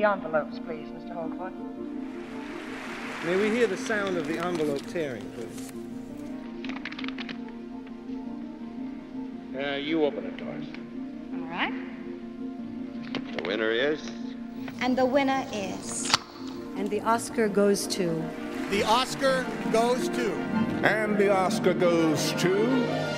The envelopes, please, Mr. Hogwood. May we hear the sound of the envelope tearing, please? You open it, Doris. All right. The winner is... And the winner is... And the Oscar goes to... The Oscar goes to... And the Oscar goes to...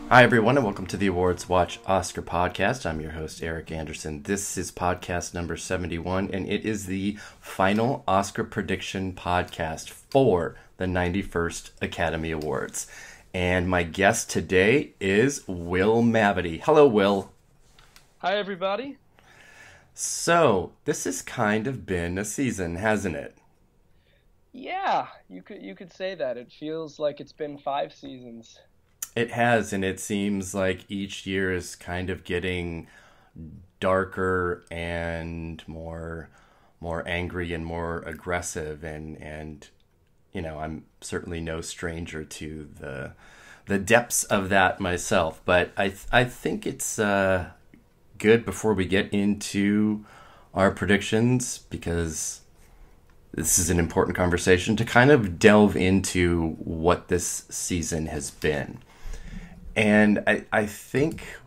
Hi, everyone, and welcome to the Awards Watch Oscar podcast. I'm your host, Eric Anderson. This is podcast number 71, and it is the final Oscar prediction podcast for the 91st Academy Awards. And my guest today is Will Mavity. Hello, Will. Hi, everybody. So, this has kind of been a season, hasn't it? Yeah, you could say that. It feels like it's been 5 seasons. It has, and it seems like each year is kind of getting darker and more angry and more aggressive, and you know, I'm certainly no stranger to the depths of that myself. But I think it's good before we get into our predictions, because this is an important conversation to kind of delve into what this season has been. And I think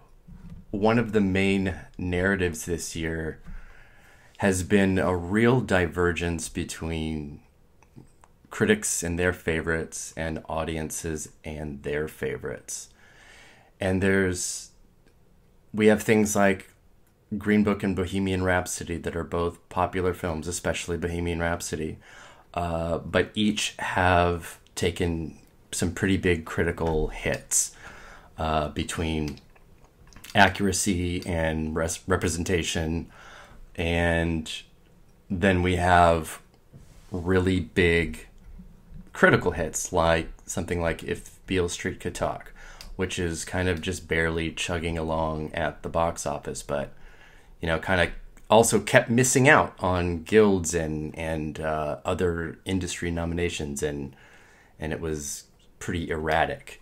one of the main narratives this year has been a real divergence between critics and their favorites and audiences and their favorites. And we have things like Green Book and Bohemian Rhapsody that are both popular films, especially Bohemian Rhapsody, but each have taken some pretty big critical hits. Between accuracy and representation, and then we have really big critical hits like something like If Beale Street Could Talk, which is kind of just barely chugging along at the box office, but you know, kind of also kept missing out on guilds and other industry nominations, and it was pretty erratic.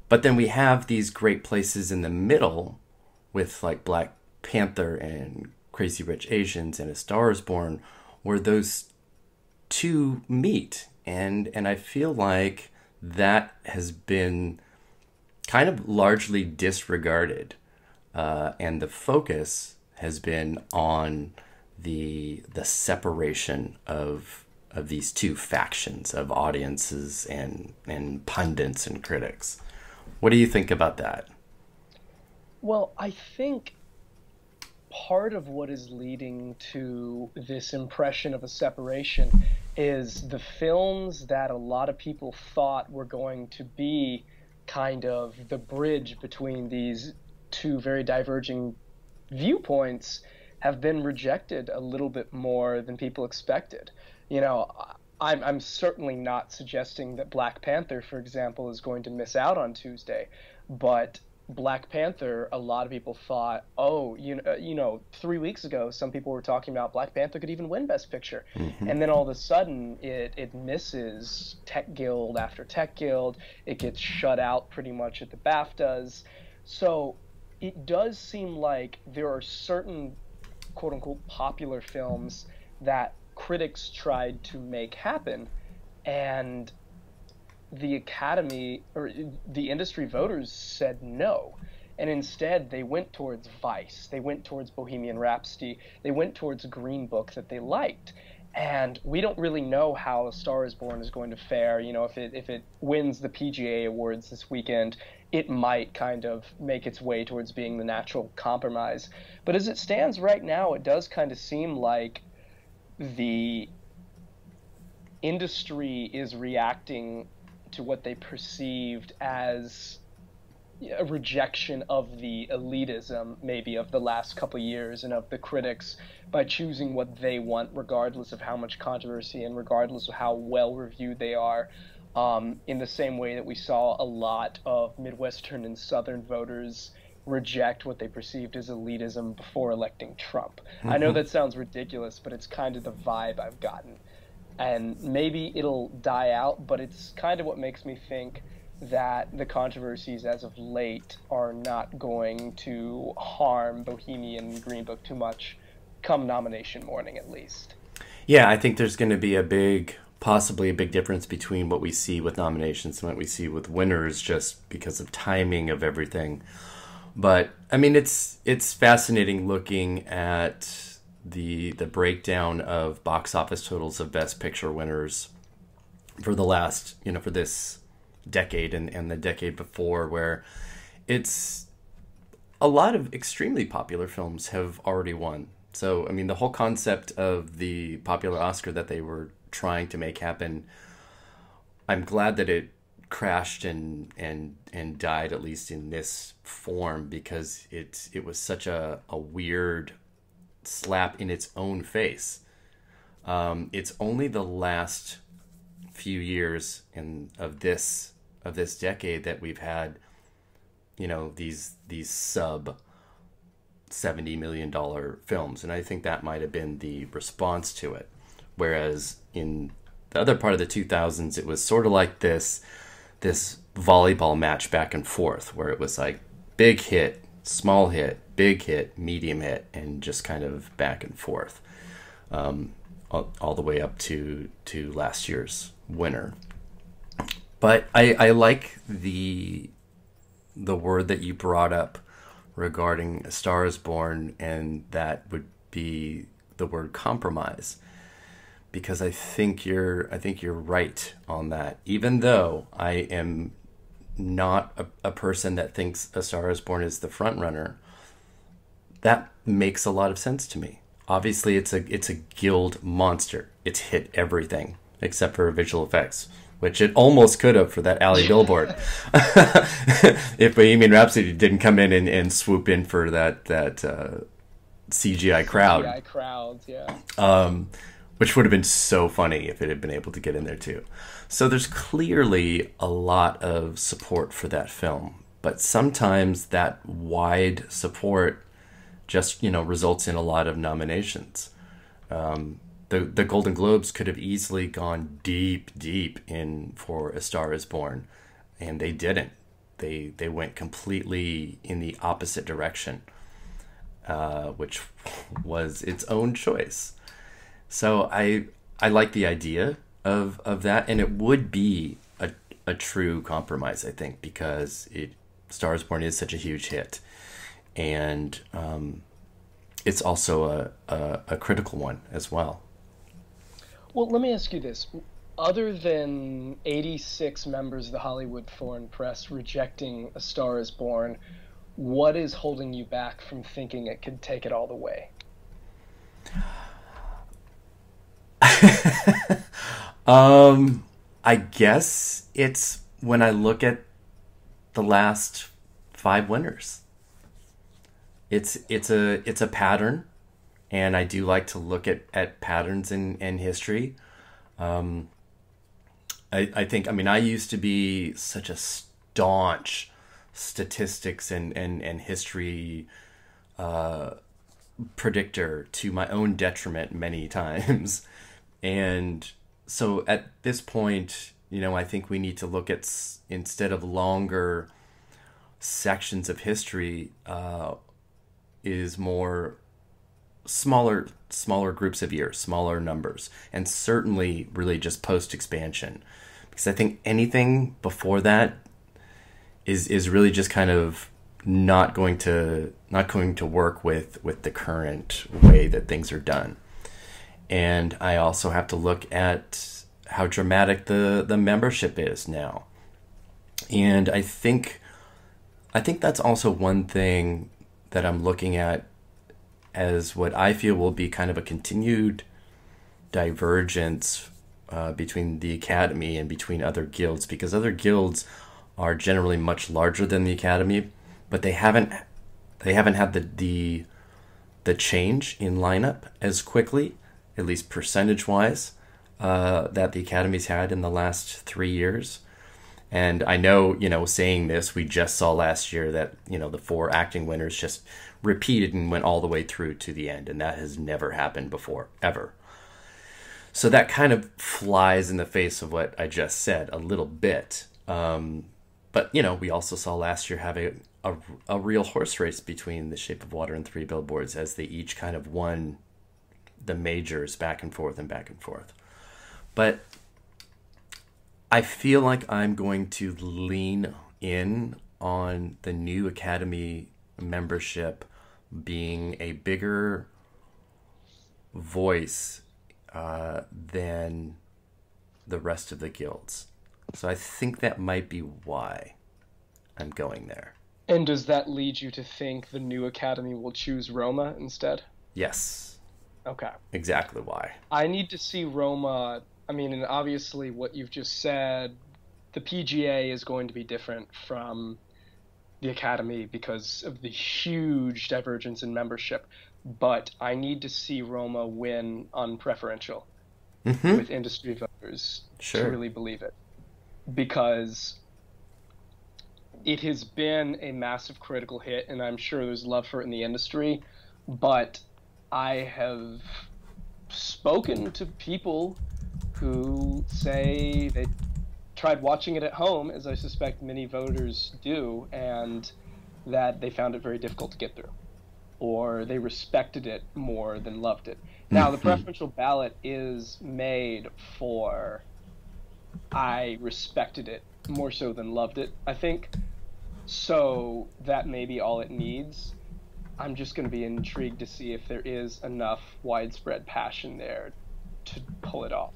But then we have these great places in the middle with like Black Panther and Crazy Rich Asians and A Star is Born, where those two meet. And I feel like that has been kind of largely disregarded. And the focus has been on the separation of these two factions of audiences and pundits and critics. What do you think about that? Well, I think part of what is leading to this impression of a separation is the films that a lot of people thought were going to be kind of the bridge between these two very diverging viewpoints have been rejected a little bit more than people expected. You know, I'm certainly not suggesting that Black Panther, for example, is going to miss out on Tuesday, but Black Panther, a lot of people thought, 3 weeks ago, some people were talking about Black Panther could even win Best Picture. Mm-hmm. And then all of a sudden, it misses Tech Guild after Tech Guild. It gets shut out pretty much at the BAFTAs. So it does seem like there are certain quote-unquote popular films that critics tried to make happen, and the Academy or the industry voters said no, and instead they went towards Vice, they went towards Bohemian Rhapsody, they went towards Green Book that they liked. And we don't really know how A Star is Born is going to fare. You know, if it wins the PGA Awards this weekend, it might kind of make its way towards being the natural compromise. But as it stands right now, it does kind of seem like the industry is reacting to what they perceived as a rejection of the elitism, maybe, of the last couple of years and of the critics by choosing what they want, regardless of how much controversy and regardless of how well reviewed they are. in the same way that we saw a lot of Midwestern and Southern voters reject what they perceived as elitism before electing Trump. I know that sounds ridiculous, but it's kind of the vibe I've gotten. And maybe it'll die out, but it's kind of what makes me think that the controversies as of late are not going to harm Bohemian Green Book too much come nomination morning, at least. Yeah, I think there's going to be possibly a big difference between what we see with nominations and what we see with winners, just because of timing of everything. But I mean, it's fascinating looking at the breakdown of box office totals of Best Picture winners for the last, for this decade and the decade before, where it's a lot of extremely popular films have already won. So, I mean, the whole concept of the popular Oscar that they were trying to make happen, I'm glad that it crashed and died, at least in this form, because it was such a weird slap in its own face. It's only the last few years of this decade that we've had, these sub $70 million films, and I think that might have been the response to it. Whereas in the other part of the 2000s, it was sort of like this volleyball match back and forth, where it was like big hit, small hit, big hit, medium hit, and just kind of back and forth, all the way up to last year's winner. But I like the word that you brought up regarding A Star Is Born, and that would be the word compromise, because I think you're right on that. Even though I am not a person that thinks A Star Is Born is the front runner, that makes a lot of sense to me. Obviously, it's a guild monster. It's hit everything except for visual effects, which it almost could have for that alley billboard. If Bohemian Rhapsody didn't come in and swoop in for that CGI crowd. CGI crowds, yeah. Which would have been so funny if it had been able to get in there too. So there's clearly a lot of support for that film, but sometimes that wide support just, results in a lot of nominations. The Golden Globes could have easily gone deep in for A Star Is Born, and they didn't. They went completely in the opposite direction, which was its own choice. So I like the idea of that, and it would be a true compromise, I think, because Star Is Born is such a huge hit, and it's also a critical one as well. Well, let me ask you this. Other than 86 members of the Hollywood Foreign Press rejecting A Star Is Born, what is holding you back from thinking it could take it all the way? I guess it's when I look at the last 5 winners. It's a pattern, and I do like to look at patterns in history. I think, I used to be such a staunch statistics and history predictor to my own detriment many times. And so at this point, I think we need to look at, instead of longer sections of history, is more smaller groups of years, smaller numbers, and certainly really just post-expansion. Because I think anything before that is really just kind of not going to work with the current way that things are done. And I also have to look at how dramatic the membership is now. And I think that's also one thing that I'm looking at as what I feel will be kind of a continued divergence between the Academy and between other guilds, because other guilds are generally much larger than the Academy, but they haven't had the change in lineup as quickly, at least percentage-wise, that the Academy's had in the last 3 years. And I know, saying this, we just saw last year that, the 4 acting winners just repeated and went all the way through to the end. And that has never happened before, ever. So that kind of flies in the face of what I just said a little bit. But, we also saw last year have a real horse race between The Shape of Water and Three Billboards, as they each kind of won the majors back and forth and back and forth. But I feel like I'm going to lean in on the new Academy membership being a bigger voice than the rest of the guilds. So I think that might be why I'm going there. And does that lead you to think the new Academy will choose Roma instead? Yes. Okay. Exactly why. I need to see Roma. I mean, and obviously what you've just said, the PGA is going to be different from the Academy because of the huge divergence in membership. But I need to see Roma win on preferential with industry voters to really believe it. Because it has been a massive critical hit, and I'm sure there's love for it in the industry, but I have spoken to people who say they tried watching it at home, as I suspect many voters do, and that they found it very difficult to get through, or they respected it more than loved it. Now, the preferential ballot is made for I respected it more so than loved it, I think. So that may be all it needs. I'm just going to be intrigued to see if there is enough widespread passion there to pull it off.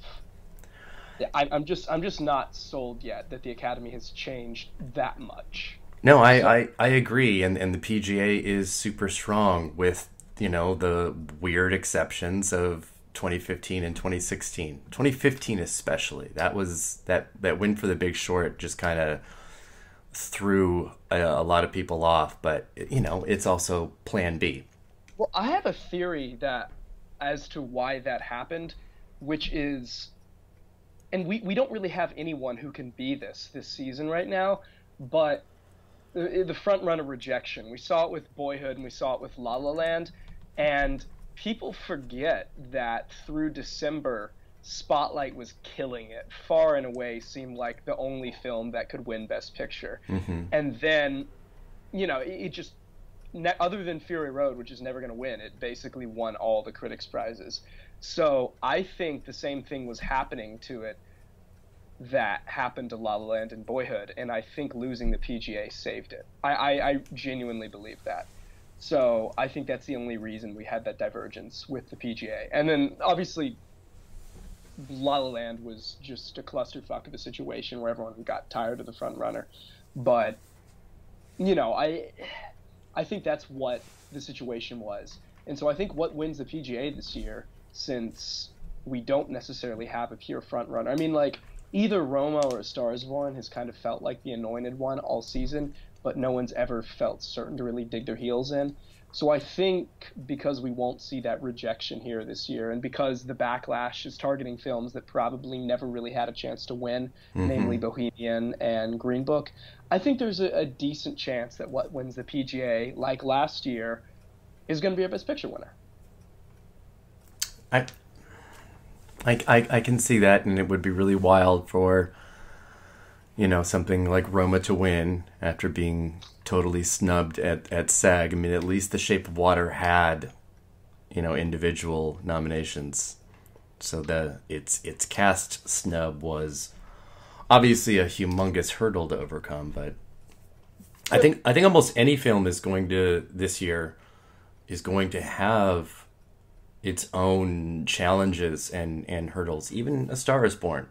I'm just not sold yet that the Academy has changed that much. No, I agree, and the PGA is super strong with, the weird exceptions of 2015 and 2016. 2015 especially. That was that win for The Big Short just kind of threw a lot of people off, but it's also plan B. Well, I have a theory that as to why that happened, which is, and we don't really have anyone who can be this season right now, but the frontrunner rejection. We saw it with Boyhood and we saw it with La La Land, and people forget that through December, Spotlight was killing it. Far and away seemed like the only film that could win Best Picture. And then, it just, other than Fury Road, which is never going to win, it basically won all the critics' prizes. So I think the same thing was happening to it that happened to La La Land and Boyhood, and I think losing the PGA saved it. I genuinely believe that. So I think that's the only reason we had that divergence with the PGA. And then, obviously, La La Land was just a clusterfuck of a situation where everyone got tired of the front runner. But, I think that's what the situation was. And so I think what wins the PGA this year, since we don't necessarily have a pure front runner, I mean, like, either Roma or A Star Is Born has kind of felt like the anointed one all season, but no one's ever felt certain to really dig their heels in. So I think because we won't see that rejection here this year, and because the backlash is targeting films that probably never really had a chance to win, namely Bohemian and Green Book, I think there's a decent chance that what wins the PGA, like last year, is going to be a Best Picture winner. I can see that, and it would be really wild for, something like Roma to win after being totally snubbed at SAG. I mean, at least The Shape of Water had, individual nominations. So its cast snub was obviously a humongous hurdle to overcome. But I think almost any film this year is going to have its own challenges and hurdles. Even A Star Is Born.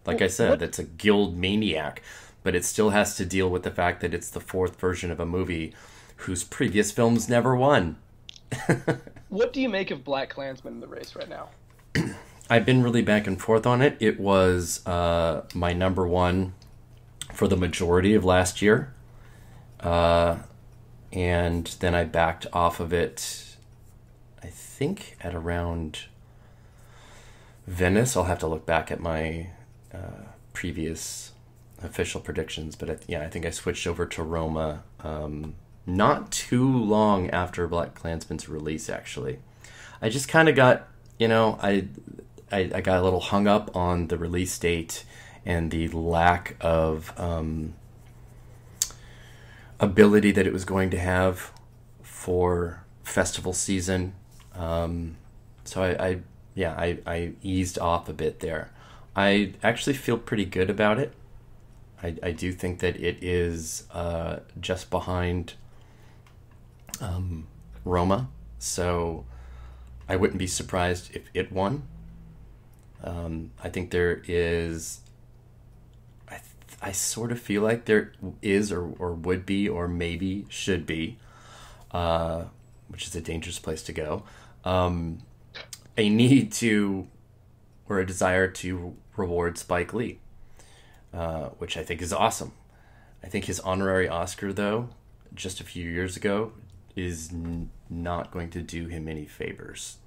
Like I said, it's a guild maniac, but it still has to deal with the fact that it's the fourth version of a movie whose previous films never won. What do you make of Black Klansman in the race right now? I've been really back and forth on it. It was my number one for the majority of last year. And then I backed off of it, I think, at around Venice. I'll have to look back at my previous official predictions, but I think I switched over to Roma not too long after Black Klansman's release, actually. I just kind of got, I got a little hung up on the release date and the lack of ability that it was going to have for festival season. So I eased off a bit there. I actually feel pretty good about it. I do think that it is just behind Roma, so I wouldn't be surprised if it won. I think there is... I sort of feel like there is or would be or maybe should be, which is a dangerous place to go, a need to or a desire to reward Spike Lee, which I think is awesome. I think his honorary Oscar, though, just a few years ago, is not going to do him any favors.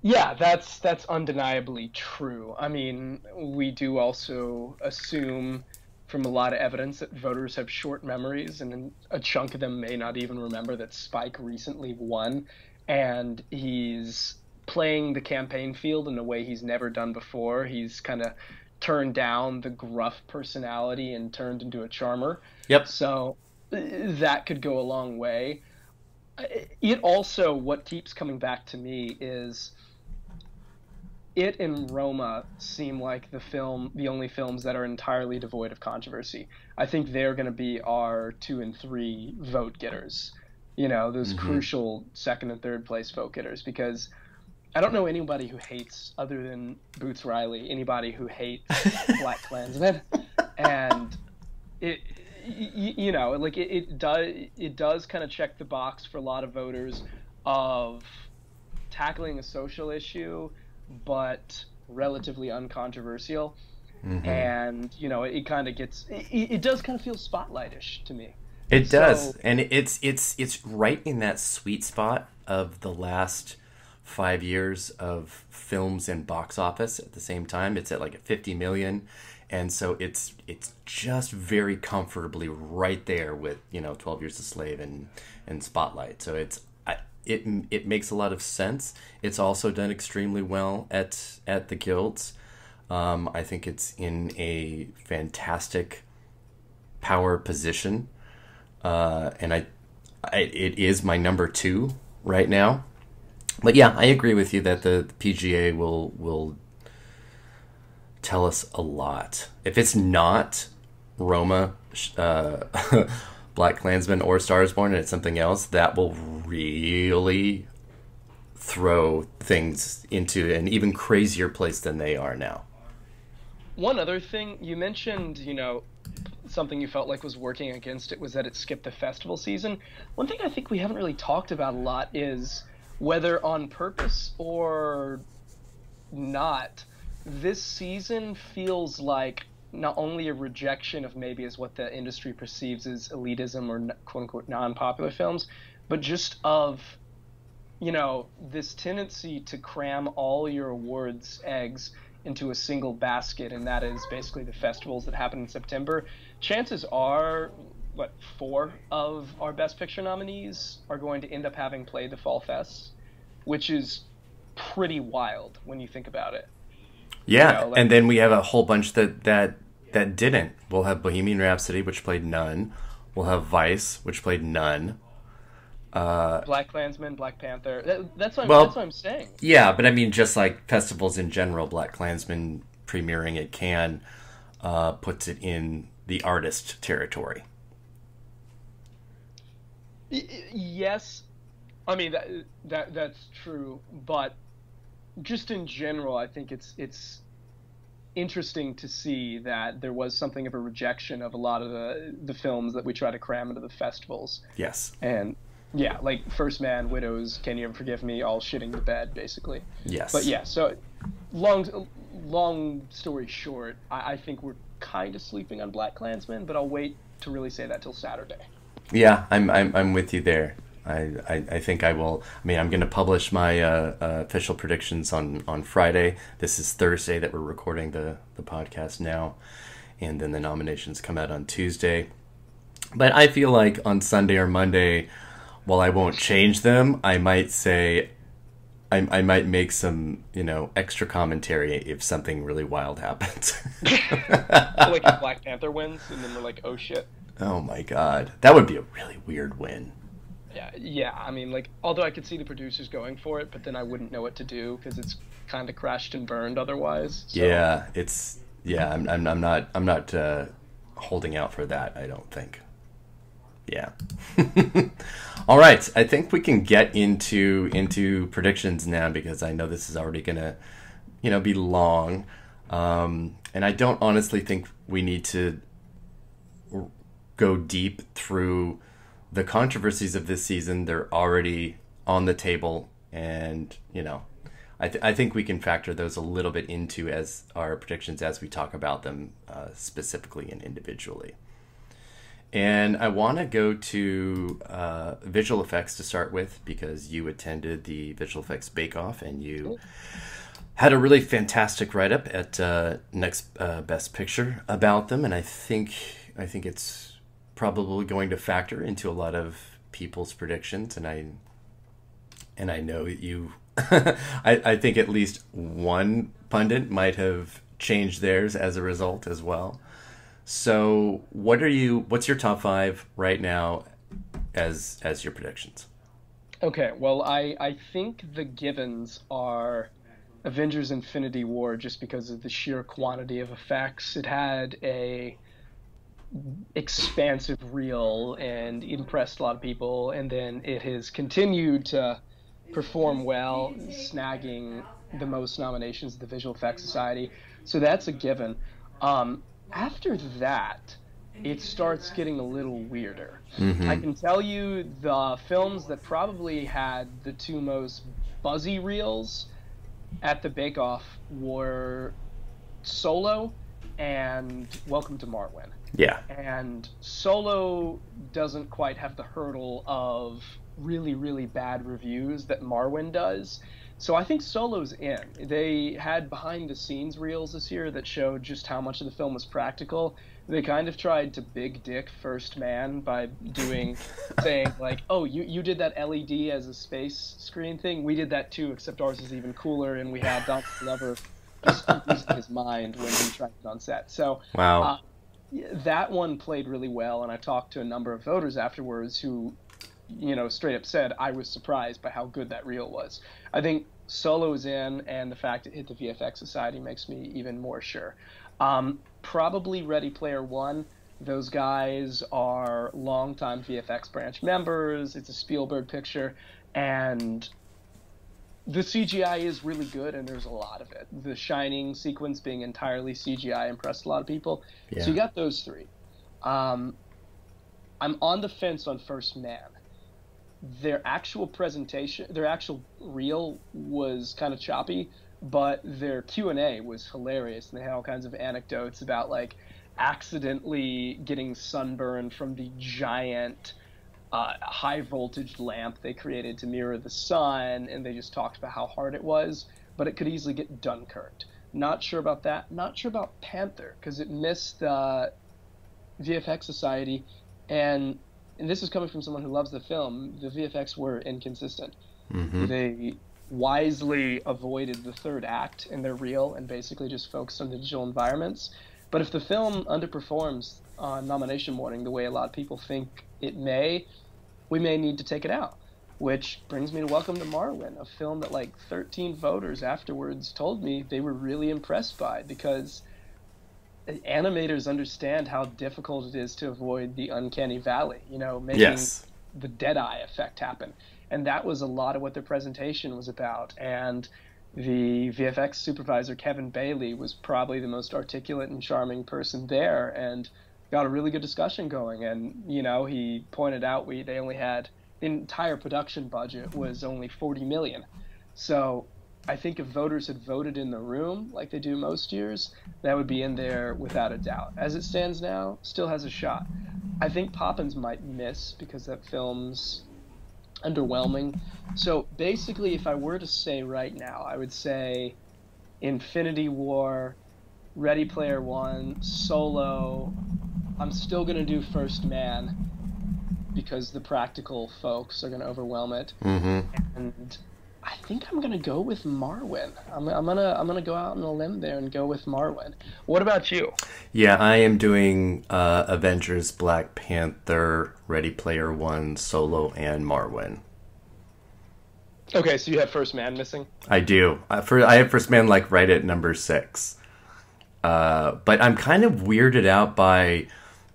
Yeah, that's undeniably true. I mean, we do also assume from a lot of evidence that voters have short memories, and a chunk of them may not even remember that Spike recently won, and he's playing the campaign field in a way he's never done before. He's kind of turned down the gruff personality and turned into a charmer. Yep. So that could go a long way. It also, what keeps coming back to me is it and Roma seem like the only films that are entirely devoid of controversy. I think they're going to be our 2 and 3 vote getters, those crucial second and third place vote getters, because I don't know anybody who hates, other than Boots Riley, anybody who hates Black Klansman. And it does kind of check the box for a lot of voters of tackling a social issue, but relatively uncontroversial. And it kind of gets it does kind of feel spotlightish to me. It does, and it's right in that sweet spot of the last 5 years of films and box office at the same time. It's at like 50 million, and so it's just very comfortably right there with 12 Years a Slave and Spotlight. So it makes a lot of sense. It's also done extremely well at the guilds. I think it's in a fantastic power position, and it is my number 2 right now. But yeah, I agree with you that the PGA will tell us a lot. If it's not Roma, Black Klansman, or Stars Born, and it's something else, that will really throw things into an even crazier place than they are now. One other thing, you mentioned, something you felt like was working against it was that it skipped the festival season. One thing I think we haven't really talked about a lot is, whether on purpose or not, this season feels like not only a rejection of maybe as what the industry perceives as elitism or quote-unquote non-popular films, but just of, this tendency to cram all your awards eggs into a single basket, and that is basically the festivals that happen in September. Chances are, 4 of our Best Picture nominees are going to end up having played the Fall Fests, which is pretty wild when you think about it. Yeah, and then we have a whole bunch that didn't. We'll have Bohemian Rhapsody, which played none. We'll have Vice, which played none. Black Klansman, Black Panther. That's what I'm saying. Yeah, but I mean, just like festivals in general, Black Klansman premiering at Cannes puts it in the artist territory. Yes, I mean that's true, but just in general, I think it's interesting to see that there was something of a rejection of a lot of the films that we try to cram into the festivals. Yes. And yeah, like First Man, Widows, Can You Ever Forgive Me, all shitting the bed, basically. Yes. But yeah, so long story short, I think we're kind of sleeping on Black Klansman, but I'll wait to really say that till Saturday. Yeah, I'm with you there. I think I will. I mean, I'm going to publish my official predictions on Friday. This is Thursday that we're recording the podcast now, and then the nominations come out on Tuesday. But I feel like on Sunday or Monday, while I won't change them, I might say I might make some, extra commentary if something really wild happens. Like if Black Panther wins, and then we're like, oh shit. Oh my god, that would be a really weird win. Yeah. I mean, like, although I could see the producers going for it, but then I wouldn't know what to do because it's kind of crashed and burned otherwise. So. Yeah, I'm not holding out for that. I don't think. Yeah. All right. I think we can get into predictions now because I know this is already gonna, be long, and I don't honestly think we need to go deep through the controversies of this season. They're already on the table, and I think we can factor those a little bit into as our predictions as we talk about them specifically and individually. And I want to go to visual effects to start with because you attended the visual effects bake-off and you had a really fantastic write-up at Next Best Picture about them, and I think it's probably going to factor into a lot of people's predictions, and I know you. I think at least one pundit might have changed theirs as a result as well. So, what's your top 5 right now as your predictions? Okay, well, I think the givens are Avengers Infinity War just because of the sheer quantity of effects. It had a expansive reel and impressed a lot of people, and then it has continued to perform well, snagging the most nominations at the Visual Effects Society. So that's a given. After that, it starts getting a little weirder. Mm-hmm. I can tell you the films that probably had the 2 most buzzy reels at the Bake Off were Solo and Welcome to Marwen. Yeah. And Solo doesn't quite have the hurdle of really, really bad reviews that Marwen does. So I think Solo's in. They had behind-the-scenes reels this year that showed just how much of the film was practical. They kind of tried to big dick First Man by saying like, oh, you did that LED as a space screen thing. We did that too, except ours is even cooler, and we had Donald Glover just losing his mind when he tried it on set. So wow. That one played really well, and I talked to a number of voters afterwards who, straight up said I was surprised by how good that reel was. I think Solo's in, and the fact it hit the VFX Society makes me even more sure. Probably Ready Player One. Those guys are longtime VFX branch members. It's a Spielberg picture, and the CGI is really good, and there's a lot of it. The Shining sequence being entirely CGI impressed a lot of people. Yeah. So you got those 3. I'm on the fence on First Man. Their actual presentation, their actual reel was kind of choppy, but their Q&A was hilarious, and they had all kinds of anecdotes about like accidentally getting sunburned from the giant high voltage lamp they created to mirror the sun, and they just talked about how hard it was, but it could easily get Dunkirked. Not sure about that. Not sure about Panther because it missed the VFX Society, and this is coming from someone who loves the film. The VFX were inconsistent. Mm-hmm. They wisely avoided the third act in their reel and basically just focused on the digital environments. But if the film underperforms on nomination morning the way a lot of people think it may, we may need to take it out. Which brings me to Welcome to Marwen, a film that like 13 voters afterwards told me they were really impressed by because animators understand how difficult it is to avoid the uncanny valley, making the Deadeye effect happen. And that was a lot of what their presentation was about. And the VFX supervisor, Kevin Bailey, was probably the most articulate and charming person there and got a really good discussion going. And, he pointed out they only had the entire production budget was only $40 million. So I think if voters had voted in the room like they do most years, that would be in there without a doubt. As it stands now, still has a shot. I think Poppins might miss because that film's underwhelming. So basically, if I were to say right now, I would say Infinity War, Ready Player One, Solo. I'm still going to do First Man because the practical folks are going to overwhelm it. Mm-hmm. And I think I'm going to go with Marwen. I'm gonna go out on a limb there and go with Marwen. What about you? Yeah, I am doing Avengers, Black Panther, Ready Player One, Solo, and Marwen. Okay, so you have First Man missing? I do. I have First Man like right at number 6. But I'm kind of weirded out by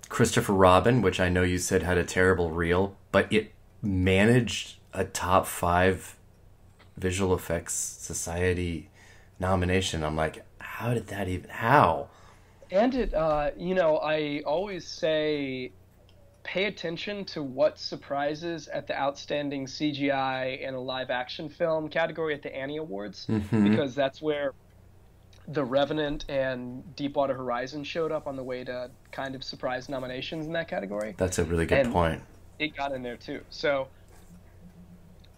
Christopher Robin, which I know you said had a terrible reel, but it managed a top 5 Visual Effects Society nomination. I'm like, how did that even... How? And it, I always say pay attention to what surprises at the Outstanding CGI in a live-action film category at the Annie Awards, because that's where The Revenant and Deepwater Horizon showed up on the way to kind of surprise nominations in that category. That's a really good point. It got in there too. So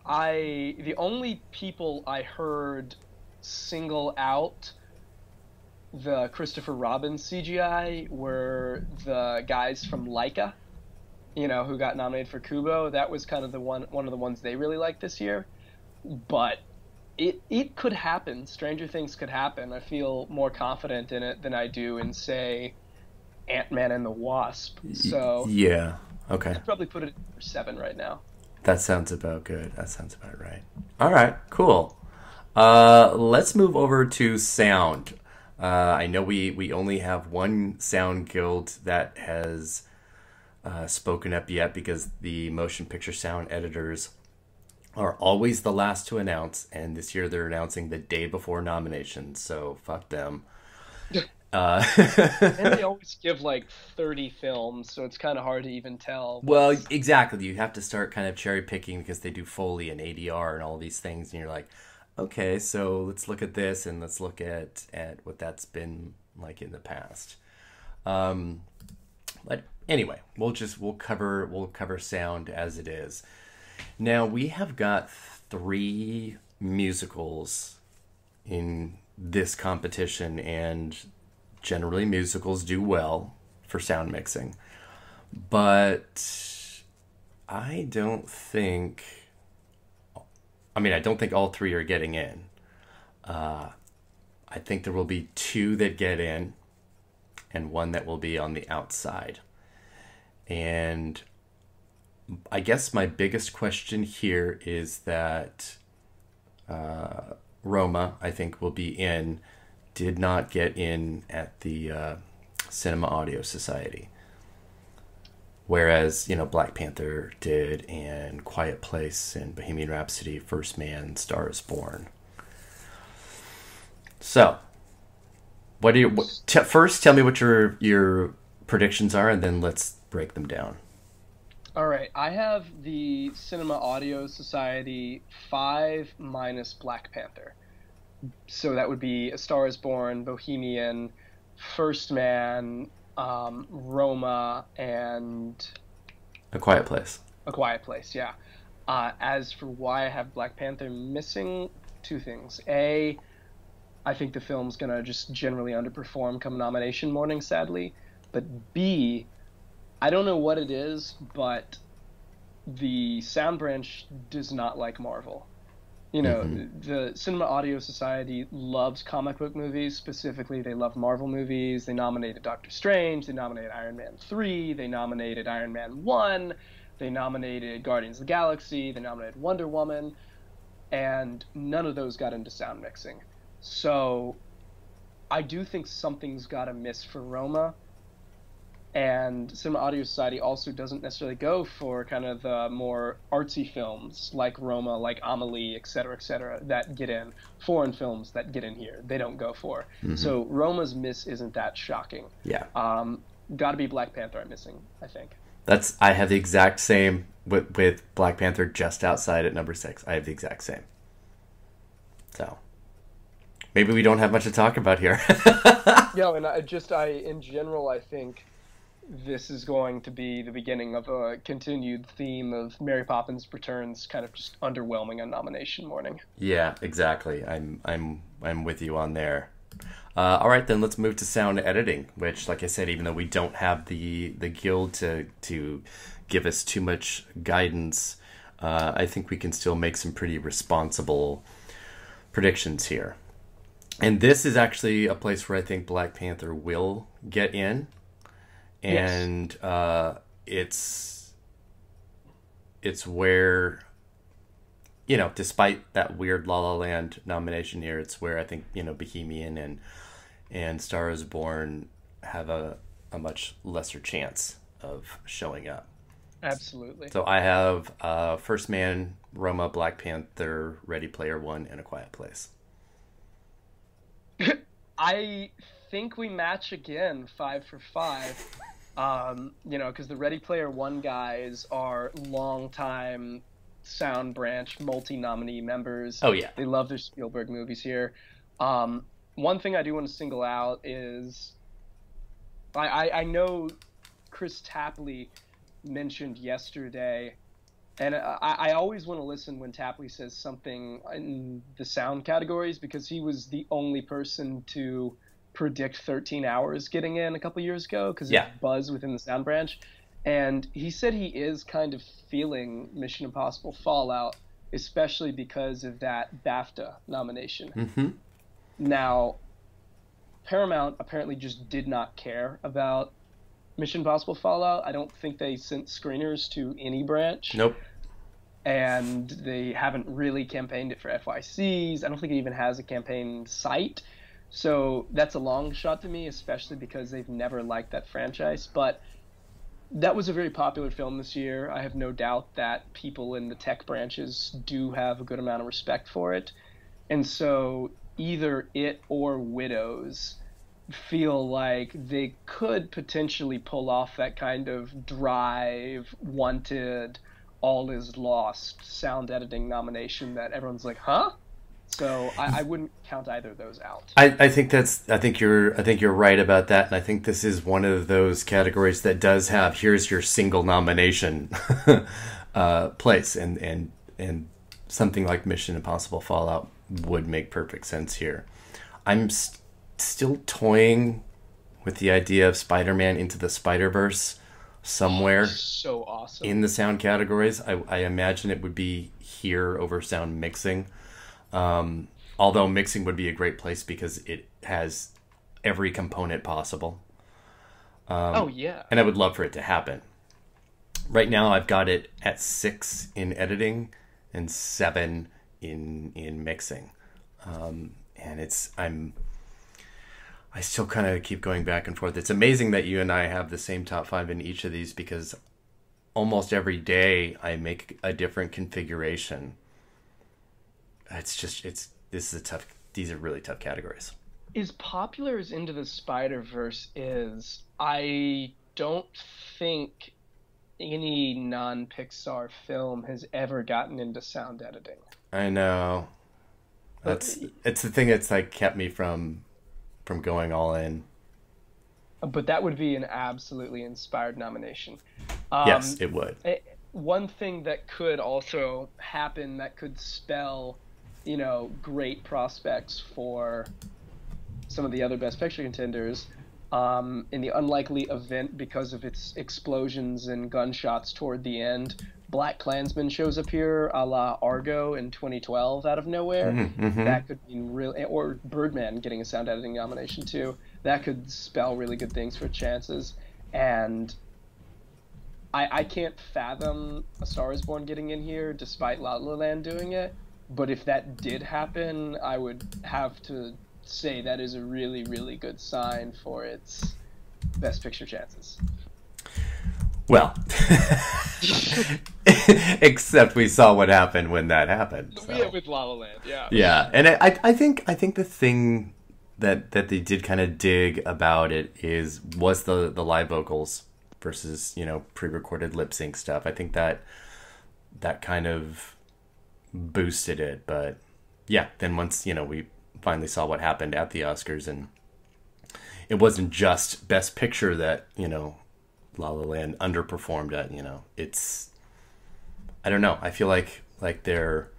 the only people I heard single out the Christopher Robin CGI were the guys from Laika, who got nominated for Kubo. That was kind of one of the ones they really liked this year. But it could happen. Stranger things could happen. I feel more confident in it than I do in, say, Ant-Man and the Wasp. So yeah, okay. I'd probably put it at 7 right now. That sounds about good. That sounds about right. All right, cool. Let's move over to sound. I know we only have one sound guild that has spoken up yet, because the motion picture sound editors are always the last to announce, and this year they're announcing the day before nominations, so fuck them. And they always give like 30 films, so it's kind of hard to even tell. Well, exactly. You have to start kind of cherry picking because they do Foley and ADR and all these things, and you're like, okay, so let's look at this and let's look at what that's been like in the past. But anyway, we'll cover sound as it is. Now we have got 3 musicals in this competition, and generally musicals do well for sound mixing, but I don't think all 3 are getting in. I think there will be 2 that get in and 1 that will be on the outside. And I guess my biggest question here is that Roma, I think, will be in, did not get in at the Cinema Audio Society. Whereas, Black Panther did, and Quiet Place, and Bohemian Rhapsody, First Man, Star is Born. So, first tell me what your predictions are, and then let's break them down. All right, I have the Cinema Audio Society 5 minus Black Panther. So that would be A Star is Born, Bohemian, First Man, Roma, and A Quiet Place. A Quiet Place, yeah. As for why I have Black Panther missing, 2 things. A, I think the film's going to just generally underperform come nomination morning, sadly. But B, I don't know what it is, but the sound branch does not like Marvel. The Cinema Audio Society loves comic book movies. Specifically, they love Marvel movies. They nominated Doctor Strange. They nominated Iron Man 3. They nominated Iron Man 1. They nominated Guardians of the Galaxy. They nominated Wonder Woman. And none of those got into sound mixing. So I do think something's got to miss for Roma. And Cinema Audio Society also doesn't necessarily go for kind of the more artsy films like Roma, like Amelie, et cetera, that get in. Foreign films that get in here, they don't go for. Mm-hmm. So Roma's miss isn't that shocking. Yeah. Got to be Black Panther I'm missing, I think. I have the exact same with Black Panther just outside at number 6. I have the exact same. So maybe we don't have much to talk about here. And in general, I think this is going to be the beginning of a continued theme of Mary Poppins Returns kind of just underwhelming on nomination morning. Yeah, exactly. I'm with you on there. All right, then let's move to sound editing, which, like I said, even though we don't have the guild to give us too much guidance, I think we can still make some pretty responsible predictions here. And this is actually a place where I think Black Panther will get in. And it's where, you know, despite that weird La La Land nomination here, it's where I think, you know, Bohemian and Star is Born have a much lesser chance of showing up. Absolutely. So I have First Man, Roma, Black Panther, Ready Player One, and A Quiet Place. I think we match again, 5 for 5. You know, because the Ready Player One guys are longtime Sound Branch multi-nominee members. Oh, yeah. They love their Spielberg movies here. One thing I do want to single out is I know Chris Tapley mentioned yesterday, and I always want to listen when Tapley says something in the sound categories, because he was the only person to predict 13 Hours getting in a couple years ago, because of buzz within the Sound Branch. And he said he is kind of feeling Mission Impossible Fallout, especially because of that BAFTA nomination. Mm-hmm. Now, Paramount apparently just did not care about Mission Impossible Fallout. I don't think they sent screeners to any branch. Nope. And they haven't really campaigned it for FYCs. I don't think it even has a campaign site. So that's a long shot to me, especially because they've never liked that franchise. But that was a very popular film this year. I have no doubt that people in the tech branches do have a good amount of respect for it. And so either it or Widows feel like they could potentially pull off that kind of Drive, Wanted, All Is Lost sound editing nomination that everyone's like, huh? So I wouldn't count either of those out. I think you're right about that, and I think this is one of those categories that does have here's your single nomination place, and something like Mission Impossible Fallout would make perfect sense here. I'm still toying with the idea of Spider-Man Into the Spider-Verse somewhere. So awesome. In the sound categories. I imagine it would be here over sound mixing. Although mixing would be a great place because it has every component possible. Oh, yeah. And I would love for it to happen. Right now I've got it at 6 in editing and 7 in mixing. And I still kind of keep going back and forth. It's amazing that you and I have the same top 5 in each of these, because almost every day I make a different configuration. These are really tough categories. As popular as Into the Spider-Verse is, I don't think any non-Pixar film has ever gotten into sound editing. I know. It's the thing that's like kept me from going all in. But that would be an absolutely inspired nomination. Yes, it would. One thing that could also happen that could spell, great prospects for some of the other Best Picture contenders, in the unlikely event, because of its explosions and gunshots toward the end, Black Klansman shows up here, a la Argo in 2012, out of nowhere. Mm-hmm. That could be or Birdman getting a sound editing nomination too. That could spell really good things for chances. And I can't fathom A Star Is Born getting in here, despite La La Land doing it. But if that did happen, I would have to say that is a really, really good sign for its Best Picture chances. Well, except we saw what happened when that happened. So. Yeah, with La La Land, yeah. Yeah, and I think the thing that they did kind of dig about it was the live vocals versus pre-recorded lip sync stuff. I think that kind of boosted it, but yeah, then once we finally saw what happened at the Oscars, and it wasn't just Best Picture that La La Land underperformed at. It's, I don't know. I feel like they're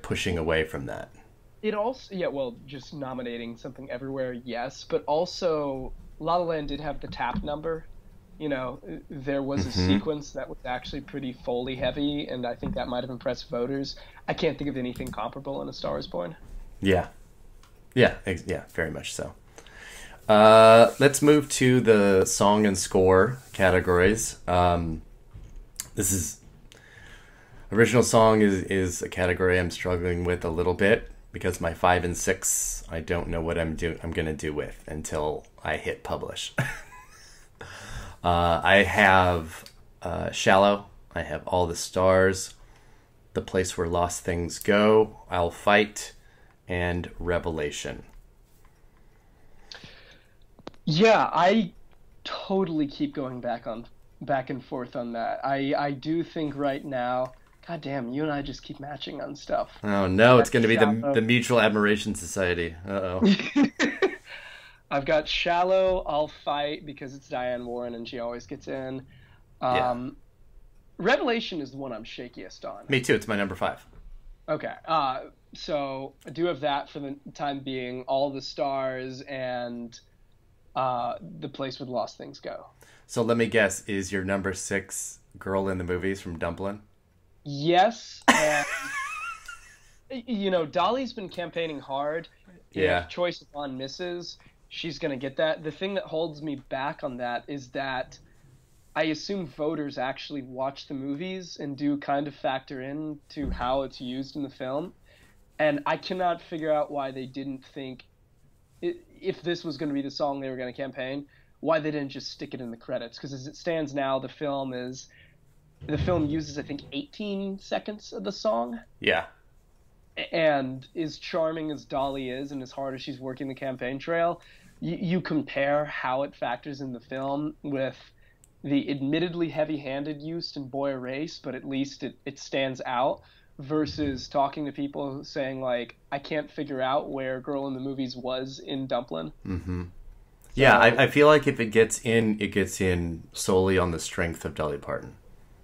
pushing away from that. It also, yeah, well, just nominating something everywhere, yes, but also La La Land did have the tap number. There was a sequence that was actually pretty Foley heavy, and I think that might have impressed voters. I can't think of anything comparable in A Star Is Born. Yeah, very much so. Let's move to the song and score categories. This is original song is a category I'm struggling with a little bit because my 5 and 6 I don't know what I'm gonna do with until I hit publish. I have Shallow. I have All the Stars, The Place Where Lost Things Go, I'll Fight, and Revelation. Yeah, I totally keep going back and forth on that. I do think right now, God damn, you and I just keep matching on stuff. Oh no, it's going to be the Mutual Admiration Society. Uh-oh. I've got Shallow, I'll Fight, because it's Diane Warren and she always gets in. Revelation is the one I'm shakiest on. Me too, it's my number 5. Okay, so I do have that for the time being. All the Stars and The Place Where Lost Things Go. So let me guess, is your number 6 Girl in the Movies from Dumplin'? Yes. And, Dolly's been campaigning hard. Yeah. If Choice Upon misses, she's going to get that. The thing that holds me back on that is that I assume voters actually watch the movies and do kind of factor in to how it's used in the film. And I cannot figure out why they didn't think, if this was going to be the song they were going to campaign, why they didn't just stick it in the credits. Because as it stands now, the film uses, I think, 18 seconds of the song. Yeah. And as charming as Dolly is and as hard as she's working the campaign trail, you compare how it factors in the film with the admittedly heavy-handed use in Boy Erased, but at least it stands out, versus talking to people saying, like, I can't figure out where Girl in the Movies was in Dumplin'. Mm-hmm. Yeah, I feel like if it gets in solely on the strength of Dolly Parton.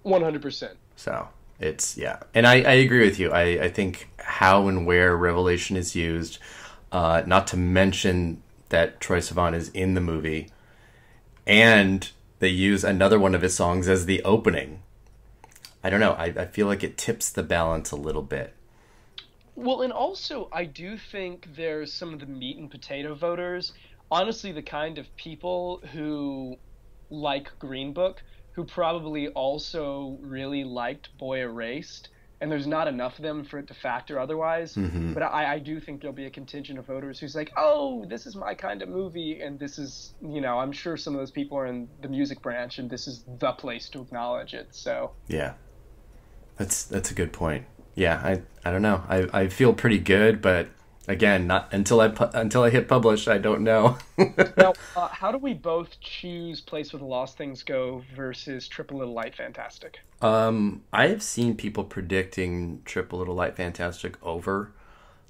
100%. So it's, yeah. And I agree with you. I think how and where Revelation is used, not to mention that Troye Sivan is in the movie, and they use another one of his songs as the opening. I don't know. I feel like it tips the balance a little bit. Well, and also I do think there's some of the meat and potato voters, honestly the kind of people who like Green Book, who probably also really liked Boy Erased, and there's not enough of them for it to factor otherwise. Mm-hmm. But I do think there'll be a contingent of voters who's like, oh, this is my kind of movie, and this is, I'm sure some of those people are in the music branch, and this is the place to acknowledge it. So yeah, that's a good point. Yeah, I don't know. I feel pretty good, but again, not until I hit publish, I don't know. Now, how do we both choose Place Where the Lost Things Go versus Triple Little Light Fantastic? I have seen people predicting Triple Little Light Fantastic over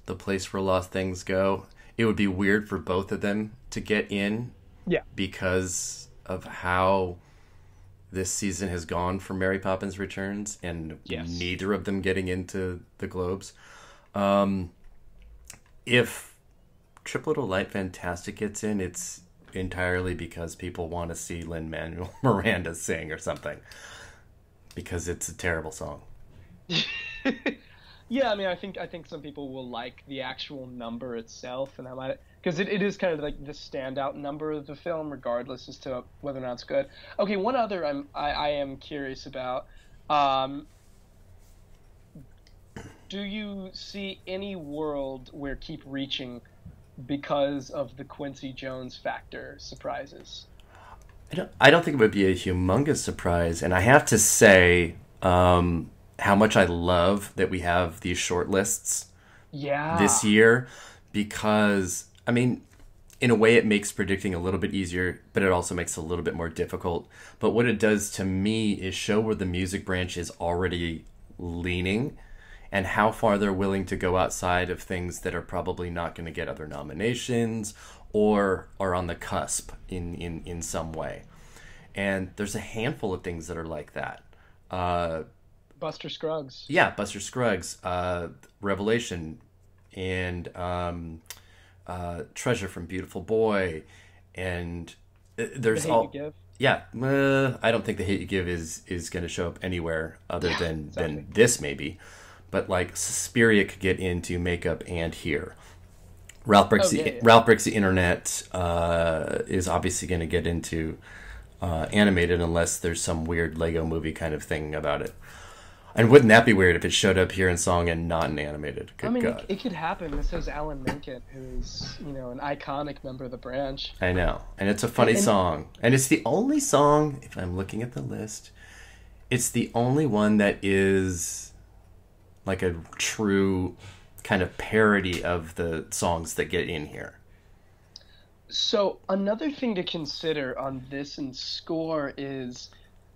The Place Where Lost Things Go. It would be weird for both of them to get in, yeah, because of how this season has gone for Mary Poppins Returns, and yes, neither of them getting into the Globes. If Triple Little Light Fantastic gets in, it's entirely because people want to see Lin-Manuel Miranda sing or something, because it's a terrible song. Yeah, I mean, I think some people will like the actual number itself, and that might, because it is kind of like the standout number of the film, regardless as to whether or not it's good. Okay, one other I am curious about. Do you see any world where Keep Reaching, because of the Quincy Jones factor, surprises? I don't think it would be a humongous surprise, and I have to say how much I love that we have these short lists this year, because, I mean, in a way it makes predicting a little bit easier, but it also makes it a little bit more difficult. But what it does to me is show where the music branch is already leaning, and how far they're willing to go outside of things that are probably not going to get other nominations or are on the cusp in some way. And there's a handful of things that are like that. Buster Scruggs. Yeah, Buster Scruggs, Revelation, and Treasure from Beautiful Boy, and there's The Hate all. You Give. Yeah, I don't think The Hate You Give is going to show up anywhere other than this maybe, but like Suspiria could get into makeup and here. Ralph Breaks the Internet is obviously going to get into animated unless there's some weird Lego movie kind of thing about it. And wouldn't that be weird if it showed up here in song and not in animated? Good God. It could happen. This is Alan Menken, who's, an iconic member of the branch. I know. And it's a funny song. And it's the only song, if I'm looking at the list, it's the only one that is like a true kind of parody of the songs that get in here. So another thing to consider on this and score is,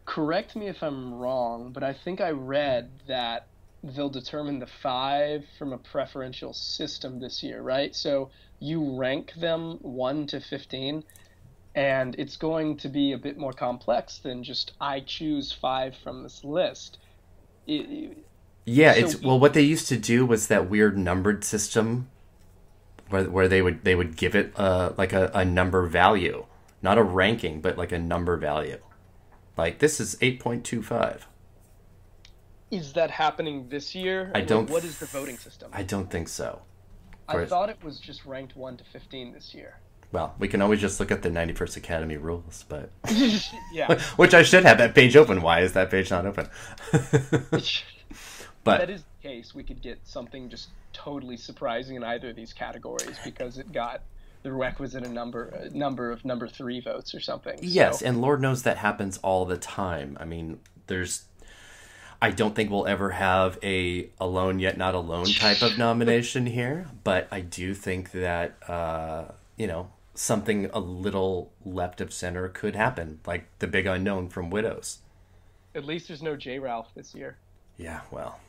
correct me if I'm wrong, but I think I read that they'll determine the 5 from a preferential system this year, right? So you rank them 1 to 15, and it's going to be a bit more complex than just I choose 5 from this list. What they used to do was that weird numbered system where they would give it like a number value, not a ranking, but like a number value. Like, this is 8.25. Is that happening this year? What is the voting system? I don't think so. I thought it was just ranked 1 to 15 this year. Well, we can always just look at the 91st Academy rules, but... Yeah. Which I should have that page open. Why is that page not open? But that is the case. We could get something just totally surprising in either of these categories because it got the requisite number of number 3 votes or something. Yes, and Lord knows that happens all the time. I mean, I don't think we'll ever have a alone yet not alone type of nomination here, but I do think that something a little left of center could happen, like The Big Unknown from Widows. At least there's no J. Ralph this year. Yeah, well,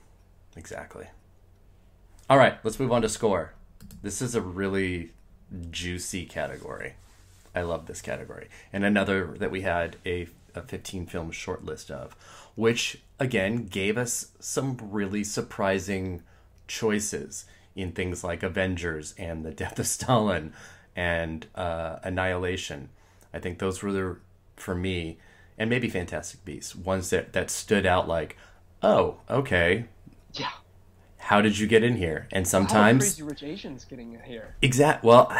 exactly. All right, let's move on to score. This is a really juicy category. I love this category. And another that we had a 15 film short list of, which again gave us some really surprising choices in things like Avengers and The Death of Stalin and Annihilation. I think those were, for me, and maybe Fantastic Beasts, ones that stood out like, oh, okay. Yeah. How did you get in here? And sometimes... How Crazy Rich Asians getting in here? Well,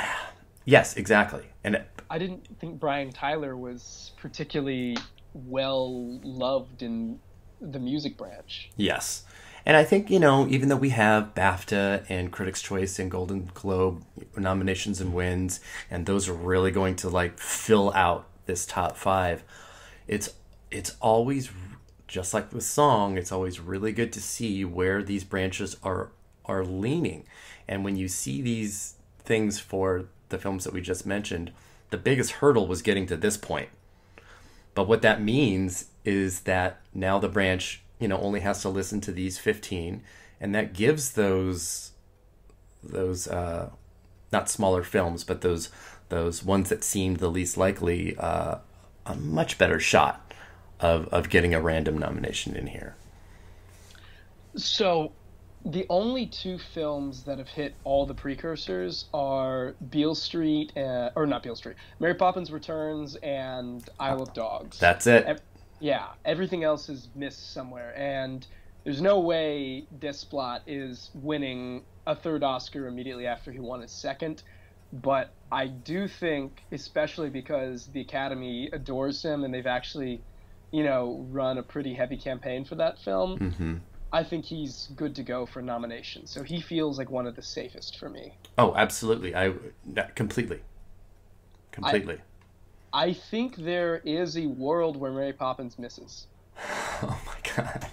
yes, exactly. And I didn't think Brian Tyler was particularly well loved in the music branch. Yes. And I think, even though we have BAFTA and Critics' Choice and Golden Globe nominations and wins, and those are really going to like fill out this top 5, it's always, just like with song, it's always really good to see where these branches are leaning. And when you see these things for the films that we just mentioned, the biggest hurdle was getting to this point. But what that means is that now the branch, only has to listen to these 15, and that gives those not smaller films, but those ones that seemed the least likely a much better shot of getting a random nomination in here. So the only 2 films that have hit all the precursors are Beale Street, or not Beale Street, Mary Poppins Returns and Isle of Dogs. That's it. Everything else is missed somewhere, and there's no way Desplat is winning a 3rd Oscar immediately after he won his 2nd, but I do think, especially because the Academy adores him and they've actually, run a pretty heavy campaign for that film, Mm-hmm. I think he's good to go for nomination. So he feels like one of the safest for me. Oh, absolutely. Completely. I think there is a world where Mary Poppins misses. Oh my God.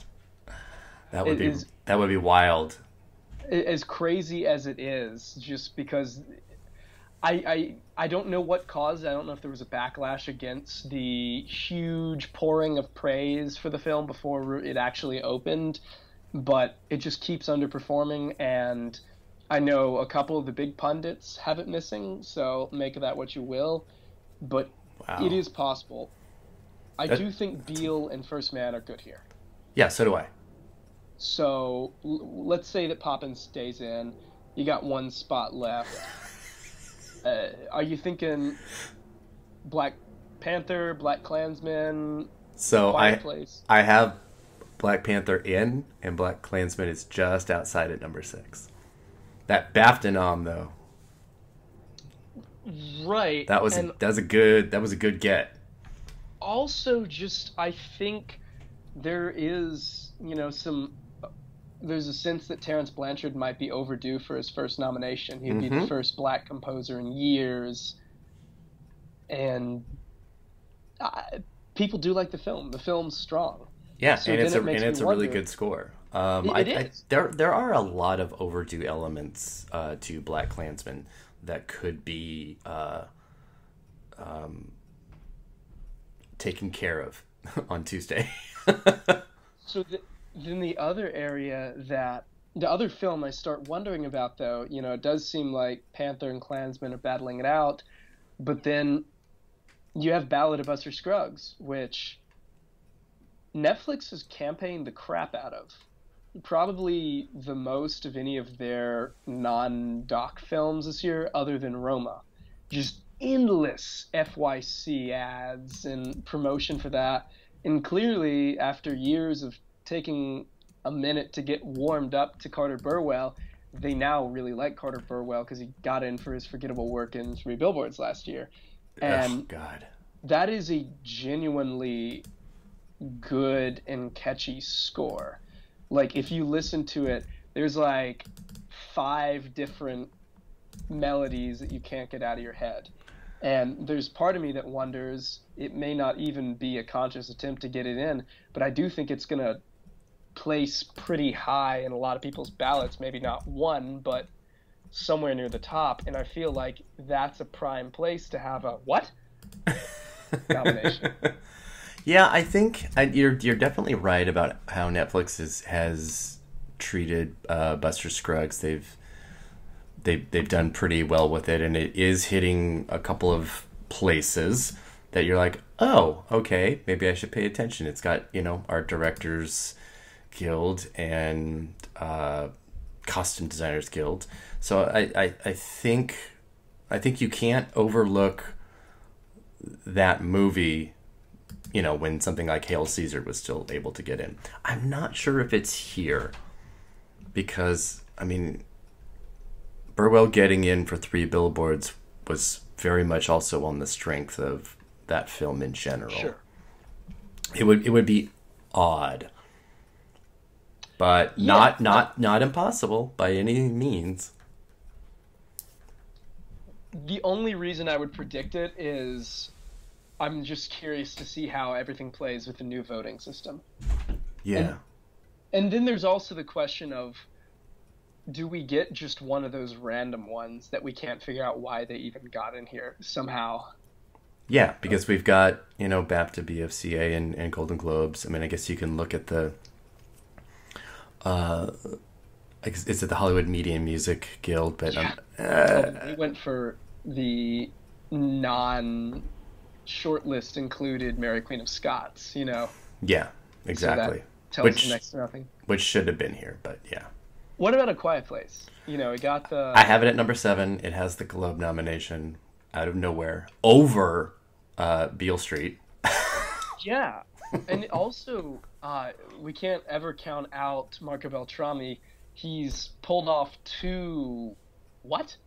That would be wild. As crazy as it is, just because I don't know what caused it. I don't know if there was a backlash against the huge pouring of praise for the film before it actually opened. but it just keeps underperforming, and I know a couple of the big pundits have it missing, so make of that what you will, but Wow. it is possible. I do think Beale and First Man are good here. Yeah, so do I. So let's say that Poppins stays in. You got one spot left. Are you thinking Black Panther, Black Klansman, So Quiet Place? I have Black Panther in, and Black Klansman is just outside at number 6. That BAFTA nom, though, Right. that was a good get. Also, just I think there is, there's a sense that Terrence Blanchard might be overdue for his first nomination. He'd be the first black composer in years, and people do like the film. The film's strong. Yeah, So and then it's a really good score. It is. There are a lot of overdue elements to Black Klansman that could be taken care of on Tuesday. So then the other the other film I start wondering about, though, it does seem like Panther and Klansman are battling it out, but then you have Ballad of Buster Scruggs, which Netflix has campaigned the crap out of. Probably the most of any of their non-doc films this year, other than Roma. Just endless FYC ads and promotion for that. And clearly, after years of taking a minute to get warmed up to Carter Burwell, they now really like Carter Burwell because he got in for his forgettable work in 3 Billboards last year. And oh, God. That is a genuinely good and catchy score. Like, if you listen to it, there's like 5 different melodies that you can't get out of your head. And there's part of me that wonders, it may not even be a conscious attempt to get it in, but I do think it's going to place pretty high in a lot of people's ballots, maybe not 1, but somewhere near the top. And I feel like that's a prime place to have a what? Nomination. Yeah, I think you're definitely right about how Netflix has treated Buster Scruggs. They've done pretty well with it, and it is hitting a couple of places that you're like, oh, okay, maybe I should pay attention. It's got Art Directors Guild and Costume Designers Guild, so I think you can't overlook that movie. When something like Hail Caesar was still able to get in. I'm not sure if it's here because, Burwell getting in for 3 Billboards was very much also on the strength of that film in general. Sure. It would be odd, but not impossible by any means. The only reason I would predict it is I'm just curious to see how everything plays with the new voting system. Yeah. And then there's also the question of, do we get just one of those random ones that we can't figure out why they even got in here somehow? Yeah, because we've got, BAFTA, BFCA, and Golden Globes. I guess you can look at the... is it the Hollywood Media and Music Guild? But we went for the shortlist included Mary Queen of Scots, Yeah, exactly. So that tells you next to nothing. Which should have been here, but yeah. What about A Quiet Place? It got the... I have it at number 7. It has the Globe nomination out of nowhere over Beale Street. Yeah. And also, we can't ever count out Marco Beltrami. He's pulled off 2... What?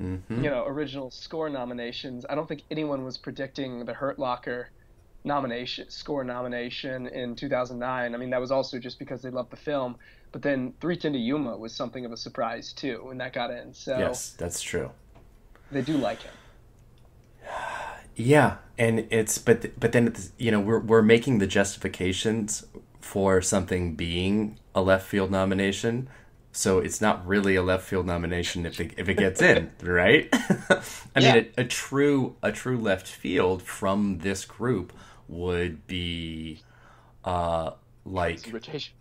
Mm-hmm. Original score nominations. I don't think anyone was predicting the Hurt Locker score nomination in 2009. That was also just because they loved the film. But then 3:10 to Yuma was something of a surprise too, when that got in. So yes, that's true. They do like him. Yeah, and but then we're making the justifications for something being a left field nomination. So it's not really a left field nomination if it gets in, right? A true left field from this group would be like rotation.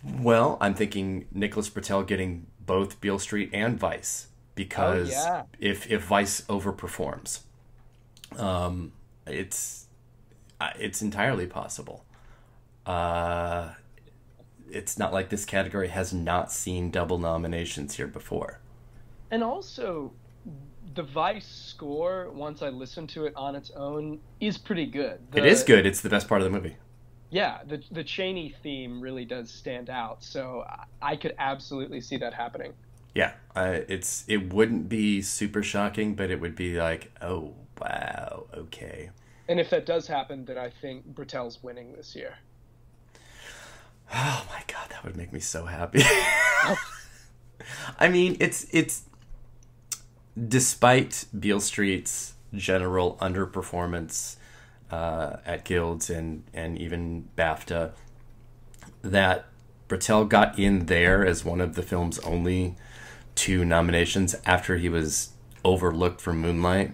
Well, I'm thinking Nicholas Britell getting both Beale Street and Vice, because if Vice overperforms, it's entirely possible. It's not like this category has not seen double nominations here before. And also, the Vice score, once I listen to it on its own, is pretty good. It is good. It's the best part of the movie. Yeah, the Chaney theme really does stand out, so I could absolutely see that happening. Yeah, it wouldn't be super shocking, but it would be like, oh, wow, okay. And if that does happen, then I think Britell's winning this year. Oh my God, that would make me so happy. I mean, it's despite Beale Street's general underperformance at Guilds and even BAFTA, that Britell got in there as one of the film's only 2 nominations after he was overlooked for Moonlight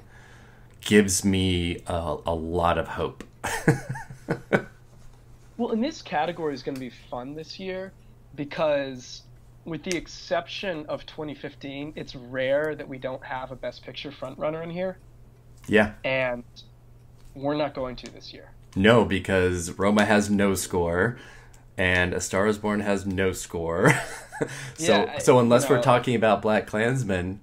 gives me a lot of hope. Well, and this category is going to be fun this year because, with the exception of 2015, it's rare that we don't have a Best Picture frontrunner in here. Yeah. And we're not going to this year. No, because Roma has no score, and A Star Is Born has no score. So unless we're talking about Black Klansman...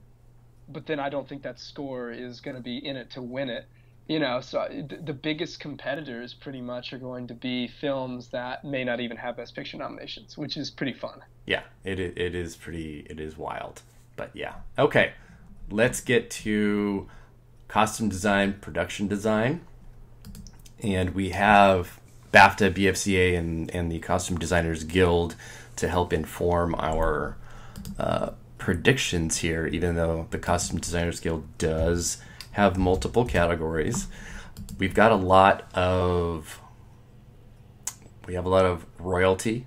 But then I don't think that score is going to be in it to win it. So the biggest competitors pretty much are going to be films that may not even have Best Picture nominations, which is pretty fun. Yeah, it is wild. But yeah. Okay, let's get to costume design, production design. And we have BAFTA, BFCA, and the Costume Designers Guild to help inform our predictions here, even though the Costume Designers Guild does have multiple categories. We've got a lot of royalty.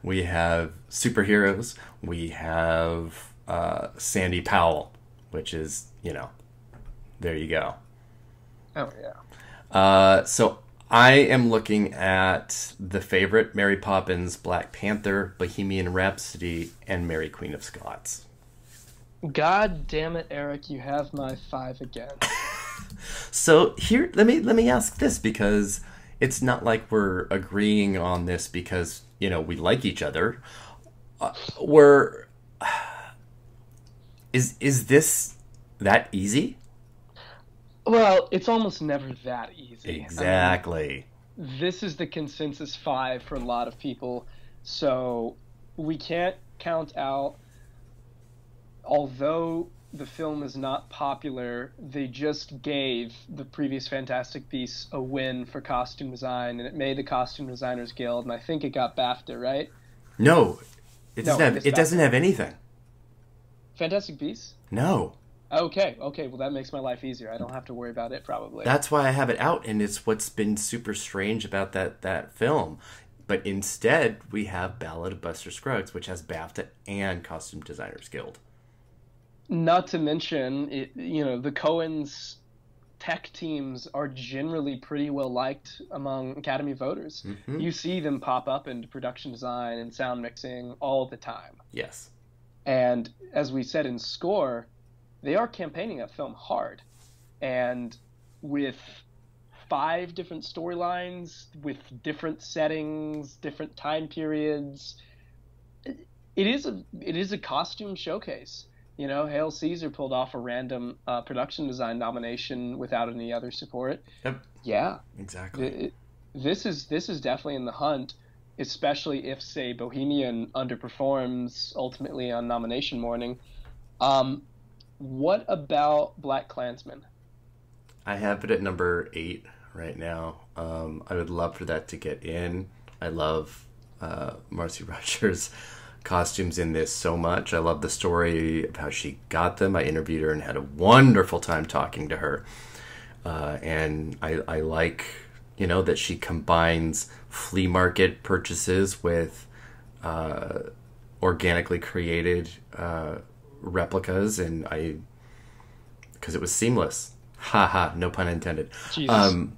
We have superheroes. We have Sandy Powell, which is, there you go. Oh, yeah. So I am looking at The Favorite, Mary Poppins, Black Panther, Bohemian Rhapsody, and Mary Queen of Scots. God damn it, Eric, you have my 5 again. So here, let me ask this, because it's not like we're agreeing on this because, we like each other. Is this that easy? Well, it's almost never that easy. Exactly. This is the consensus 5 for a lot of people, so we can't count out. Although the film is not popular, they just gave the previous Fantastic Beasts a win for costume design, and it made the Costume Designers Guild, and I think it got BAFTA, right? No, it doesn't have anything. Fantastic Beasts? No. Okay, well that makes my life easier. I don't have to worry about it, probably. That's why I have it out, and it's what's been super strange about that film. But instead, we have Ballad of Buster Scruggs, which has BAFTA and Costume Designers Guild. Not to mention, the Coens' tech teams are generally pretty well liked among Academy voters. Mm-hmm. You see them pop up into production design and sound mixing all the time. Yes. And as we said in score, they are campaigning that film hard. And with 5 different storylines, with different settings, different time periods, it is a costume showcase. Hail Caesar pulled off a random production design nomination without any other support. Yep. Yeah. Exactly. This is definitely in the hunt, especially if, say, Bohemian underperforms ultimately on nomination morning. What about Black Klansman? I have it at number 8 right now. I would love for that to get in. I love Marcy Rogers' costumes in this so much. I love the story of how she got them. I interviewed her and had a wonderful time talking to her. And I like, that she combines flea market purchases with organically created replicas, and because it was seamless. Haha, no pun intended. Jesus.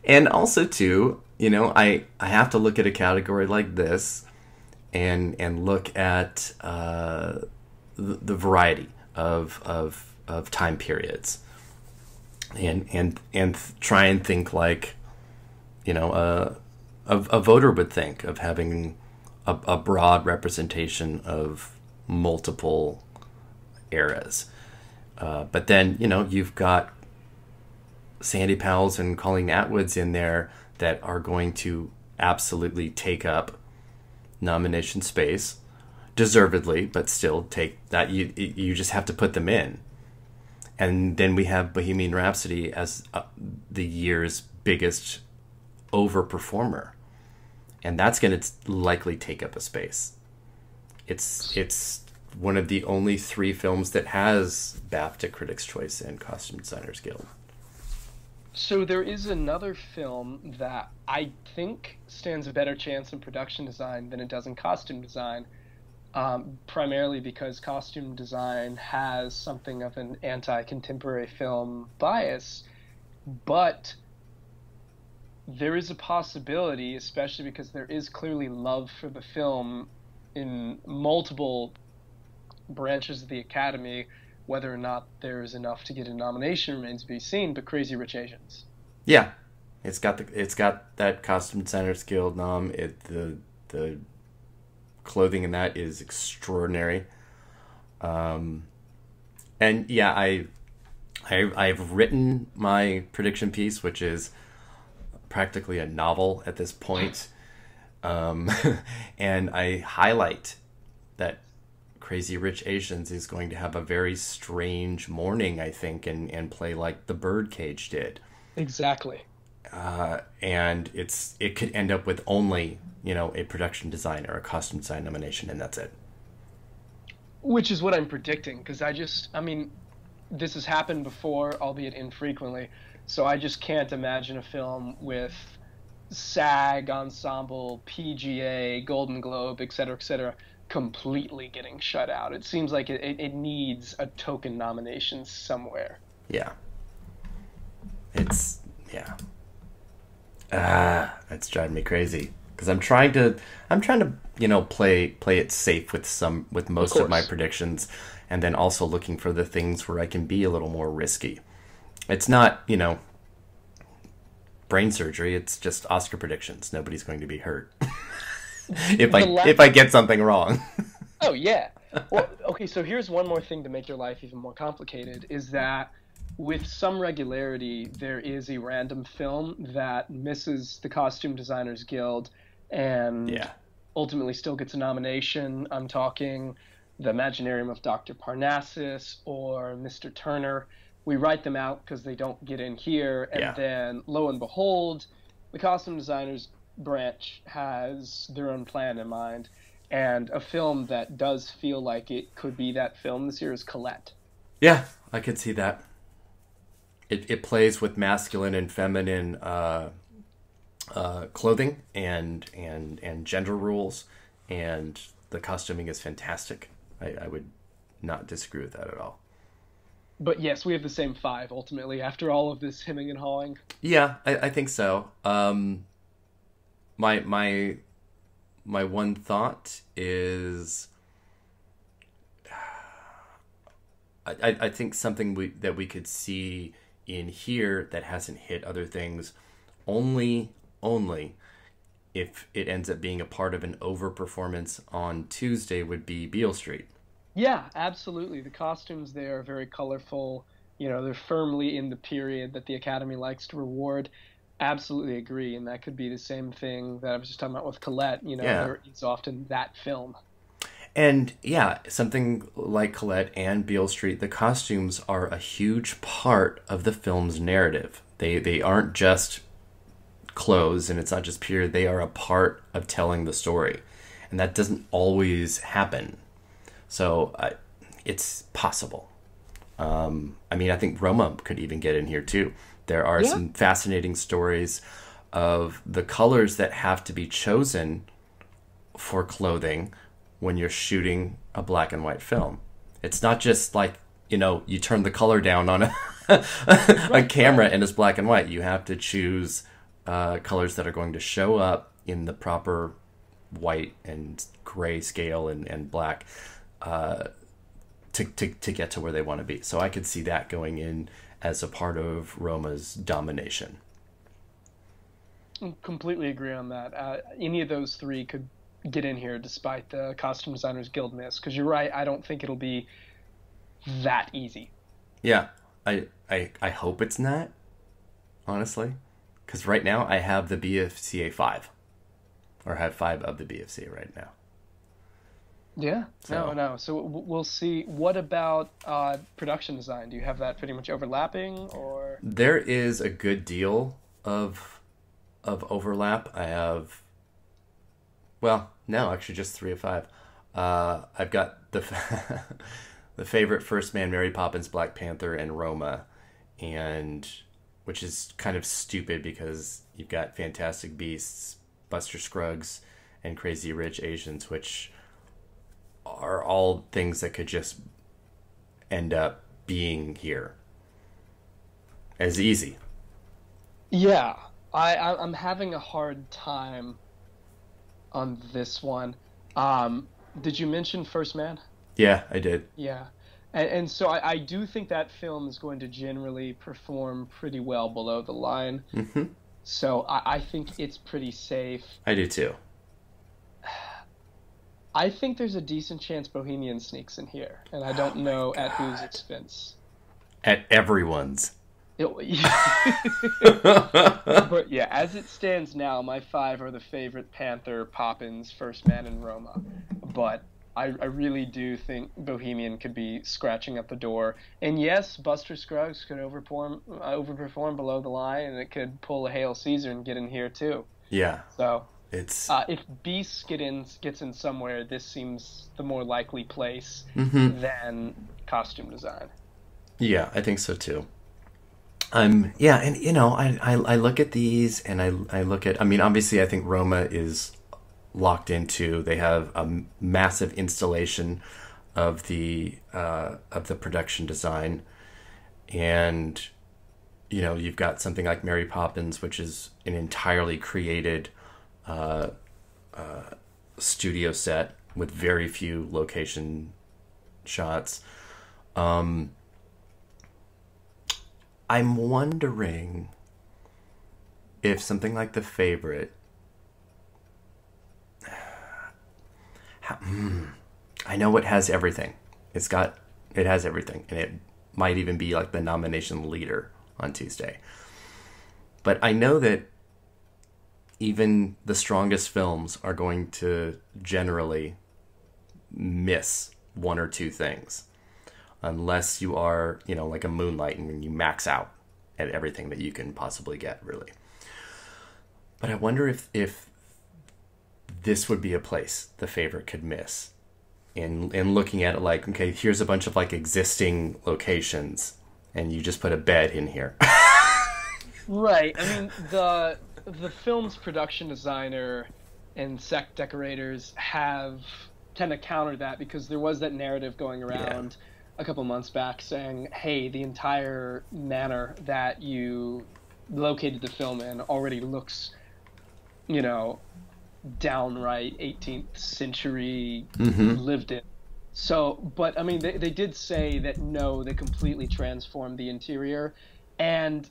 And also too, I have to look at a category like this and look at the variety of time periods and try and think like a voter would think of having a broad representation of multiple eras. But then, you've got Sandy Powell's and Colleen Atwood's in there that are going to absolutely take up nomination space, deservedly, but still take that. You just have to put them in. And then we have Bohemian Rhapsody as the year's biggest overperformer. And that's going to likely take up a space. It's one of the only 3 films that has BAFTA Critics' Choice and Costume Designers Guild. So there is another film that I think stands a better chance in production design than it does in costume design, primarily because costume design has something of an anti-contemporary film bias, but there is a possibility, especially because there is clearly love for the film in multiple branches of the Academy. Whether or not there is enough to get a nomination remains to be seen, but Crazy Rich Asians. Yeah. It's got that Costume Designers Guild nom. The clothing in that is extraordinary. And yeah, I've written my prediction piece, which is practically a novel at this point. And I highlight that Crazy Rich Asians is going to have a very strange morning, I think, and play like The Birdcage did. Exactly. And it could end up with only, a production design or a costume design nomination, and that's it. Which is what I'm predicting, because this has happened before, albeit infrequently, so I just can't imagine a film with SAG, Ensemble, PGA, Golden Globe, etc., completely getting shut out. It seems like it needs a token nomination somewhere. Yeah. It's driving me crazy because I'm trying to play it safe with most of my predictions, and then also looking for the things where I can be a little more risky. It's not, brain surgery, it's just Oscar predictions. Nobody's going to be hurt. if I get something wrong. Oh yeah. Well, okay, so here's one more thing to make your life even more complicated, is that with some regularity there is a random film that misses the Costume Designers Guild and ultimately still gets a nomination. I'm talking The Imaginarium of Dr. Parnassus or Mr. Turner. We write them out because they don't get in here, and then lo and behold, the Costume Designers branch has their own plan in mind, and a film that does feel like it could be that film this year is Colette. Yeah, I could see that. It plays with masculine and feminine clothing and gender rules, and the costuming is fantastic. I would not disagree with that at all. But yes, we have the same 5 ultimately after all of this hemming and hawing. Yeah, I think so. My one thought is, I think something that we could see in here that hasn't hit other things, only if it ends up being a part of an overperformance on Tuesday, would be Beale Street. Yeah, absolutely. The costumes there are very colorful. They're firmly in the period that the Academy likes to reward. Absolutely agree, and that could be the same thing that I was just talking about with Colette. It's often that film. And yeah, something like Colette and Beale Street, the costumes are a huge part of the film's narrative. They aren't just clothes, and it's not just period. They are a part of telling the story, and that doesn't always happen. So it's possible. I think Roma could even get in here too. There are some fascinating stories of the colors that have to be chosen for clothing when you're shooting a black and white film. It's not just like, you turn the color down on a camera and it's black and white. You have to choose colors that are going to show up in the proper white and gray scale and black to get to where they want to be. So I could see that going in as a part of Roma's domination. I completely agree on that. Any of those three could get in here despite the Costume Designers Guild miss, because you're right, I don't think it'll be that easy. Yeah, I hope it's not, honestly, because right now I have the BFCA 5, or have 5 of the BFCA right now. Yeah, So- no. So we'll see. What about production design? Do you have that pretty much overlapping, or? There is a good deal of overlap. I have, well, no, actually just 3 of 5. I've got the the favorite First Man, Mary Poppins, Black Panther, and Roma, and which is kind of stupid because you've got Fantastic Beasts, Buster Scruggs, and Crazy Rich Asians, which are all things that could just end up being here as easy. Yeah, I'm having a hard time on this one. Did you mention First Man? Yeah, I did. Yeah. And so I do think that film is going to generally perform pretty well below the line. Mm-hmm. So I think it's pretty safe. I do too. I think there's a decent chance Bohemian sneaks in here, and I don't know at whose expense. At everyone's. But yeah, as it stands now, my 5 are the favorite: Panther, Poppins, First Man, and Roma. But I really do think Bohemian could be scratching at the door. And yes, Buster Scruggs could overperform below the line, and it could pull a Hail Caesar and get in here too. Yeah. So It's if Beast gets in somewhere, this seems the more likely place Mhm. than costume design. Yeah, I think so too. Yeah, and you know, I look at these and I look at, I mean, obviously I think Roma is locked into. They have a massive installation of the production design, and you know, you've got something like Mary Poppins, which is an entirely created studio set with very few location shots. I'm wondering if something like The Favorite, I know it has everything. It has everything, and it might even be like the nomination leader on Tuesday. But I know that even the strongest films are going to generally miss 1 or 2 things. Unless you are, you know, like a Moonlight and you max out at everything that you can possibly get, really. But I wonder if this would be a place The Favorite could miss. In looking at it like, okay, here's a bunch of like existing locations, and you just put a bed in here. Right. I mean, the film's production designer and set decorators tend to counter that, because there was that narrative going around a couple months back saying, hey, the entire manor that you located the film in already looks, you know, downright 18th century lived in. So, but I mean, they did say that no, they completely transformed the interior, and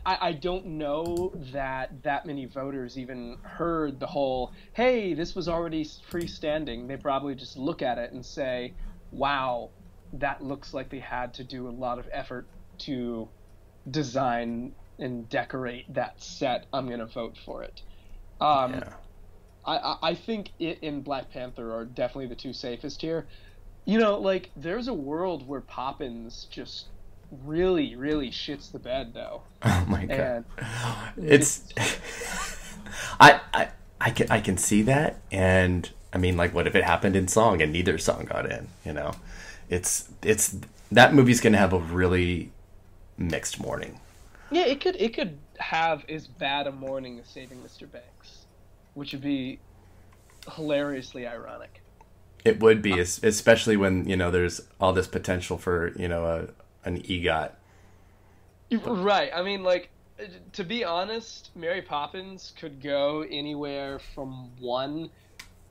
I don't know that many voters even heard the whole, hey, this was already freestanding. They probably just look at it and say, wow, that looks like they had to do a lot of effort to design and decorate that set. I'm going to vote for it. I think it and Black Panther are definitely the 2 safest here. You know, like, there's a world where Poppins just really, really shits the bed, though. Oh my god! And It's I can see that, and I mean, like, what if it happened in song and neither song got in? You know, it's that movie's gonna have a really mixed morning. yeah, it could have as bad a morning as Saving Mr. Banks, which would be hilariously ironic. It would be, especially when, you know, there's all this potential for, you know, an EGOT. Right. I mean, like, To be honest, Mary Poppins could go anywhere from 1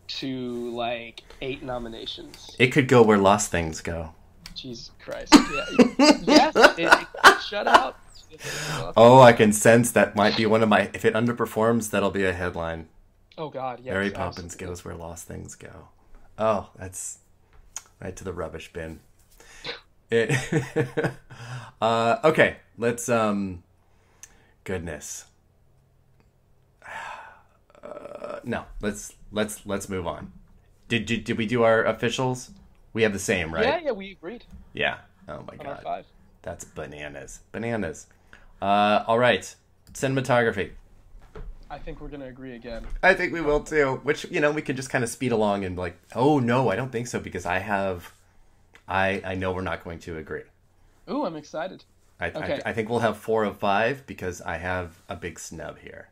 to like 8 nominations. It could go where Lost Things go. Jesus Christ! Yeah, yes, it shut out. Oh, I can sense that might be one of my. If it underperforms, that'll be a headline. Oh God, yes. Mary Poppins goes where Lost Things go. Oh, that's right to the rubbish bin. Okay, let's. Goodness. No, let's move on. Did we do our officials? We have the same, right? Yeah, we agreed. Yeah. Oh my On our God. 5. That's bananas. Bananas. All right. Cinematography. I think we're gonna agree again. I think we will too. Which, we can just kind of speed along and like, oh no, I don't think so because I know we're not going to agree. Ooh, I'm excited. Okay. I think we'll have 4 of 5 because I have a big snub here.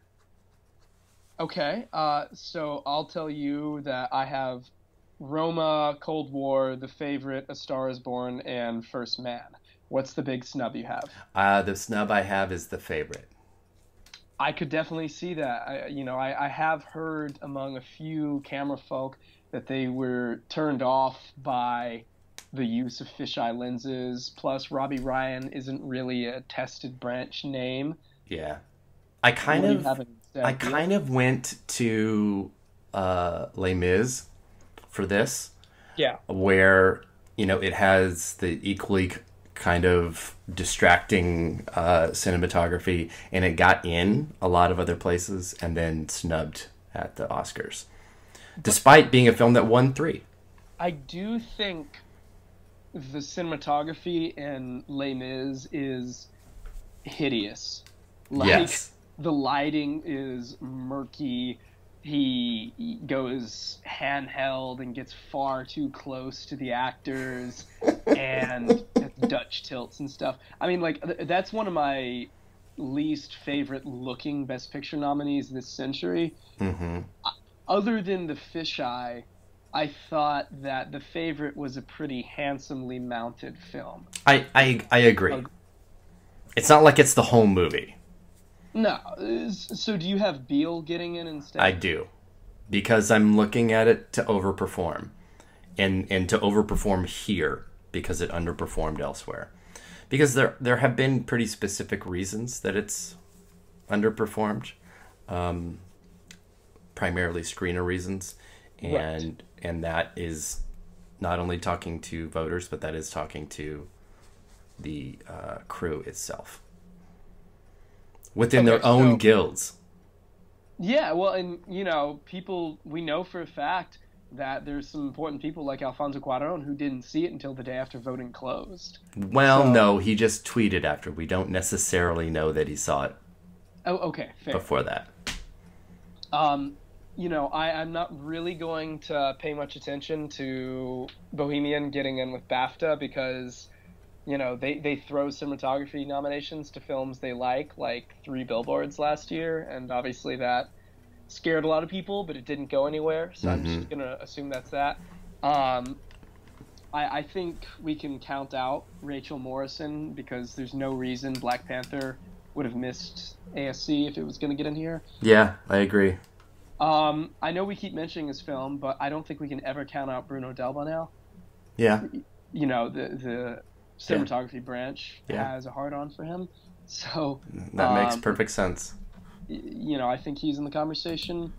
Okay, so I'll tell you that I have Roma, Cold War, The Favorite, A Star is Born, and First Man. What's the big snub you have? The snub I have is The Favorite. I could definitely see that. I have heard among a few camera folk that they were turned off by the use of fisheye lenses. Plus, Robbie Ryan isn't really a tested branch name. Yeah. I kind of went to Les Mis for this. Yeah. Where, it has the equally kind of distracting cinematography, and it got in a lot of other places and then snubbed at the Oscars. Despite being a film that won 3. I do think the cinematography in Les Mis is hideous. Yes. The lighting is murky. He goes handheld and gets far too close to the actors, and Dutch tilts and stuff. I mean, like, that's one of my least favorite looking Best Picture nominees this century. Mm-hmm. Other than The Fisheye, I thought that The Favorite was a pretty handsomely mounted film. I agree. It's not like it's the home movie. No. So do you have Beale getting in instead? I do. Because I'm looking at it to overperform. And to overperform here because it underperformed elsewhere. Because there have been pretty specific reasons that it's underperformed. Primarily screener reasons. And that is not only talking to voters, but that is talking to the crew itself. Within their own guilds. Yeah, well, and, people, we know for a fact that there's some important people like Alfonso Cuarón who didn't see it until the day after voting closed. Well, no, he just tweeted after. We don't necessarily know that he saw it. Oh, okay, fair. Before that. I'm not really going to pay much attention to Bohemian getting in with BAFTA because, they throw cinematography nominations to films they like 3 Billboards last year, and obviously that scared a lot of people, but it didn't go anywhere, so I'm just going to assume that's that. I think we can count out Rachel Morrison because there's no reason Black Panther would have missed ASC if it was going to get in here. Yeah, I agree. I know we keep mentioning this film, but I don't think we can ever count out Bruno Delba now. Yeah. The cinematography branch has a hard-on for him. So that makes perfect sense. I think he's in the conversation.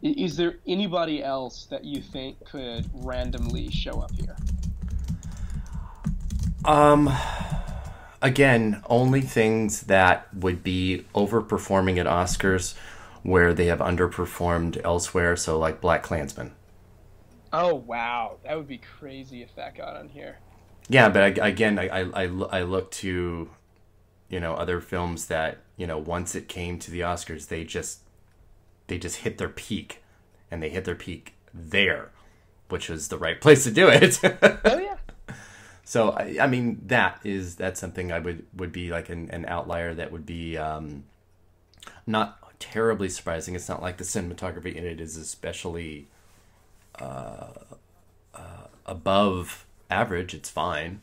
Is there anybody else that you think could randomly show up here? Again, only things that would be overperforming at Oscars where they have underperformed elsewhere, so like Black Klansman. Oh, wow. That would be crazy if that got on here. Yeah, but again, I look to, other films that, once it came to the Oscars, they just hit their peak, and they hit their peak there, which was the right place to do it. Oh, yeah. So, I mean, that's something I would be like an outlier that would be not terribly surprising. It's not like the cinematography in it is especially above average. It's fine,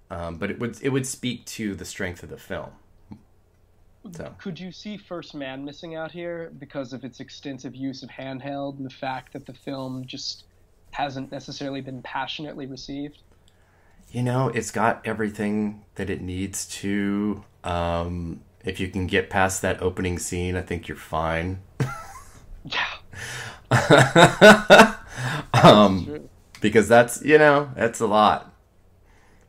but it would speak to the strength of the film So Could you see First Man missing out here because of its extensive use of handheld and the fact that the film just hasn't necessarily been passionately received? it's got everything that it needs to. If you can get past that opening scene, I think you're fine. Yeah. Because that's a lot.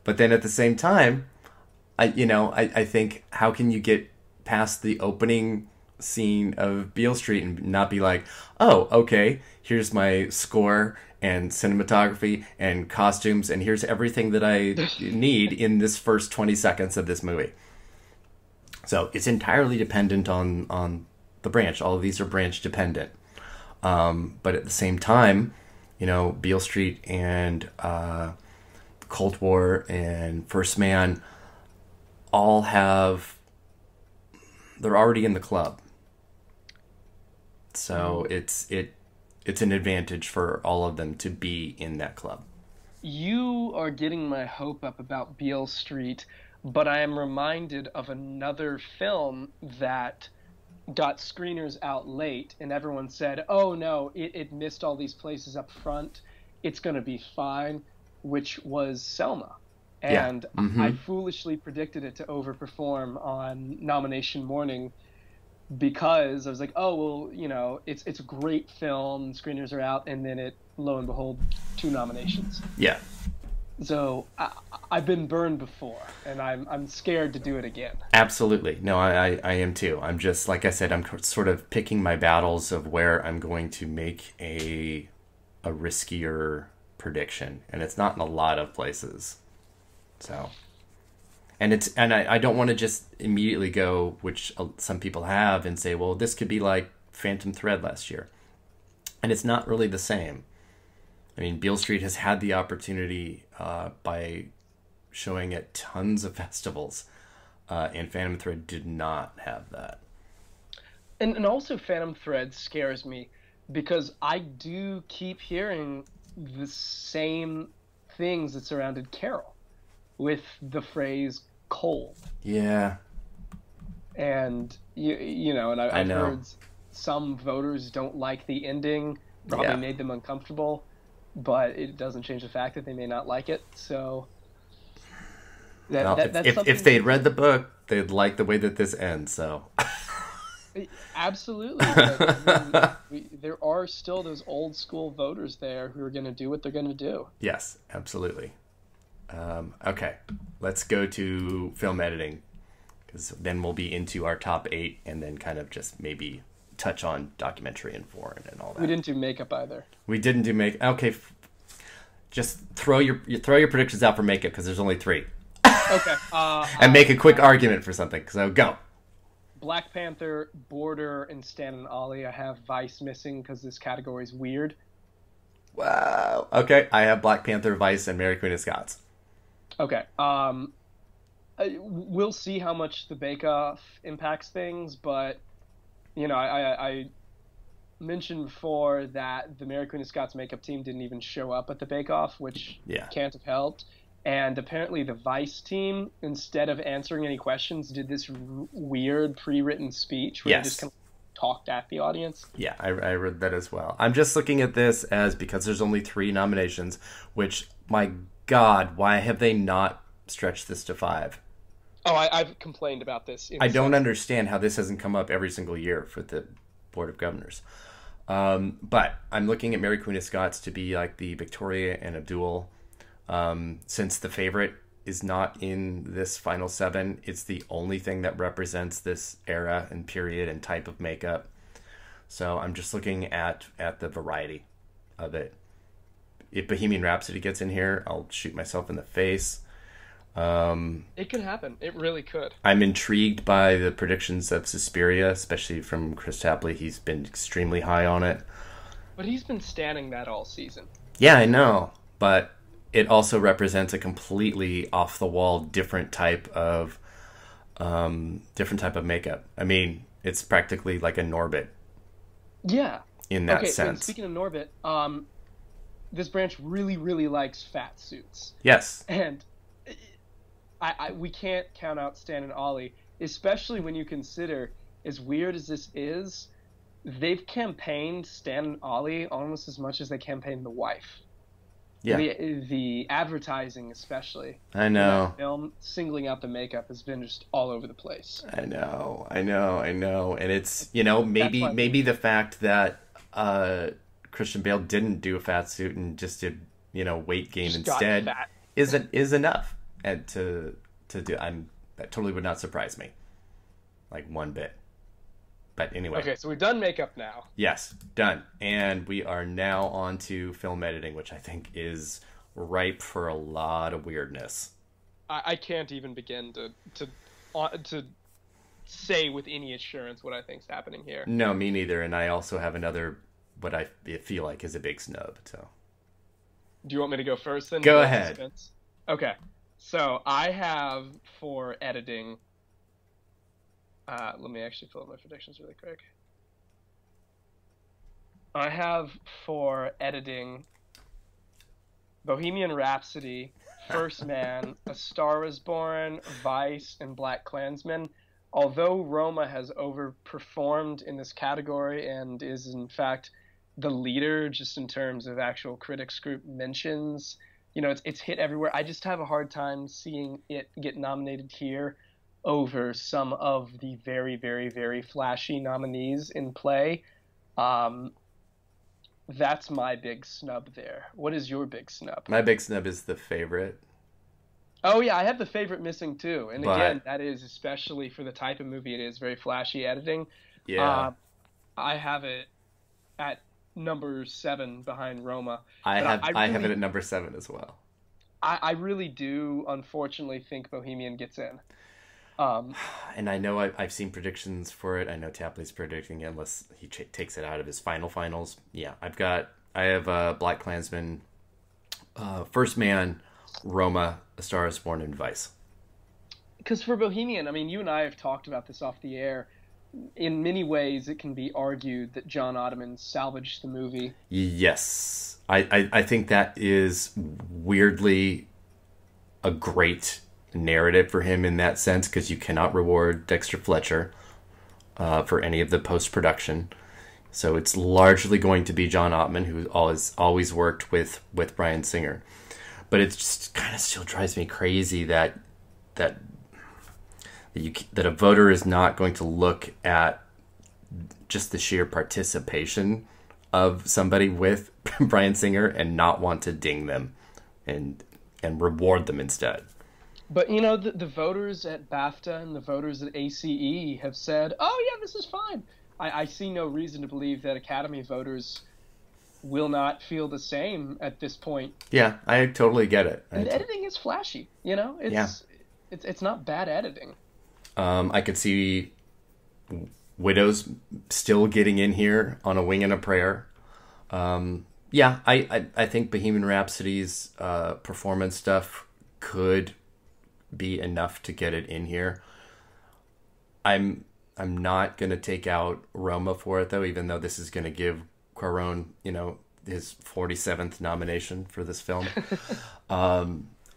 But then at the same time, I think, how can you get past the opening scene of Beale Street and not be like, oh, okay, here's my score and cinematography and costumes, and here's everything that I need in this first 20 seconds of this movie. So it's entirely dependent on the branch. All of these are branch dependent. But at the same time, Beale Street and Cold War and First Man all they're already in the club. So it's an advantage for all of them to be in that club. You are getting my hope up about Beale Street, but I am reminded of another film that got screeners out late, and everyone said, oh no, it missed all these places up front. It's going to be fine, which was Selma. And Yeah. Mm-hmm. I foolishly predicted it to overperform on nomination morning because I was like, oh, well, it's a great film, screeners are out, and then lo and behold, 2 nominations. Yeah. So I've been burned before, and I'm scared to do it again. Absolutely. No, I am too. I'm just, like I said, I'm sort of picking my battles of where I'm going to make a riskier prediction, and it's not in a lot of places. So, and I don't want to just immediately go, which some people have, and say, well, this could be like Phantom Thread last year, and it's not really the same. I mean, Beale Street has had the opportunity by showing at tons of festivals, and Phantom Thread did not have that. And also Phantom Thread scares me because I do keep hearing the same things that surrounded Carol with the phrase cold. Yeah. And, and I've heard some voters don't like the ending, probably made them uncomfortable, but it doesn't change the fact that they may not like it. So if they'd read the book, they'd like the way that this ends. So absolutely, but, there are still those old school voters there who are going to do what they're going to do. Yes, absolutely. Okay, let's go to film editing, because then we'll be into our top 8, and then kind of just maybe touch on documentary and foreign and all that. We didn't do makeup either. We didn't do make. Okay, just throw your predictions out for makeup, because there's only 3. Okay. And make a quick argument for something. So go. Black Panther, Border, and Stan and Ollie. I have Vice missing because this category is weird. Wow. Okay, I have Black Panther, Vice, and Mary Queen of Scots. Okay. We'll see how much the bake-off impacts things, but I mentioned before that the Mary Queen of Scots makeup team didn't even show up at the bake-off, which can't have helped. And apparently the Vice team, instead of answering any questions, did this weird pre-written speech where they just kind of talked at the audience. Yeah, I read that as well. I'm just looking at this as, because there's only 3 nominations, which, my God, why have they not stretched this to 5? Oh, I've complained about this. I don't understand how this hasn't come up every single year for the Board of Governors. But I'm looking at Mary Queen of Scots to be like the Victoria and Abdul. Since the favorite is not in this final 7, it's the only thing that represents this era and period and type of makeup. So I'm just looking at the variety of it. If Bohemian Rhapsody gets in here, I'll shoot myself in the face. It could happen. It really could. I'm intrigued by the predictions of Suspiria, especially from Chris Tapley. He's been extremely high on it. But he's been standing that all season. Yeah, I know. But it also represents a completely off-the-wall different type of makeup. I mean, it's practically like a Norbit. Yeah. In that sense. And speaking of Norbit, this branch really, really likes fat suits. Yes. And we can't count out Stan and Ollie. especially when you consider, as weird as this is, they've campaigned Stan and Ollie almost as much as they campaigned the wife. Yeah. The advertising, especially. I know. That film, singling out the makeup, has been just all over the place. I know. And it's, maybe the fact that Christian Bale didn't do a fat suit and just did, weight gain Just instead got fat. is enough and to do. That totally would not surprise me, like one bit. But anyway. Okay, so we've done makeup now. Yes, done. And we are now on to film editing, which I think is ripe for a lot of weirdness. I can't even begin to say with any assurance what I think's happening here. No, me neither. And I also have another, what I feel like is a big snub. So, do you want me to go first then? Go ahead. Suspense? Okay, so I have for editing. Let me actually pull up my predictions really quick. I have for editing Bohemian Rhapsody, First Man, A Star Is Born, Vice, and Black Klansman. Although Roma has overperformed in this category and is in fact the leader just in terms of actual critics group mentions, it's hit everywhere. I just have a hard time seeing it get nominated here over some of the very, very, very flashy nominees in play. That's my big snub there. What is your big snub? My big snub is The Favorite. Oh, yeah, I have The Favorite missing, too. And But- again, that is especially for the type of movie it is, very flashy editing. Yeah. I have it at number 7 behind Roma. I But have it at number 7 as well. I really do, unfortunately, think Bohemian gets in. And I know I've seen predictions for it. I know Tapley's predicting it unless he takes it out of his finals. Yeah, I have Black Klansman, First Man, Roma, A Star Is Born, and Vice. Because for Bohemian, I mean, you and I have talked about this off the air. In many ways, it can be argued that John Ottoman salvaged the movie. Yes. I think that is weirdly a great narrative for him in that sense, because you cannot reward Dexter Fletcher for any of the post-production. So it's largely going to be John Ottman, who always worked with Bryan Singer. But it just kind of still drives me crazy that a voter is not going to look at just the sheer participation of somebody with Bryan Singer and not want to ding them and reward them instead. But, the voters at BAFTA and the voters at ACE have said, oh, yeah, this is fine. I see no reason to believe that Academy voters will not feel the same at this point. Yeah, I totally get it. And editing is flashy, It's not bad editing. I could see Widows still getting in here on a wing and a prayer. Yeah, I think Bohemian Rhapsody's performance stuff could be enough to get it in here. I'm not going to take out Roma for it, though, even though this is going to give Cuarón, his 47th nomination for this film.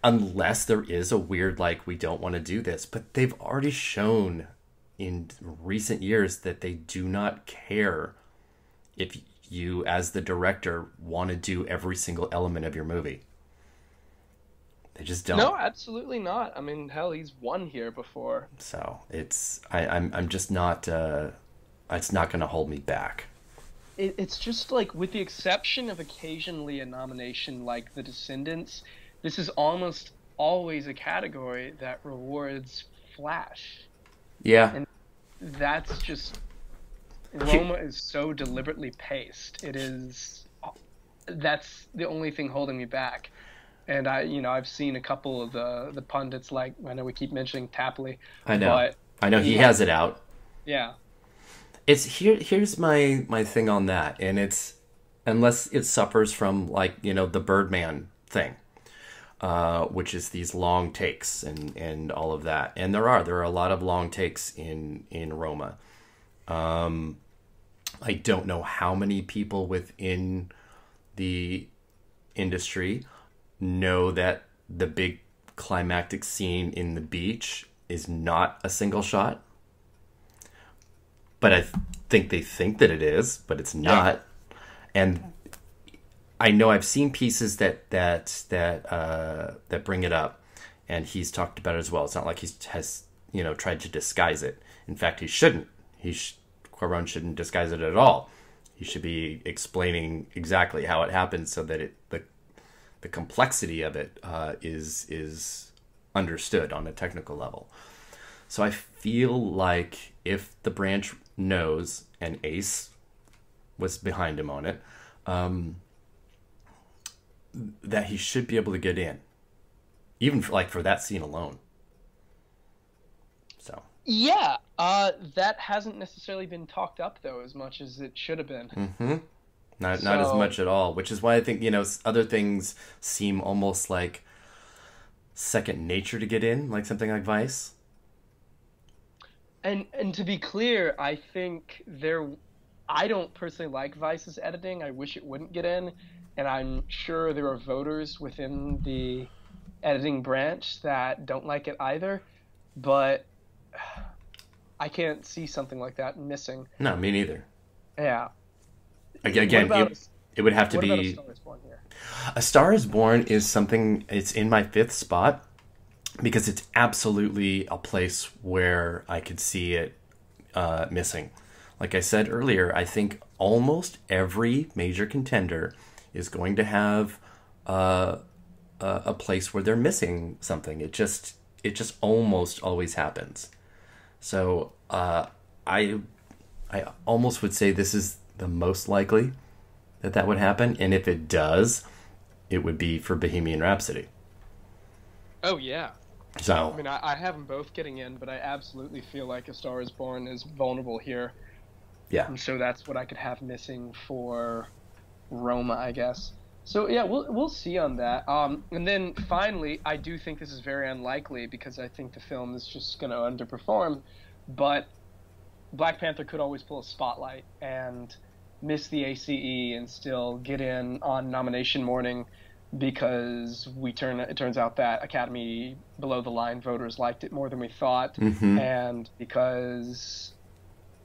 Unless there is a weird, we don't want to do this. But they've already shown in recent years that they do not care if you, as the director, want to do every single element of your movie. They just don't. No, absolutely not. I mean, hell, he's won here before. So I'm just not. It's not going to hold me back. It's just with the exception of occasionally a nomination like The Descendants, this is almost always a category that rewards flash. Yeah. And that's just. Roma is so deliberately paced. That's the only thing holding me back. And I've seen a couple of the pundits, I know we keep mentioning Tapley. I know. But I know he has it out. Yeah. Here's my thing on that, and it's unless it suffers from the Birdman thing, which is these long takes and all of that. And there are a lot of long takes in Roma. I don't know how many people within the industry know that the big climactic scene in the beach is not a single shot. But I think they think that it is, but it's not. And I know I've seen pieces that bring it up, and he's talked about it as well. It's not like he has tried to disguise it. In fact, he shouldn't. Cuarón shouldn't disguise it at all. He should be explaining exactly how it happened so that the complexity of it is understood on a technical level. So I feel like if the branch knows, and Ace was behind him on it, that he should be able to get in, even for that scene alone. So yeah, that hasn't necessarily been talked up though as much as it should have been. Mm-hmm. Not as much at all, which is why I think other things seem almost like second nature to get in, like something like Vice. And to be clear, I think I don't personally like Vice's editing. I wish it wouldn't get in, and I'm sure there are voters within the editing branch that don't like it either, but I can't see something like that missing. No, me neither. Yeah. Again, it would have to be... What about A Star Is Born here? A Star Is Born is something... It's in my 5th spot because it's absolutely a place where I could see it missing. Like I said earlier, I think almost every major contender is going to have a place where they're missing something. It just almost always happens. So I almost would say this is the most likely that would happen, and if it does, it would be for Bohemian Rhapsody. Oh yeah. So I mean, I have them both getting in, but I absolutely feel like A Star Is Born is vulnerable here. Yeah. And so that's what I could have missing for Roma, I guess. So yeah, we'll see on that. And then finally, I do think this is very unlikely because I think the film is just going to underperform. But Black Panther could always pull a spotlight and miss the ACE and still get in on nomination morning because it turns out that Academy below the line voters liked it more than we thought, and because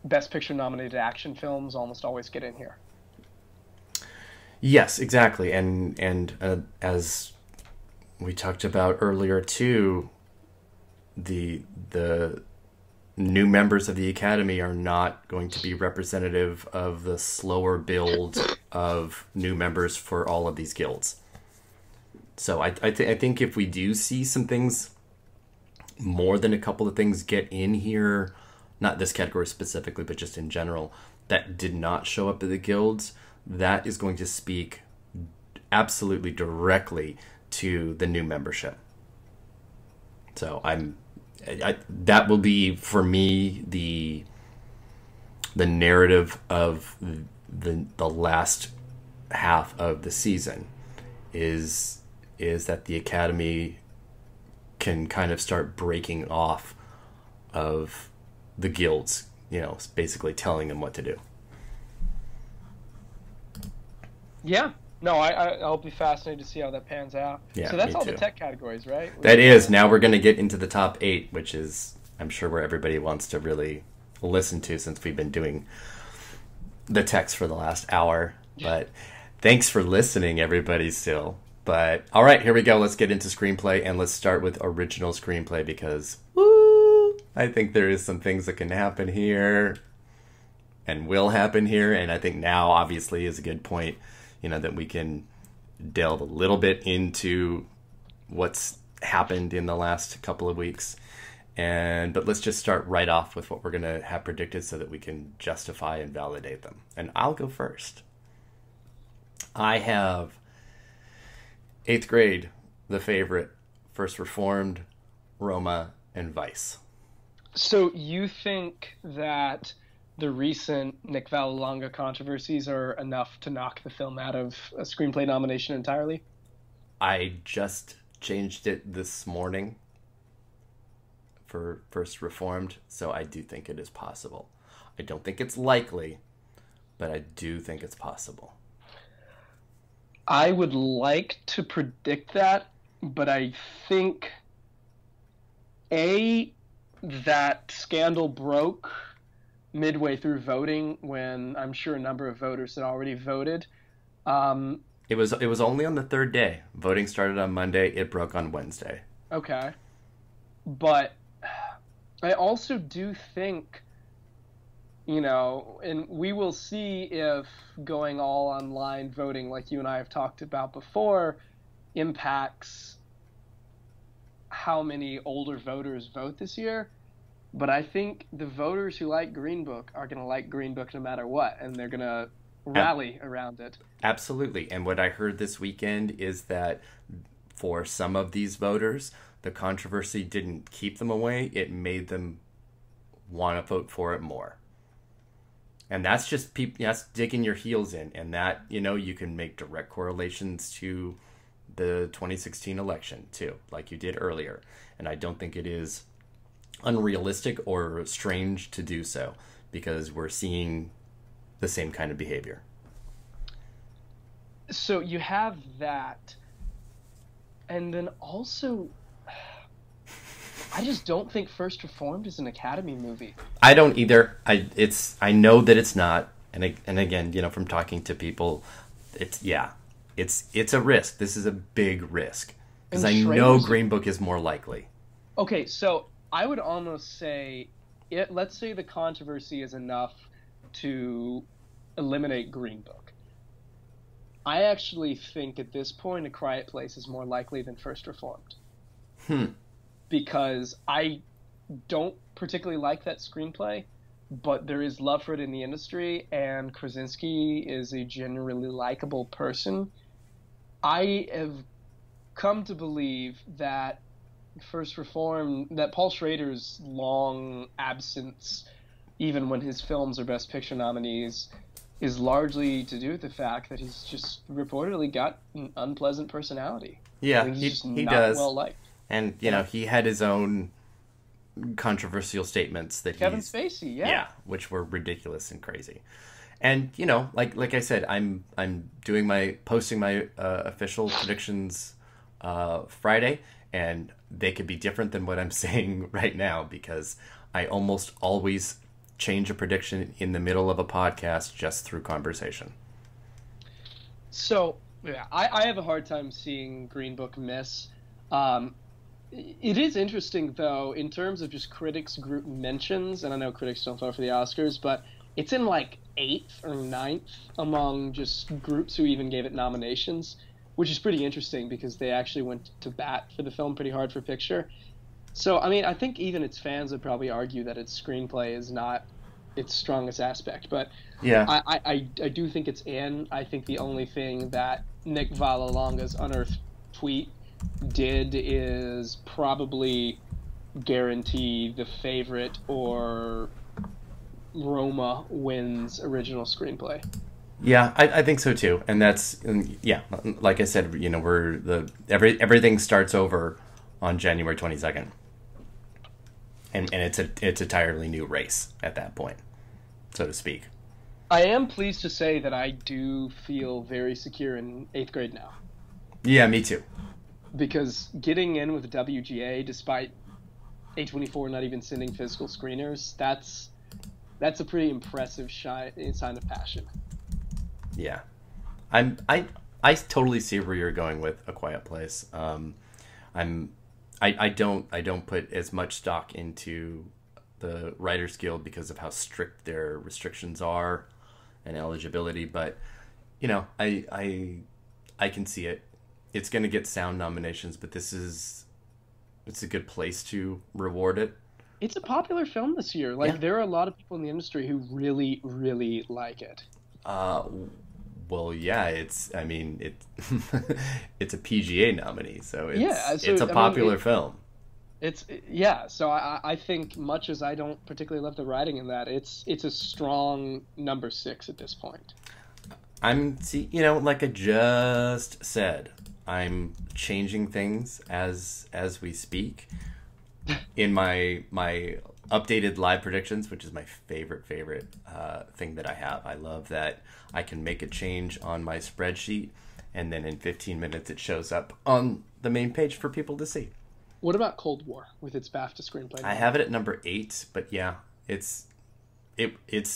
Best Picture nominated action films almost always get in here. Yes, exactly, and as we talked about earlier too, the new members of the Academy are not going to be representative of the slower build of new members for all of these guilds. So I think if we do see some things, more than a couple of things get in here, not this category specifically, but just in general, that did not show up at the guilds, that is going to speak absolutely directly to the new membership. So that will be for me the narrative of the last half of the season is that the Academy can kind of start breaking off of the guilds, basically telling them what to do. Yeah. No, I'll be fascinated to see how that pans out. Yeah, so that's me all too. the tech categories, right? That is. Now we're going to get into the top 8, which is, I'm sure, where everybody wants to really listen to since we've been doing the text for the last hour. But thanks for listening, everybody, still. But, all right, here we go. Let's get into screenplay, and let's start with original screenplay because, woo, I think there is some things that can happen here and will happen here. And I think now, obviously, is a good point, that we can delve a little bit into what's happened in the last couple of weeks. But let's just start right off with what we're going to have predicted so that we can justify and validate them. And I'll go first. I have 8th Grade, The Favorite, First Reformed, Roma, and Vice. So you think that the recent Nick Vallelonga controversies are enough to knock the film out of a screenplay nomination entirely? I just changed it this morning for First Reformed, so I do think it is possible. I don't think it's likely, but I do think it's possible. I would like to predict that, but I think that scandal broke midway through voting when I'm sure a number of voters had already voted. It was only on the third day. Voting started on Monday. It broke on Wednesday. Okay. But I also do think, and we will see if going all online voting, like you and I have talked about before, impacts how many older voters vote this year. But I think the voters who like Green Book are going to like Green Book no matter what, and they're going to rally around it. Absolutely. And what I heard this weekend is that for some of these voters, the controversy didn't keep them away. It made them want to vote for it more. And that's just that's digging your heels in. And that, you can make direct correlations to the 2016 election too, like you did earlier. And I don't think it is unrealistic or strange to do so, because we're seeing the same kind of behavior. So you have that, and then also I just don't think First Reformed is an Academy movie. I don't either. I know that it's not, and again, from talking to people, it's a risk. This is a big risk, because I know Green Book is more likely. Okay, so I would almost say let's say the controversy is enough to eliminate Green Book. I actually think at this point A Quiet Place is more likely than First Reformed. Because I don't particularly like that screenplay, but there is love for it in the industry, and Krasinski is a generally likable person. I have come to believe that First Reformed, that Paul Schrader's long absence, even when his films are Best Picture nominees, is largely to do with the fact that he's just reportedly got an unpleasant personality. Yeah, he's just he not does. well liked. And, he had his own controversial statements that Kevin Spacey, yeah. Which were ridiculous and crazy. And, like I said, I'm posting my official predictions Friday, and they could be different than what I'm saying right now, because I almost always change a prediction in the middle of a podcast just through conversation. So, yeah, I have a hard time seeing Green Book miss. It is interesting, though, in terms of just critics group mentions, and I know critics don't vote for the Oscars, but it's in like 8th or 9th among just groups who even gave it nominations, which is pretty interesting because they actually went to bat for the film pretty hard for picture. So, I mean, I think even its fans would probably argue that its screenplay is not its strongest aspect, but yeah, I do think it's in. I think the only thing that Nick Vallelonga's unearthed tweet did is probably guarantee the favorite or Roma wins original screenplay. Yeah, I think so too, and that's like I said, everything starts over on January 22nd, and it's an entirely new race at that point, so to speak. I am pleased to say that I do feel very secure in 8th grade now. Yeah, me too. Because getting in with WGA, despite A24 not even sending physical screeners, that's a pretty impressive sign of passion. Yeah, I totally see where you're going with A Quiet Place. I don't put as much stock into the Writers Guild because of how strict their restrictions are and eligibility, but I can see it. It's going to get sound nominations, but it's a good place to reward it. It's a popular film this year. There are a lot of people in the industry who really, really like it. Well, yeah, it's a PGA nominee, so it's a popular film. So I think, much as I don't particularly love the writing in that, it's a strong number 6 at this point. Like I just said, I'm changing things as we speak. In my updated live predictions, which is my favorite thing that I have. I love that I can make a change on my spreadsheet, and then in 15 minutes it shows up on the main page for people to see. What about Cold War with its BAFTA screenplay? I have it at number 8, but yeah, it's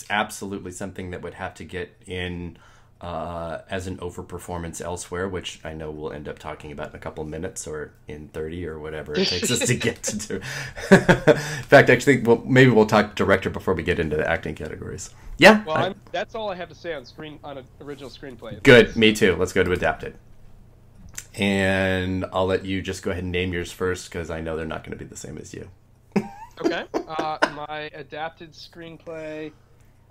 absolutely something that would have to get in as an overperformance elsewhere, which I know we'll end up talking about in a couple of minutes or in 30 or whatever it takes us to get to do. In fact, actually, well, maybe we'll talk director before we get into the acting categories. Yeah. Well, that's all I have to say on an original screenplay. Good, me too. Let's go to adapted. And I'll let you just go ahead and name yours first, because I know they're not going to be the same as you. Okay. My adapted screenplay,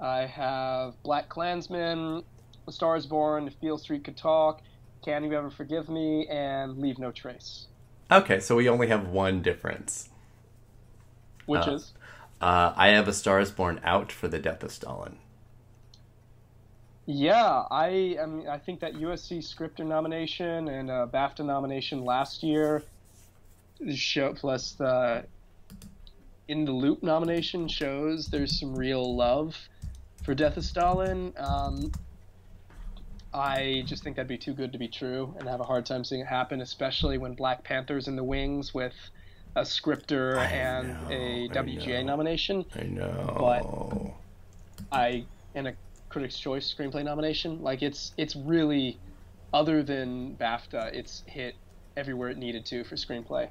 I have Black Klansman, A Star is Born, If Beale Street Could Talk, Can You Ever Forgive Me, and Leave No Trace. Okay, so we only have one difference. Which is? I have A Star is Born out for The Death of Stalin. Yeah, I think that USC Scripter nomination and BAFTA nomination last year, plus the In the Loop nomination, shows there's some real love for Death of Stalin. I just think that'd be too good to be true, and have a hard time seeing it happen, especially when Black Panther's in the wings with a scripter and a WGA nomination. I know. But and a Critics' Choice Screenplay nomination. Like, it's really, other than BAFTA, it's hit everywhere it needed to for screenplay.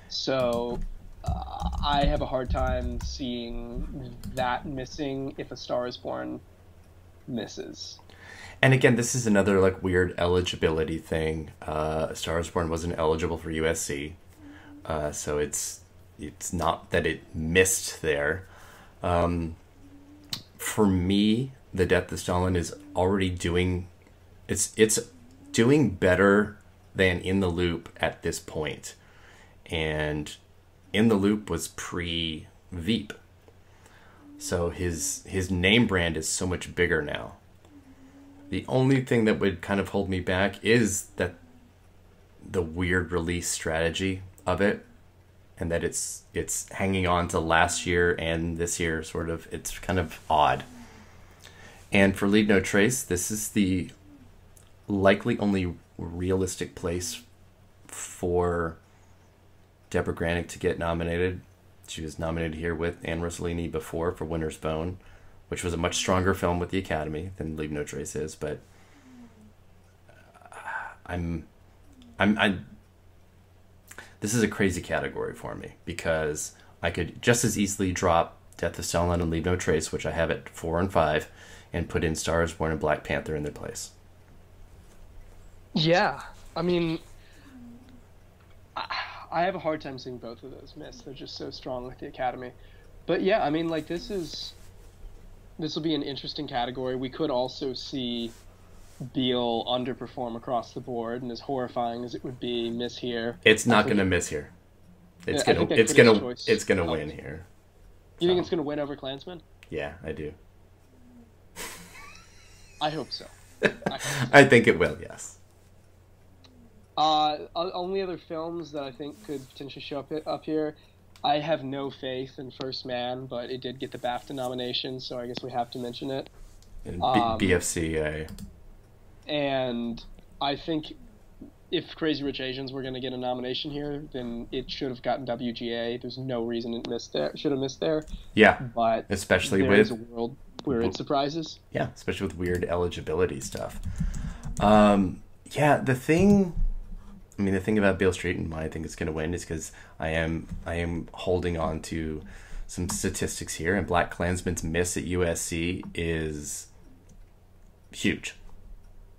So I have a hard time seeing that missing if A Star is Born misses. And again, this is another like weird eligibility thing. A Star is Born wasn't eligible for USC, so it's not that it missed there. For me, The Death of Stalin is already doing it's doing better than In the Loop at this point. And In the Loop was pre-Veep. So his name brand is so much bigger now. The only thing that would kind of hold me back is that the weird release strategy of it, and that it's hanging on to last year and this year, sort of. It's kind of odd. And for Leave No Trace, this is the likely only realistic place for Deborah Granick to get nominated. She was nominated here with Anne Rossellini before for Winter's Bone, which was a much stronger film with the Academy than Leave No Trace is. But this is a crazy category for me, because I could just as easily drop Death of Stalin and Leave No Trace, which I have at 4 and 5, and put in Star is Born and Black Panther in their place. Yeah, I mean, I have a hard time seeing both of those miss. They're just so strong with the Academy. But yeah, I mean, like, this will be an interesting category. We could also see Beale underperform across the board, and as horrifying as it would be, miss here. It's not going to miss here. It's gonna win here. You think it's gonna win over Klansman? Yeah, I do. I hope so. I think it will, yes. Only other films that I think could potentially show up here, I have no faith in First Man, but it did get the BAFTA nomination, so I guess we have to mention it. And BFCA. And I think if Crazy Rich Asians were going to get a nomination here, then it should have gotten WGA. There's no reason it should have missed there. Yeah, but especially there's a world where it surprises. Yeah, especially with weird eligibility stuff. The thing about Beale Street and why I think it's going to win is because I am holding on to some statistics here, and Black Klansman's miss at USC is huge.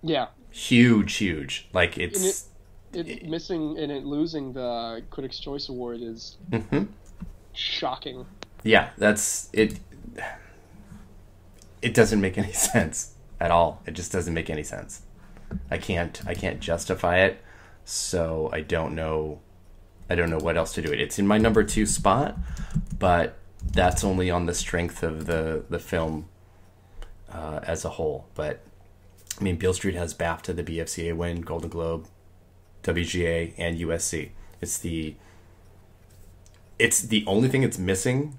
Yeah. Huge. Like, it's... missing and it losing the Critics' Choice Award is shocking. Yeah, that's... It doesn't make any sense at all. It just doesn't make any sense. I can't justify it, so I don't know what else to do it. It's in my number 2 spot, but that's only on the strength of the film as a whole. But I mean, Beale Street has BAFTA, the BFCA win, Golden Globe, WGA, and USC. It's the only thing it's missing,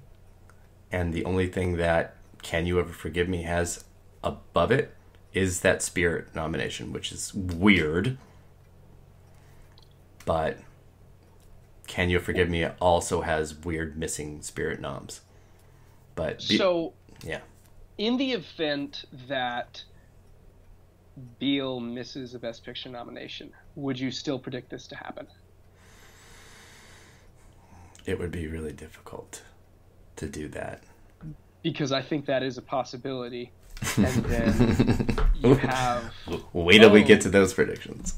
and the only thing that Can You Ever Forgive Me has above it is that Spirit nomination, which is weird. But Can You Forgive Me also has weird missing spirit noms. But yeah. In the event that Beale misses a Best Picture nomination, would you still predict this to happen? It would be really difficult to do that. Because I think that is a possibility. And then you have... Wait till we get to those predictions.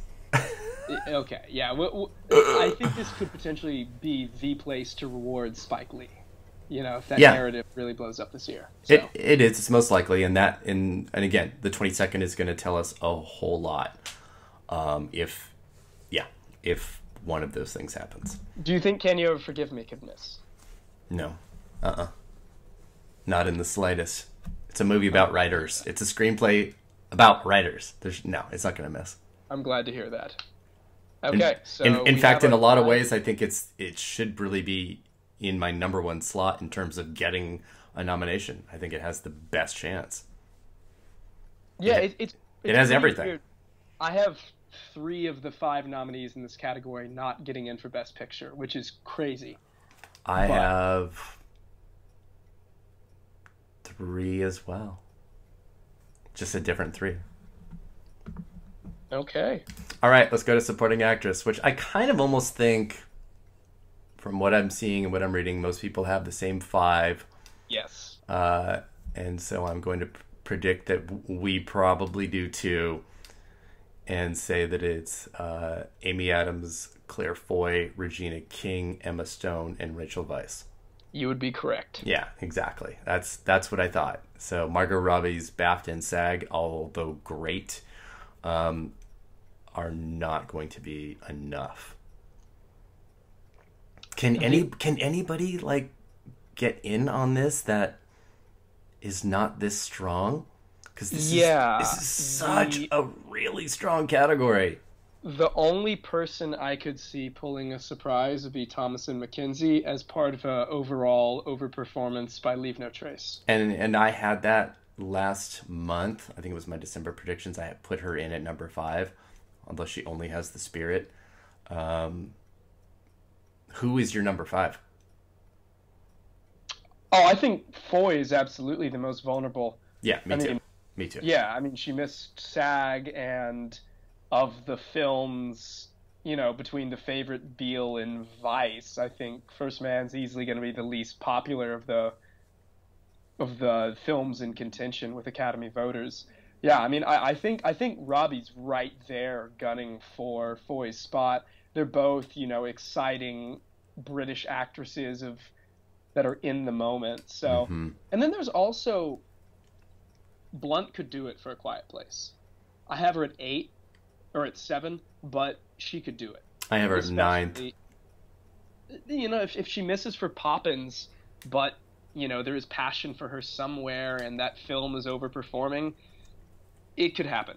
Okay, yeah. I think this could potentially be the place to reward Spike Lee. You know, if that narrative really blows up this year. So. It is. It's most likely. And again, the 22nd is going to tell us a whole lot. If one of those things happens. Do you think Can You Ever Forgive Me could miss? No. Not in the slightest. It's a movie about writers. It's a screenplay about writers. It's not going to miss. I'm glad to hear that. Okay, so in fact, in a lot of ways, I think it should really be in my number one slot in terms of getting a nomination. I think it has the best chance. Yeah, it has everything. Weird. I have 3 of the 5 nominees in this category not getting in for Best Picture, which is crazy. I have 3 as well. Just a different 3. Okay. All right, let's go to supporting actress, which I kind of almost think, from what I'm seeing and what I'm reading, most people have the same 5. Yes. And so I'm going to predict that we probably do too, and say that it's Amy Adams, Claire Foy, Regina King, Emma Stone, and Rachel Weisz. You would be correct. Yeah, exactly. That's what I thought. So Margot Robbie's BAFTA and SAG, although great, are not going to be enough. Can anybody like get in on this that is not this strong? Because this is such a really strong category. The only person I could see pulling a surprise would be Thomasin McKenzie as part of an overall overperformance by Leave No Trace. And I had that last month. I think it was my December predictions. I had put her in at number 5, although she only has the spirit. Who is your number 5? Oh, I think Foy is absolutely the most vulnerable. Yeah, me too. Yeah, I mean, she missed SAG, and of the films, you know, between The Favorite, Beale, and Vice, I think First Man's easily going to be the least popular of the films in contention with Academy voters. Yeah, I mean, I think Robbie's right there gunning for Foy's spot. They're both, you know, exciting British actresses that are in the moment. So, And then there's also Blunt could do it for A Quiet Place. I have her at 8 or at 7, but she could do it. I have her at 9th. You know, if she misses for Poppins, but you know there is passion for her somewhere, and that film is overperforming, it could happen.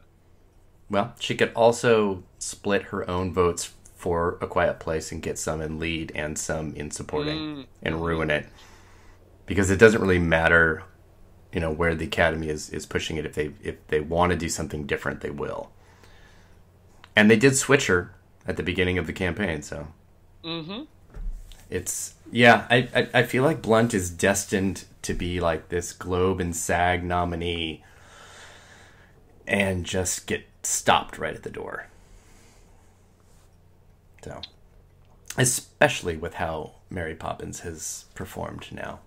Well, she could also split her own votes for A Quiet Place and get some in lead and some in supporting and ruin it. Because it doesn't really matter, you know, where the Academy is pushing it. If they want to do something different, they will. And they did switch her at the beginning of the campaign, so. It's, yeah, I feel like Blunt is destined to be like this Globe and SAG nominee and just get stopped right at the door. So, especially with how Mary Poppins has performed now.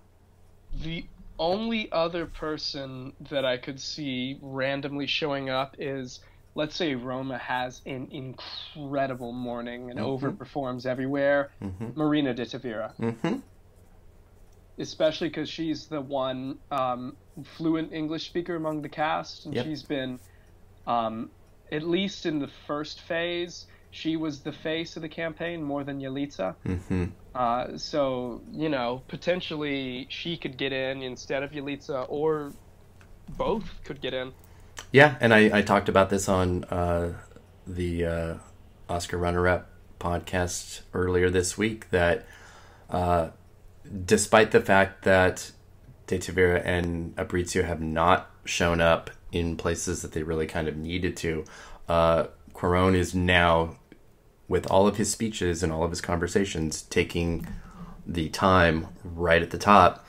The only other person that I could see randomly showing up is, let's say Roma has an incredible morning and overperforms everywhere, Marina de Tavira. Especially because she's the one fluent English speaker among the cast, and she's been, at least in the first phase, she was the face of the campaign more than Yalitza. So, you know, potentially she could get in instead of Yalitza, or both could get in. Yeah, and I talked about this on the Oscar runner-up podcast earlier this week, that despite the fact that De Tavira and Abrizio have not shown up in places that they really kind of needed to, Cuarón is now with all of his speeches and all of his conversations, taking the time right at the top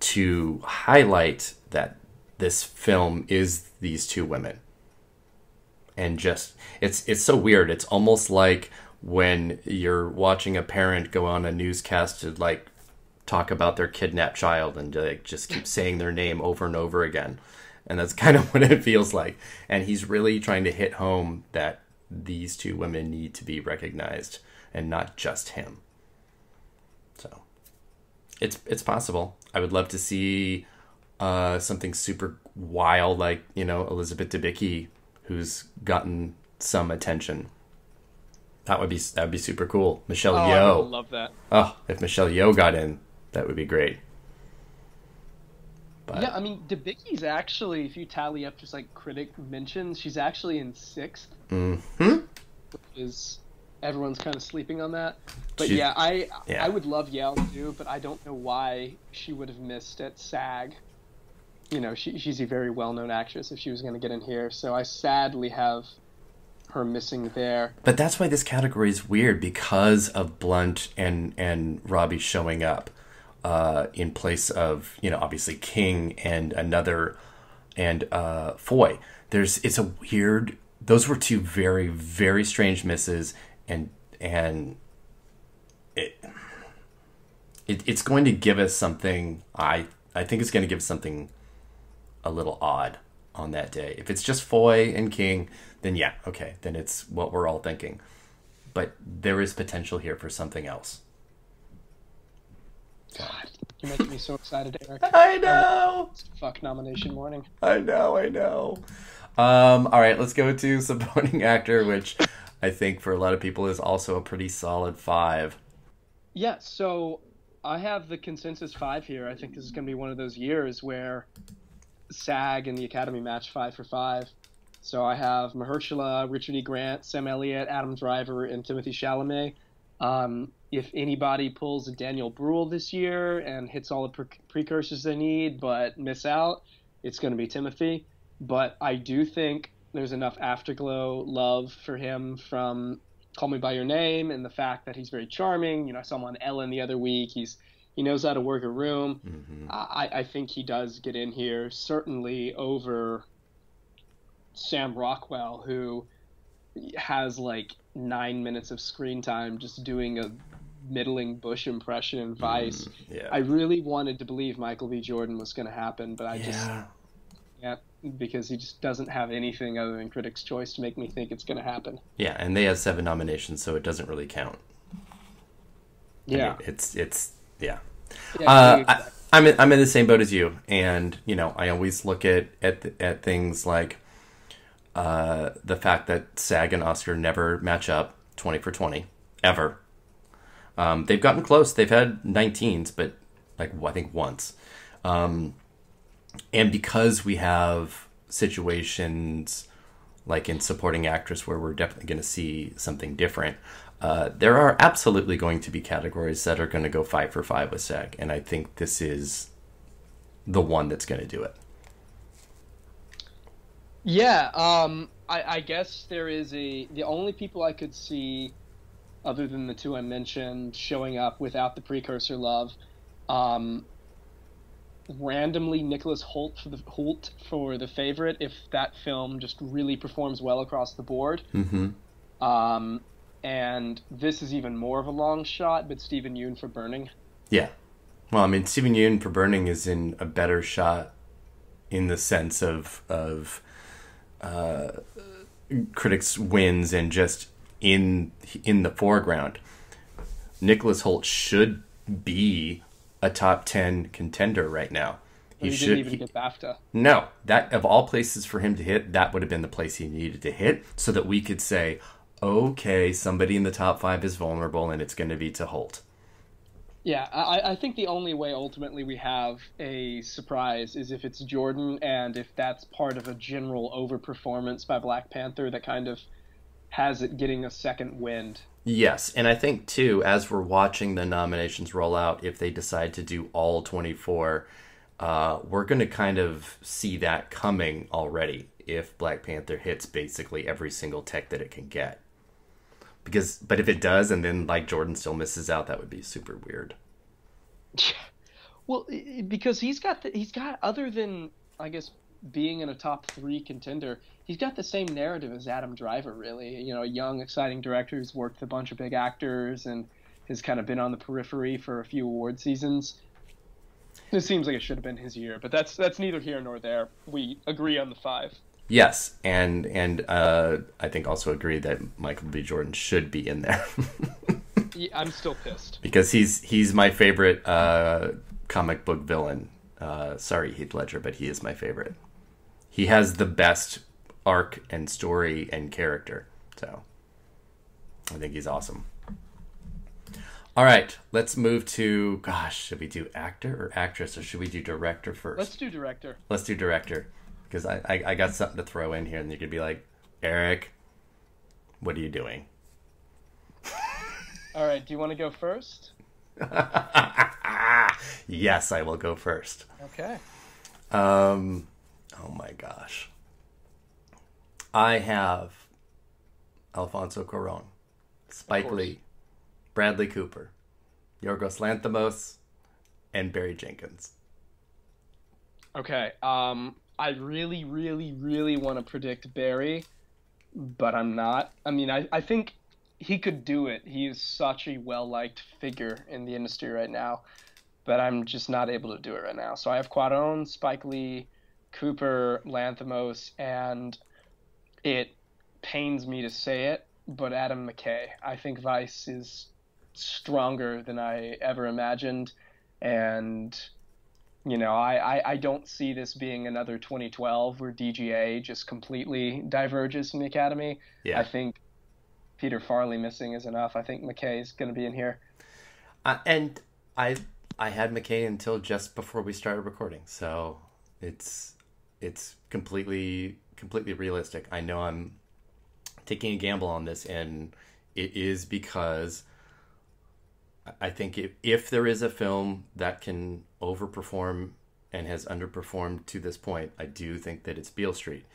to highlight that this film is these two women. And just, it's so weird. It's almost like when you're watching a parent go on a newscast to like talk about their kidnapped child and like just keep saying their name over and over again. And that's kind of what it feels like. And he's really trying to hit home that these two women need to be recognized and not just him. So it's possible. I would love to see something super wild like, you know, Elizabeth Debicki, who's gotten some attention. That'd be super cool. Michelle Yeoh. I would love that. Oh, if Michelle Yeoh got in, that would be great. But... yeah, I mean, Debicki's actually, if you tally up just like critic mentions, she's actually in 6th. Mm-hmm. Is everyone's kind of sleeping on that. But She's, yeah, I would love Yeoh too, but I don't know why she would have missed at SAG. You know, she's a very well-known actress if she was going to get in here, so I sadly have her missing there. But that's why this category is weird, because of Blunt and Robbie showing up in place of, you know, obviously King and Foy. It's a weird. Those were two very, very strange misses, and it's going to give us something. I think it's going to give us something a little odd on that day. If it's just Foy and King, then yeah, okay, then it's what we're all thinking. But there is potential here for something else. God, you're making me so excited, Eric. I know. Fuck nomination morning. I know. All right, let's go to supporting actor, which I think for a lot of people is also a pretty solid 5. Yeah, so I have the consensus 5 here. I think this is going to be one of those years where SAG and the Academy match 5 for 5. So I have Mahershala, Richard E. Grant, Sam Elliott, Adam Driver, and Timothée Chalamet. If anybody pulls a Daniel Bruhl this year and hits all the precursors they need but miss out, it's going to be Timothy. But I do think there's enough afterglow love for him from Call Me By Your Name and the fact that he's very charming. You know, I saw him on Ellen the other week. He knows how to work a room. Mm-hmm. I think he does get in here, certainly over Sam Rockwell, who has like 9 minutes of screen time just doing a middling Bush impression in Vice. Yeah. I really wanted to believe Michael B. Jordan was going to happen, but I just can't, because he just doesn't have anything other than Critics' Choice to make me think it's going to happen. Yeah, and they have 7 nominations, so it doesn't really count. Yeah. I mean, it's Yeah, exactly. I'm in the same boat as you, and you know, I always look at things like the fact that SAG and Oscar never match up 20 for 20 ever. They've gotten close. They've had 19s, but like I think once. And because we have situations like in supporting actress where we're definitely going to see something different, there are absolutely going to be categories that are going to go 5 for 5 with SAG, and I think this is the one that's going to do it. Yeah, I guess there is the only people I could see, other than the 2 I mentioned, showing up without the precursor love, randomly Nicholas Hoult for the Favorite, if that film just really performs well across the board. Mm-hmm. And this is even more of a long shot, but Stephen Yeun for Burning. Yeah. Well, I mean, Stephen Yeun for Burning is in a better shot in the sense of critics wins and just in the foreground. Nicholas Hoult should be a top 10 contender right now. He didn't even get BAFTA. No, that of all places for him to hit, that would have been the place he needed to hit, so that we could say, okay, somebody in the top 5 is vulnerable, and it's going to be to Holt. Yeah, I think the only way ultimately we have a surprise is if it's Jordan, and if that's part of a general overperformance by Black Panther that kind of has it getting a second wind. Yes, and I think, too, as we're watching the nominations roll out, if they decide to do all 24, we're going to kind of see that coming already if Black Panther hits basically every single tech that it can get. But if it does, and then like Jordan still misses out, that would be super weird. Well, because he's got other than, I guess, being in a top 3 contender, he's got the same narrative as Adam Driver, really. You know, a young, exciting director who's worked with a bunch of big actors and has kind of been on the periphery for a few award seasons. It seems like it should have been his year, but that's neither here nor there. We agree on the 5. Yes, and I think also agree that Michael B. Jordan should be in there. Yeah, I'm still pissed because he's my favorite comic book villain. Sorry, Heath Ledger, but he is my favorite. He has the best arc and story and character, so I think he's awesome. All right, let's move to, gosh, should we do actor or actress, or should we do director first? Let's do director. Let's do director, because I got something to throw in here, and you could be like, Eric, what are you doing? All right, do you want to go first? Yes, I will go first. Okay. Oh my gosh. I have Alfonso Cuarón, Spike Lee, Bradley Cooper, Yorgos Lanthimos, and Barry Jenkins. Okay. I really, really, really want to predict Barry, but I'm not. I mean, I think he could do it. He is such a well-liked figure in the industry right now, but I'm just not able to do it right now. So I have Cuarón, Spike Lee, Cooper, Lanthimos, and it pains me to say it, but Adam McKay. I think Vice is stronger than I ever imagined, and you know, I don't see this being another 2012 where DGA just completely diverges from the Academy. Yeah. I think Peter Farrelly missing is enough. I think McKay is going to be in here. And I had McKay until just before we started recording, so it's completely realistic. I know I'm taking a gamble on this, and it is because I think if there is a film that can overperform and has underperformed to this point, I do think that it's Beale Street,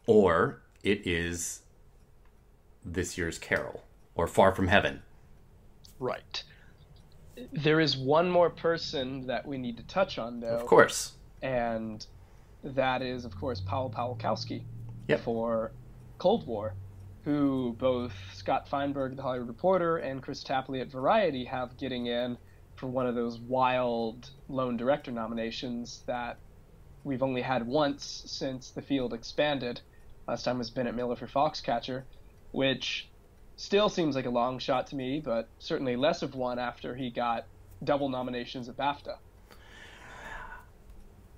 or it is this year's Carol, or Far From Heaven. Right. There is one more person that we need to touch on, though. Of course. And that is, of course, Paweł Pawlikowski Yep. for Cold War, who both Scott Feinberg, The Hollywood Reporter, and Chris Tapley at Variety have getting in for one of those wild lone director nominations that we've only had once since the field expanded. Last time was Bennett Miller for Foxcatcher, which still seems like a long shot to me, but certainly less of one after he got double nominations at BAFTA.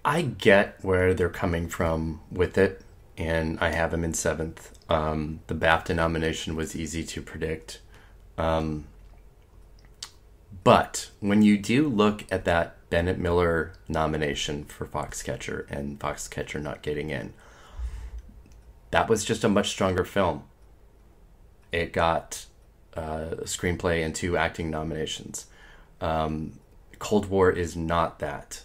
I get where they're coming from with it, and I have him in 7th. The BAFTA nomination was easy to predict. But when you do look at that Bennett Miller nomination for Foxcatcher and Foxcatcher not getting in, that was just a much stronger film. It got a screenplay and 2 acting nominations. Cold War is not that.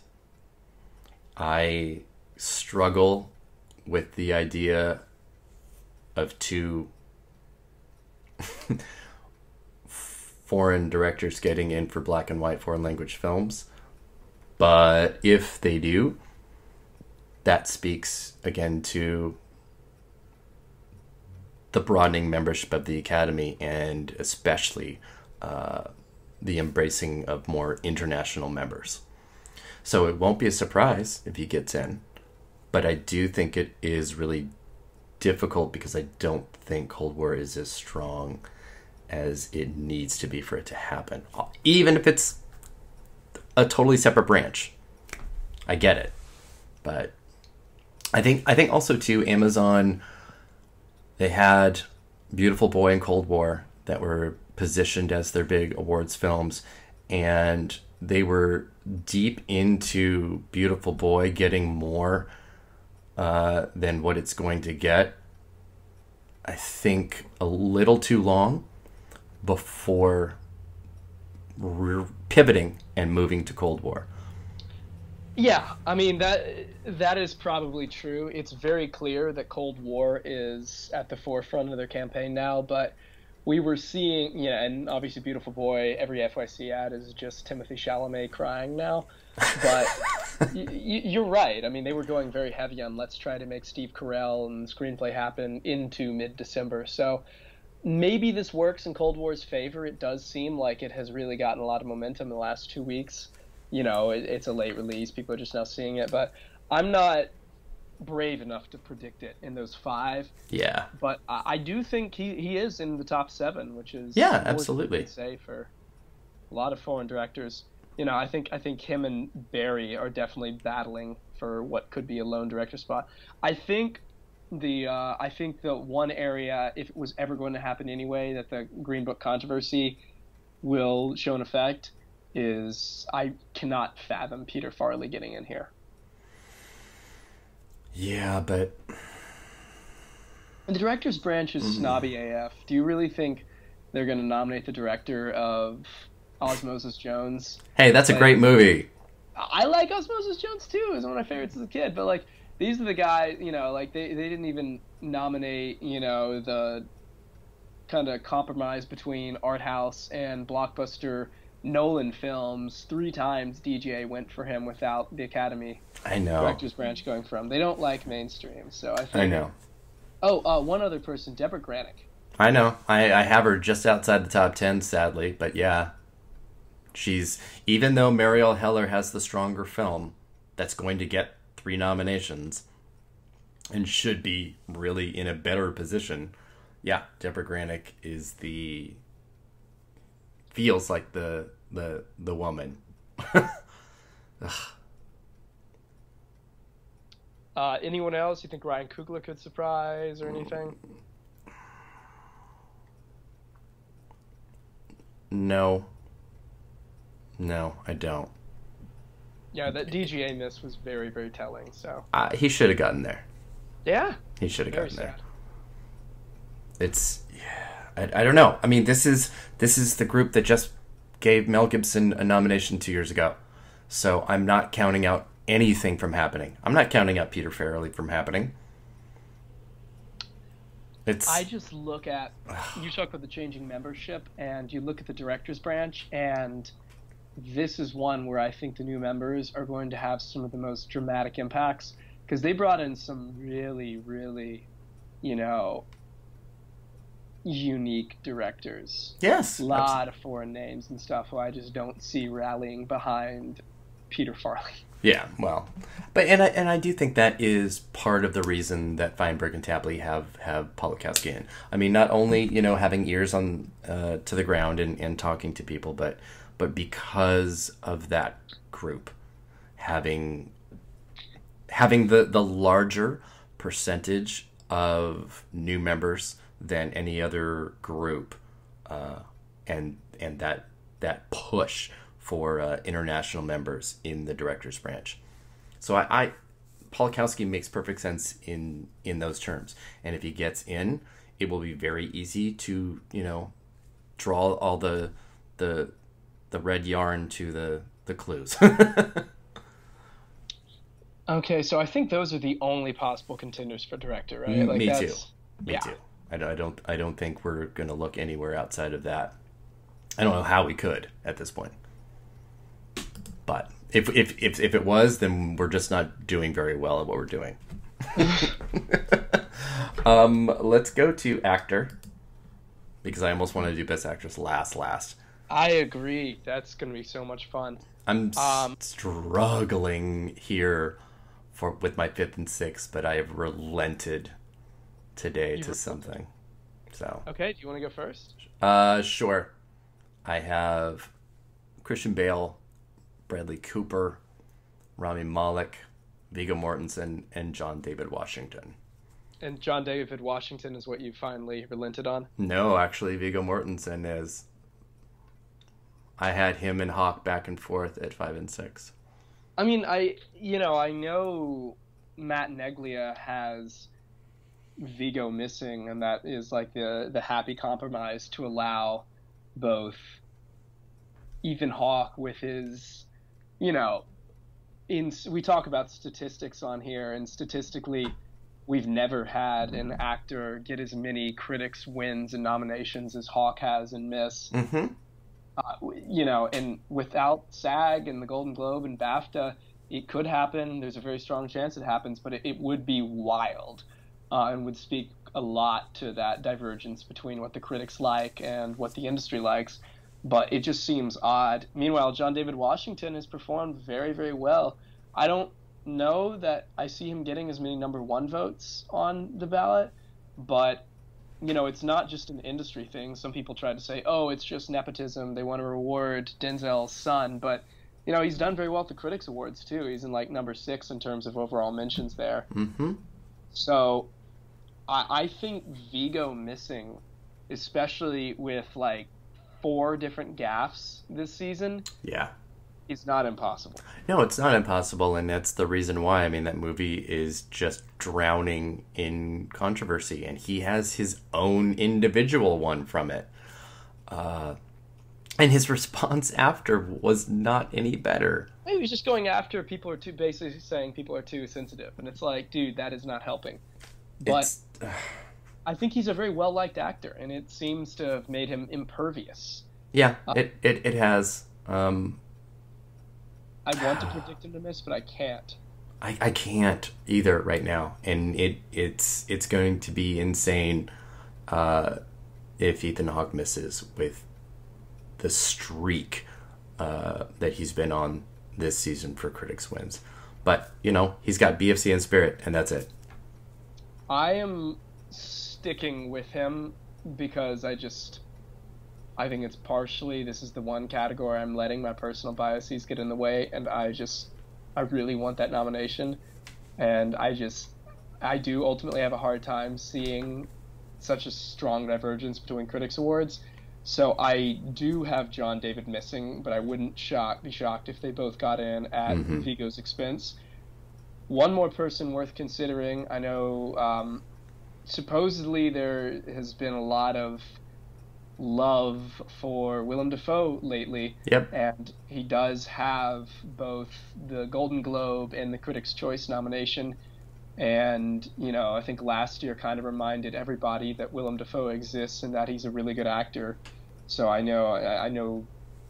I struggle with the idea of 2 foreign directors getting in for black and white foreign language films. But if they do, that speaks again to the broadening membership of the Academy, and especially the embracing of more international members. So it won't be a surprise if he gets in, but I do think it is really difficult because I don't think Cold War is as strong as it needs to be for it to happen. Even if it's a totally separate branch. I get it. But I think also too, Amazon, they had Beautiful Boy and Cold War that were positioned as their big awards films, and they were deep into Beautiful Boy getting more than what it's going to get. I think a little too long before pivoting and moving to Cold War. Yeah, I mean, that is probably true. It's very clear that Cold War is at the forefront of their campaign now, but we were seeing, yeah, and obviously Beautiful Boy, every FYC ad is just Timothée Chalamet crying now. But you're right. I mean, they were going very heavy on let's try to make Steve Carell and Screenplay happen into mid-December. So maybe this works in Cold War's favor. It does seem like it has really gotten a lot of momentum in the last 2 weeks. You know, it's a late release. People are just now seeing it. But I'm not brave enough to predict it in those 5. Yeah. But I do think he is in the top 7, which is yeah, absolutely. Say for a lot of foreign directors. You know, I think him and Barry are definitely battling for what could be a lone director spot. I think the one area, if it was ever going to happen anyway, that the Green Book controversy will show an effect is I cannot fathom Peter Farrelly getting in here. Yeah, but the director's branch is snobby AF. Do you really think they're going to nominate the director of Osmosis Jones? Hey, that's a great movie. I like Osmosis Jones too. It was one of my favorites as a kid. But like, these are the guys, you know, like they didn't even nominate, you know, the kind of compromise between art house and blockbuster Nolan films. 3 times DJ went for him without the Academy I know. director's branch going from. They don't like mainstream, so I think. I know. Oh, one other person, Deborah Granick. I know. I have her just outside the top 10, sadly, but yeah. She's, even though Mariel Heller has the stronger film that's going to get 3 nominations and should be really in a better position, yeah, Deborah Granick is feels like the woman. Anyone else? You think Ryan Coogler could surprise or anything? No, I don't. Yeah, that DGA miss was very, very telling. So He should have gotten there. yeah, He should have very gotten there. sad. It's, I don't know. I mean, this is the group that just gave Mel Gibson a nomination 2 years ago. So I'm not counting out anything from happening. I'm not counting out Peter Farrelly from happening. I just look at, you talk about the changing membership, and you look at the director's branch, and this is one where I think the new members are going to have some of the most dramatic impacts, because they brought in some really, really, you know, unique directors. Yes. A lot of foreign names and stuff who I just don't see rallying behind Peter Farrelly. Yeah, well, but and I do think that is part of the reason that Feinberg and Tapley have Polakowski in. I mean, not only, you know, having ears on to the ground and talking to people, but because of that group having the larger percentage of new members than any other group, and that push for international members in the director's branch. So I Polakowski makes perfect sense in those terms. And if he gets in, it will be very easy to, you know, draw all the red yarn to the clues. Okay, so I think those are the only possible contenders for director, right? Like Me too. Yeah. I don't think we're going to look anywhere outside of that. I don't know how we could at this point. But if it was, then we're just not doing very well at what we're doing. Let's go to actor, because I almost want to do best actress last. I agree. That's going to be so much fun. I'm struggling here with my 5th and 6th, but I have relented today to something. So okay, do you want to go first? Sure. I have Christian Bale, Bradley Cooper, Rami Malek, Viggo Mortensen, and John David Washington. And John David Washington is what you finally relented on? No, actually, Viggo Mortensen is. I had him and Hawk back and forth at 5 and 6. I mean, I know Matt Neglia has Viggo missing, and that is like the happy compromise to allow both Ethan Hawke with his, you know, we talk about statistics on here, and statistically we've never had an actor get as many critics wins and nominations as Hawk has in Miss. Mm-hmm. And without SAG and the Golden Globe and BAFTA, it could happen. There's a very strong chance it happens, but it would be wild, and would speak a lot to that divergence between what the critics like and what the industry likes. But it just seems odd. Meanwhile, John David Washington has performed very, very well. I don't know that I see him getting as many number one votes on the ballot, but it's not just an industry thing. Some people try to say, oh, it's just nepotism. They want to reward Denzel's son. But, he's done very well at the Critics Awards, too. He's in, number 6 in terms of overall mentions there. Mm-hmm. So I think Vigo missing, especially with, 4 different gaffes this season, Yeah. is not impossible. No, it's not impossible, and that's the reason why. I mean, that movie is just drowning in controversy, and he has his own individual one from it. And his response after was not any better. He was just going after basically saying people are too sensitive, and it's like, dude, that is not helping. But I think he's a very well-liked actor, and it seems to have made him impervious. Yeah, it has. I want to predict him to miss, but I can't. I can't either right now, and it's going to be insane if Ethan Hawke misses with the streak that he's been on this season for critics wins. But he's got BFC and Spirit, and that's it. I am sticking with him because I think it's partially, this is the one category I'm letting my personal biases get in the way, and I really want that nomination, and I do ultimately have a hard time seeing such a strong divergence between critics awards. So I do have John David missing, but I wouldn't be shocked if they both got in at Vigo's expense. One more person worth considering, I know supposedly there has been a lot of love for Willem Dafoe lately. Yep. And he does have both the Golden Globe and the Critics' Choice nomination. And, I think last year kind of reminded everybody that Willem Dafoe exists and that he's a really good actor. So I know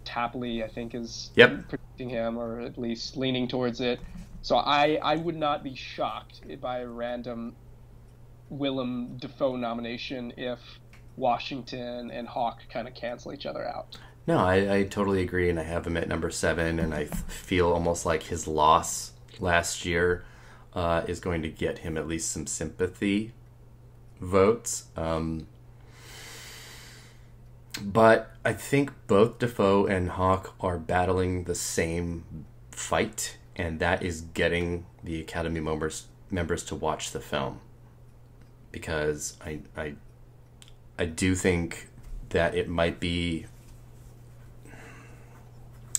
Tapley, I think, is predicting him, or at least leaning towards it. So I would not be shocked by a random Willem Dafoe nomination if Washington and Hawke kind of cancel each other out. No, I totally agree, and I have him at number 7, and I feel almost like his loss last year is going to get him at least some sympathy votes. But I think both Dafoe and Hawke are battling the same fight, and that is getting the Academy members to watch the film. Because I do think that it might be...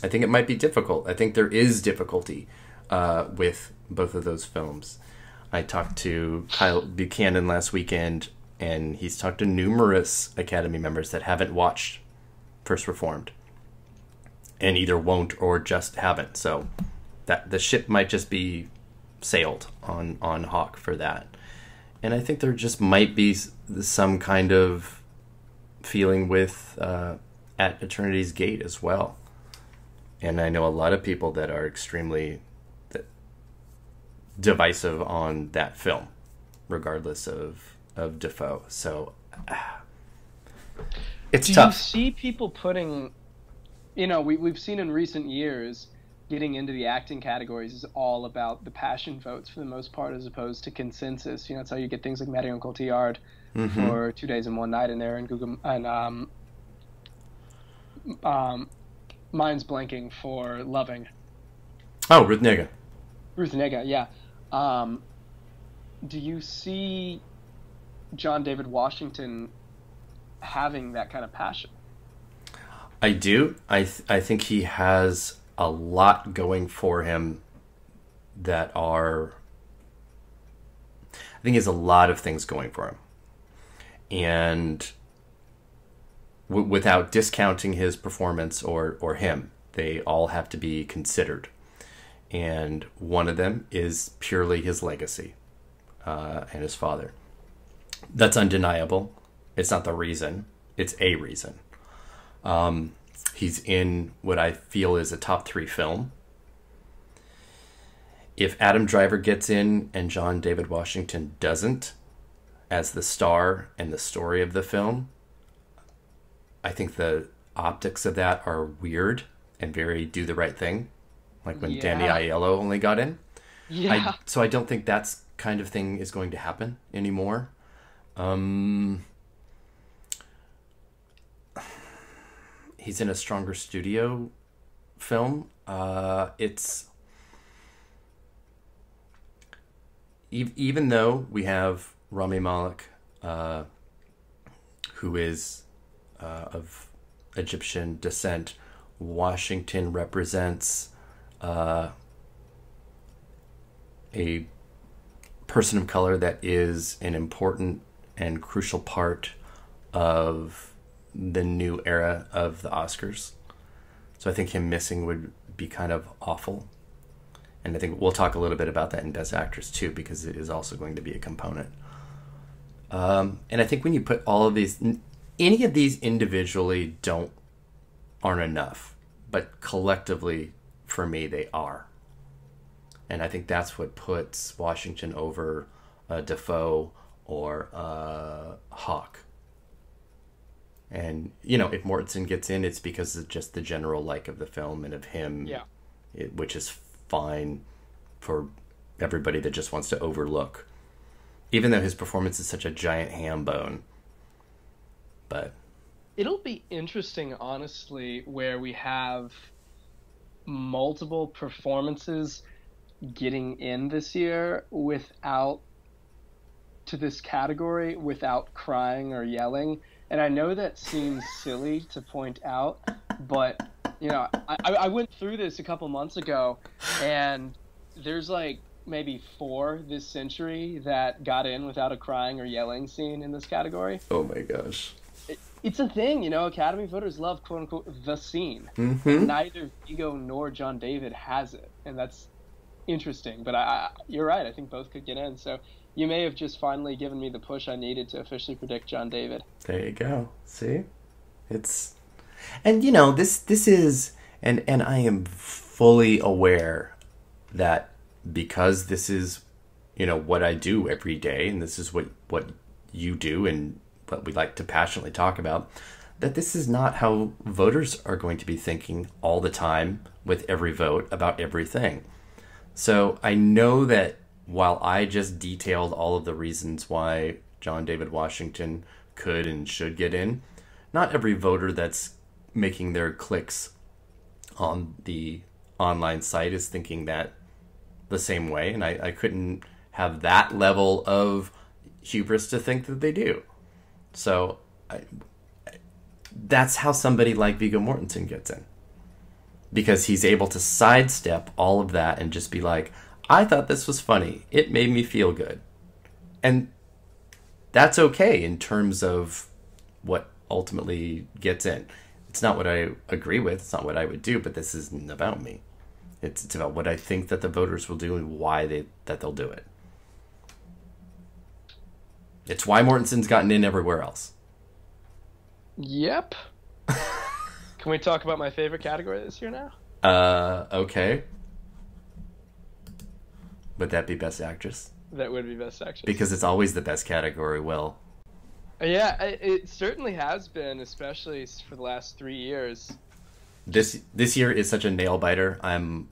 I think it might be difficult. I think there is difficulty with both of those films. I talked to Kyle Buchanan last weekend, and he's talked to numerous Academy members that haven't watched First Reformed, and either won't or just haven't. So that the ship might just be sailed on Hawke for that. And I think there just might be some kind of feeling with At Eternity's Gate as well. And I know a lot of people that are extremely divisive on that film, regardless of Dafoe. So it's tough. Do you see people putting, we've seen in recent years, getting into the acting categories is all about the passion votes for the most part, as opposed to consensus. That's how you get things like Marion Cotillard for 2 Days and One Night in there, and Google, and mine's blanking for Loving. Oh, Ruth Negga. Ruth Negga, yeah. Do you see John David Washington having that kind of passion? I do. I think he has a lot going for him that are... I think he has a lot of things going for him. And without discounting his performance or him, they all have to be considered. And one of them is purely his legacy. and his father. That's undeniable. It's not the reason. It's a reason. He's in what I feel is a top 3 film. If Adam Driver gets in and John David Washington doesn't, as the star and the story of the film, I think the optics of that are weird and very do the right thing. Like when Danny Aiello only got in. Yeah. So I don't think that's kind of thing is going to happen anymore. He's in a stronger studio film. It's even though we have Rami Malek, who is of Egyptian descent, Washington represents a person of color that is an important and crucial part of the new era of the Oscars. So I think him missing would be kind of awful. And I think we'll talk a little bit about that in Best Actress too, because it is also going to be a component. And I think when you put all of these, any of these individually aren't enough, but collectively, for me, they are. And I think that's what puts Washington over Defoe or Hawke. And, if Mortensen gets in, it's because of just the general like of the film and of him, which is fine for everybody that just wants to overlook. Even though his performance is such a giant ham bone. But it'll be interesting, honestly, where we have multiple performances getting in this year to this category without crying or yelling. And I know that seems silly to point out, but I went through this a couple months ago, and there's like maybe 4 this century that got in without a crying or yelling scene in this category. Oh my gosh. It's a thing, Academy voters love, quote unquote, the scene. Mm-hmm. Neither Viggo nor John David has it, and that's interesting. But you're right, I think both could get in. So you may have just finally given me the push I needed to officially predict John David. There you go. See? And this is, and I am fully aware that because this is, what I do every day, and this is what you do and what we like to passionately talk about, that this is not how voters are going to be thinking all the time with every vote about everything. So I know that while I just detailed all of the reasons why John David Washington could and should get in, not every voter that's making their clicks on the online site is thinking that the same way, and I couldn't have that level of hubris to think that they do. So that's how somebody like Viggo Mortensen gets in, because he's able to sidestep all of that and just be like, I thought this was funny, it made me feel good. And that's okay in terms of what ultimately gets in. It's not what I agree with, it's not what I would do, but this isn't about me. It's about what I think that the voters will do and why they'll do it. It's why Mortensen's gotten in everywhere else. Yep. Can we talk about my favorite category this year now? Okay. Would that be Best Actress? That would be Best Actress. Because it's always the best category, Will. Yeah, it certainly has been, especially for the last 3 years. This year is such a nail biter. I'm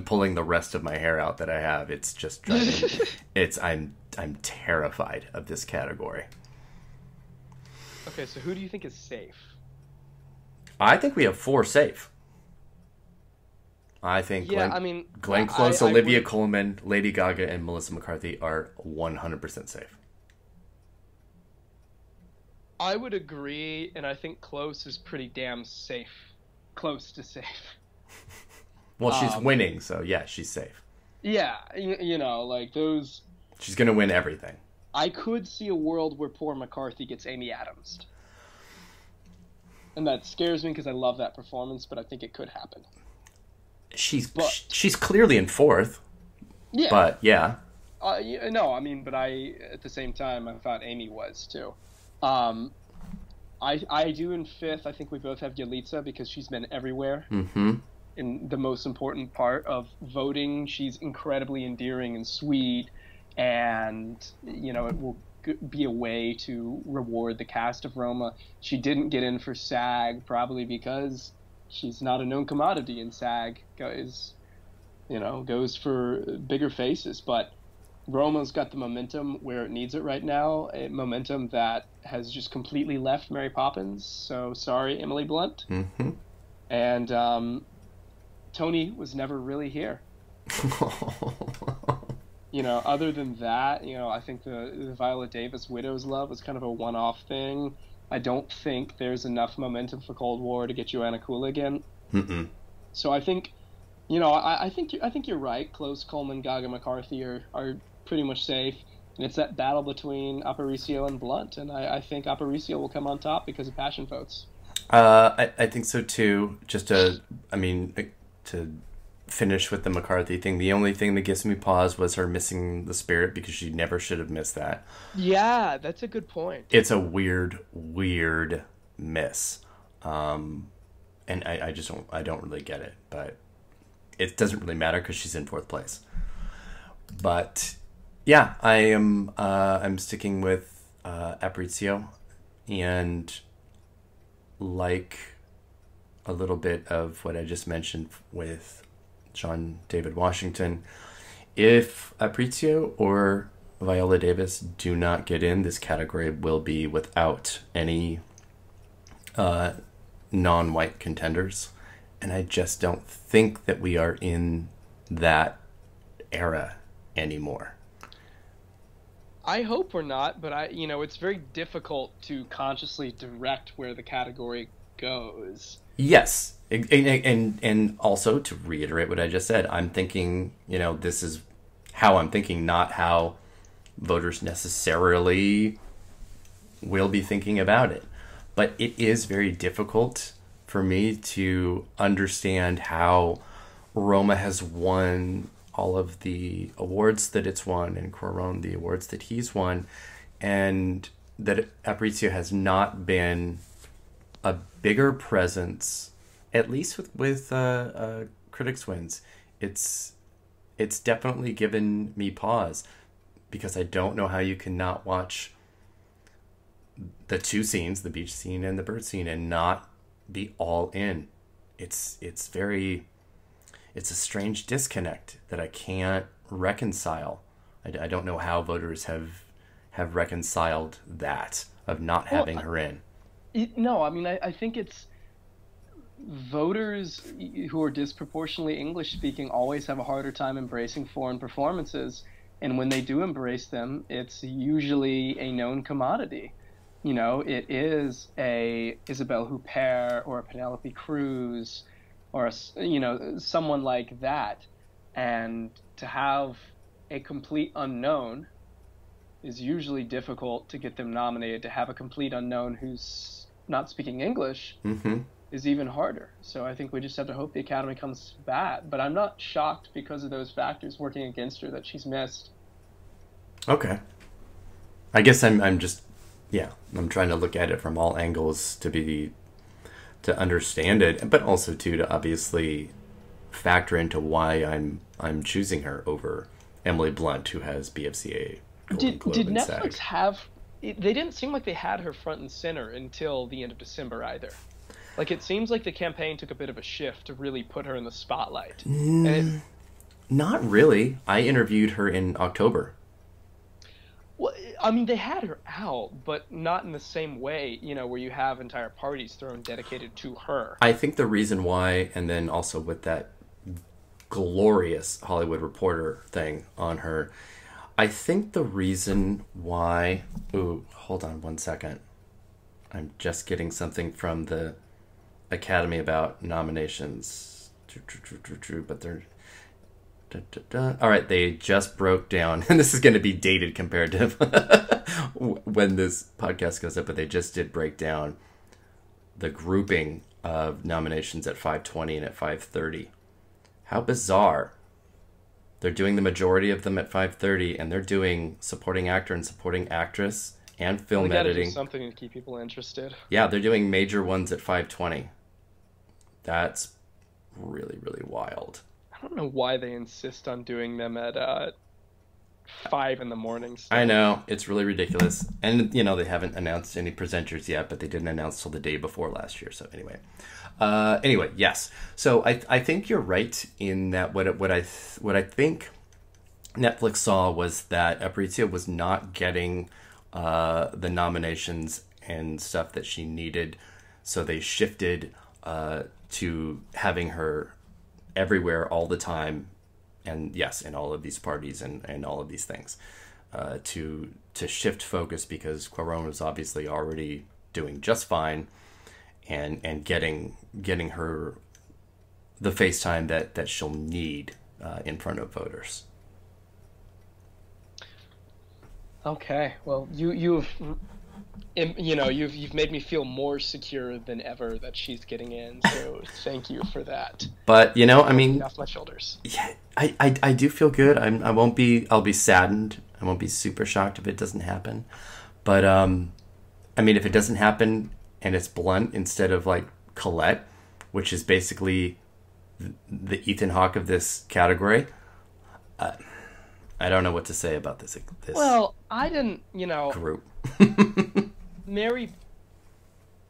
pulling the rest of my hair out that I have. It's just driving. I'm terrified of this category. Okay, so who do you think is safe? I think we have 4 safe. I think Glenn Close, Olivia Colman, Lady Gaga, and Melissa McCarthy are 100% safe. I would agree, and I think Close is pretty damn safe. Close to safe. Well, she's winning, so yeah, she's safe. Yeah, like those... She's going to win everything. I could see a world where poor McCarthy gets Amy Adams. And that scares me because I love that performance, but I think it could happen. She's clearly in 4th. Yeah. But, yeah. No, I mean, but at the same time, I thought Amy was too. I do in fifth. I think we both have Yalitza because she's been everywhere. Mm-hmm. In the most important part of voting, she's incredibly endearing and sweet, and it will be a way to reward the cast of Roma. She didn't get in for SAG probably because she's not a known commodity, and SAG goes for bigger faces, but Roma's got the momentum where it needs it right now, a momentum that has just completely left Mary Poppins. So sorry, Emily Blunt. Mm-hmm. And Tony was never really here. Other than that, I think the Viola Davis Widow's Love was kind of a one-off thing. I don't think there's enough momentum for Cold War to get Joanna Kula again. Mm-mm. So I think, I think you're right. Close, Coleman, Gaga, McCarthy are pretty much safe. And it's that battle between Aparicio and Blunt, and I think Aparicio will come on top because of passion votes. I think so too. To finish with the McCarthy thing, the only thing that gives me pause was her missing the spirit, because she never should have missed that. Yeah, that's a good point. It's a weird miss. And I don't really get it, but it doesn't really matter because she's in fourth place. But yeah, I'm sticking with Aparicio, and like a little bit of what I just mentioned with John David Washington, if Aparicio or Viola Davis do not get in, this category will be without any non-white contenders. And I just don't think that we are in that era anymore. I hope we're not, but it's very difficult to consciously direct where the category goes. Yes. And also, to reiterate what I just said, I'm thinking, this is how I'm thinking, not how voters necessarily will be thinking about it. But it is very difficult for me to understand how Roma has won all of the awards that it's won, and Cuarón the awards that he's won, and that Aparicio has not been a bigger presence, at least with critics wins. It's definitely given me pause, because I don't know how you can not watch the two scenes, the beach scene and the bird scene, and not be all in. It's a strange disconnect that I can't reconcile. I don't know how voters have reconciled that, of not having her in. I think it's voters who are disproportionately English speaking always have a harder time embracing foreign performances, and when they do embrace them, it's usually a known commodity. It is a Isabelle Huppert or a Penelope Cruz or someone like that, and to have a complete unknown is usually difficult to get them nominated. To have a complete unknown who's not speaking English is even harder. So I think we just have to hope the Academy comes back. But I'm not shocked because of those factors working against her that she's missed. Okay. I guess I'm just, I'm trying to look at it from all angles to understand it, but also to obviously factor into why I'm choosing her over Emily Blunt, who has BFCA Golden Globe Did and Netflix SAG. have? They didn't seem like they had her front and center until the end of December either. Like, it seems like the campaign took a bit of a shift to really put her in the spotlight. Not really. I interviewed her in October. Well, they had her out, but not in the same way, where you have entire parties thrown dedicated to her. I think the reason why, and then also with that glorious Hollywood Reporter thing on her, I think the reason why... Ooh, hold on one second. I'm just getting something from the Academy about nominations. True, but they're... All right, they just broke down, and this is going to be dated compared to when this podcast goes up, but they just did break down the grouping of nominations at 5:20 and at 5:30. How bizarre They're doing the majority of them at 5:30, and they're doing supporting actor and supporting actress and film editing. Do something to keep people interested. Yeah, they're doing major ones at 5:20. That's really, really wild. I don't know why they insist on doing them at 5 in the morning. Still. I know, it's really ridiculous. And, they haven't announced any presenters yet, but they didn't announce till the day before last year. So anyway, yes. So I think you're right in that what I think Netflix saw was that Aparicio was not getting the nominations and stuff that she needed. So they shifted to having her everywhere all the time. And yes, in all of these parties and all of these things, to shift focus, because Cuarón was obviously already doing just fine, and getting her the face time that she'll need in front of voters. Okay, well, you've made me feel more secure than ever that she's getting in. So thank you for that. But off my shoulders. Yeah, I do feel good. I'll be saddened. I won't be super shocked if it doesn't happen. But if it doesn't happen and it's Blunt instead of like Colette, which is basically the Ethan Hawke of this category, I don't know what to say about this. Well, I didn't, group. Mary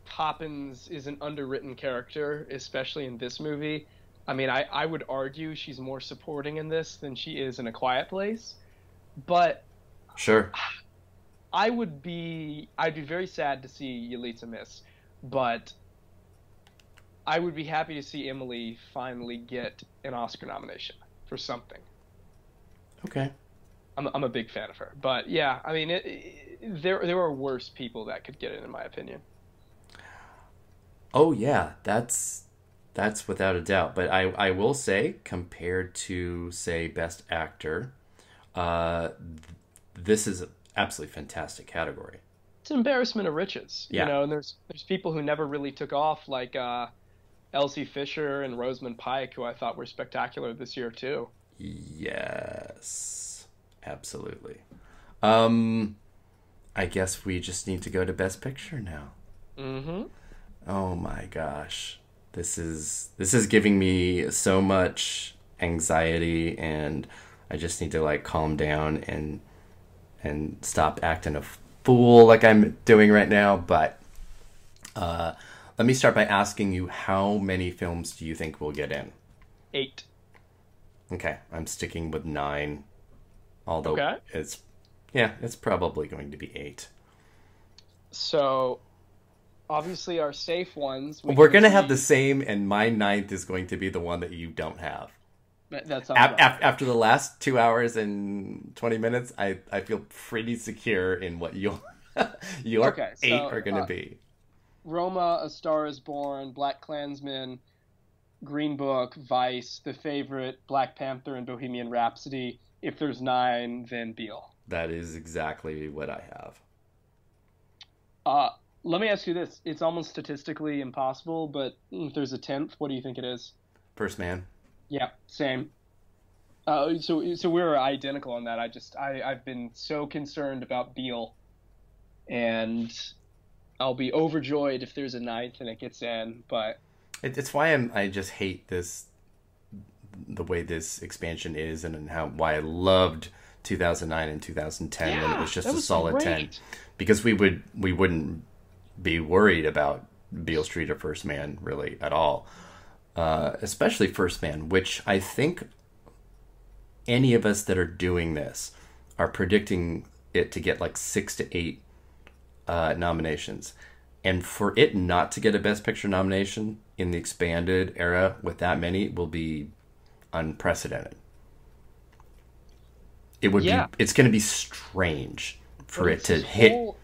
Poppins is an underwritten character, especially in this movie. I would argue she's more supporting in this than she is in A Quiet Place. But sure, I'd be very sad to see Yalitza miss, but I would be happy to see Emily finally get an Oscar nomination for something. Okay. I'm a big fan of her, but yeah, there are worse people that could get it, in my opinion. Oh yeah, that's without a doubt. But I will say, compared to say Best Actor, this is an absolutely fantastic category. It's an embarrassment of riches, yeah. And there's people who never really took off, like Elsie Fisher and Rosamund Pike, who I thought were spectacular this year too. Yes, absolutely. I guess we just need to go to Best Picture now. Mm-hmm. Oh my gosh. This is giving me so much anxiety, and I just need to like calm down and stop acting a fool like I'm doing right now. But let me start by asking you, how many films do you think we'll get in? 8. Okay, I'm sticking with 9. Although okay. It's probably going to be 8. So, obviously our safe ones... We're going to have the same, and my 9th is going to be the one that you don't have. That's after the last 2 hours and 20 minutes, I feel pretty secure in what your 8 are going to be. Roma, A Star is Born, Black Klansman, Green Book, Vice, The Favorite, Black Panther, and Bohemian Rhapsody. If there's 9, then Beale. That is exactly what I have. Let me ask you this. It's almost statistically impossible, but if there's a 10th, what do you think it is? First Man. Yeah, same. So we're identical on that. I've been so concerned about Beale, and I'll be overjoyed if there's a 9th and it gets in, but... It's why I just hate the way this expansion is, and why I loved 2009 and 2010 when it was just a solid 10, because we wouldn't be worried about Beale Street or First Man really at all, especially First Man, which I think any of us that are doing this are predicting it to get like 6 to 8 nominations, and for it not to get a Best Picture nomination in the expanded era with that many will be unprecedented. It would be. It's going to be strange for it to hit.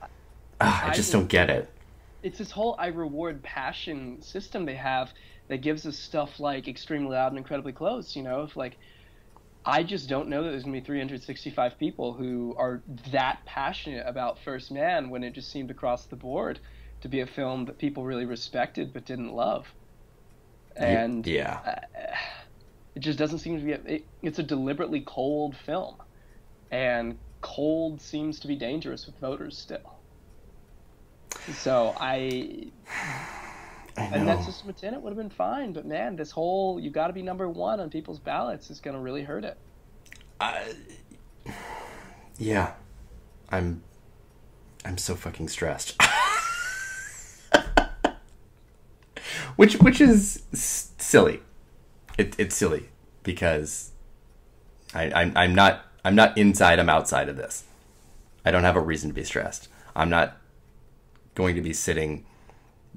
I just don't get it. It's this whole I reward passion system they have that gives us stuff like Extremely Loud and Incredibly Close. If like, I just don't know that there's going to be 365 people who are that passionate about First Man when it just seemed across the board to be a film that people really respected but didn't love. And yeah. It just doesn't seem to be. It's a deliberately cold film, and cold seems to be dangerous with voters still. So I know. And that System of Tenet would have been fine, but man, this whole you got to be number one on people's ballots is going to really hurt it. Yeah, I'm so fucking stressed. which is silly. It's silly because I'm not inside. I'm outside of this. I don't have a reason to be stressed. I'm not going to be sitting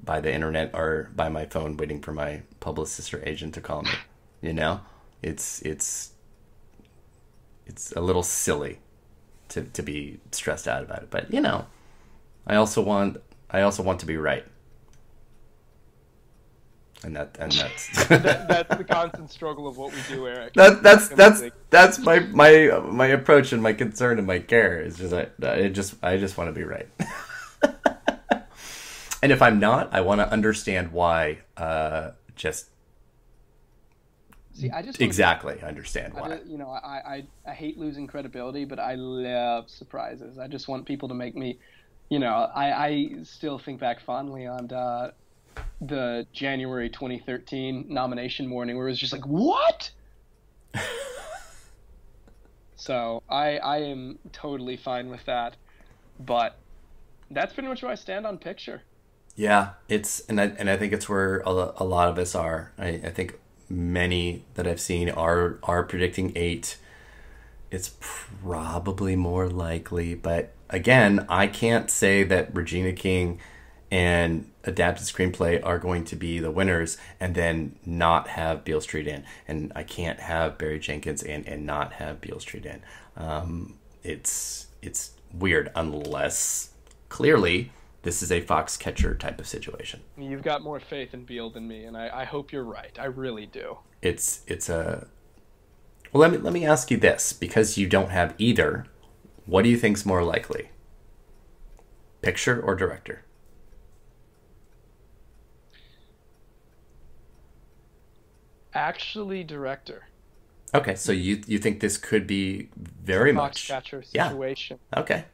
by the internet or by my phone waiting for my publicist or agent to call me. You know, it's a little silly to be stressed out about it. But you know, I also want to be right. And that's that's the constant struggle of what we do, Eric. That's my approach and my concern and my care is just I just want to be right. And if I'm not, I want to understand why. I just exactly understand why. I hate losing credibility, but I love surprises. I just want people to make me, I still think back fondly on the January 2013 nomination morning where it was just like, what? So I am totally fine with that, but that's pretty much where I stand on Picture. Yeah, and I think it's where a lot of us are. I think many that I've seen are predicting 8. It's probably more likely, but again, I can't say that Regina King and Adapted Screenplay are going to be the winners and then not have Beale Street in. And I can't have Barry Jenkins in and not have Beale Street in. It's weird unless clearly this is a Foxcatcher type of situation. You've got more faith in Beale than me, and I hope you're right. I really do. Well, let me ask you this, because you don't have either. What do you think's more likely? Picture or director? Actually, director. Okay, so you think this could be very much Foxcatcher situation? Yeah. Okay.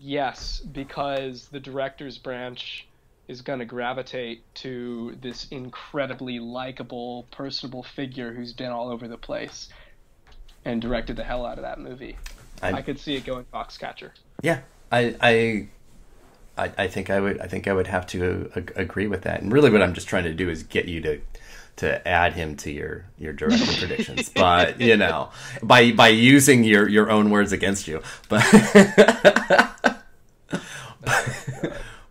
Yes, because the director's branch is going to gravitate to this incredibly likable, personable figure who's been all over the place and directed the hell out of that movie. I could see it going Foxcatcher. Yeah, I think I would have to agree with that. And really, what I'm just trying to do is get you to add him to your director predictions, but by using your own words against you.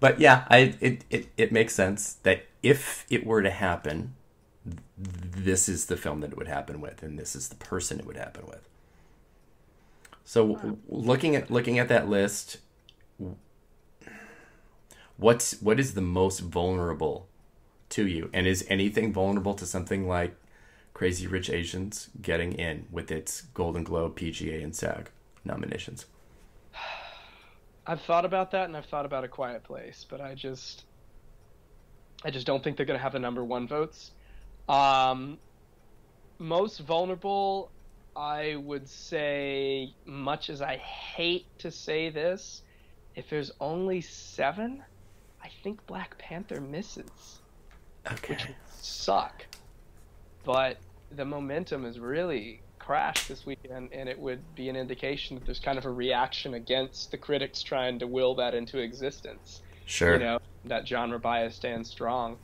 But yeah, it makes sense that if it were to happen, this is the film that it would happen with, and this is the person it would happen with. So looking at that list, what is the most vulnerable to you, and is anything vulnerable to something like Crazy Rich Asians getting in with its Golden Globe, PGA, and SAG nominations? I've thought about that, and I've thought about A Quiet Place, but I just don't think they're going to have the number 1 votes. Most vulnerable, I would say, much as I hate to say this, if there's only 7, I think Black Panther misses. Okay. Which would suck. But the momentum has really crashed this weekend, and it would be an indication that there's kind of a reaction against the critics trying to will that into existence. Sure. That genre bias stands strong.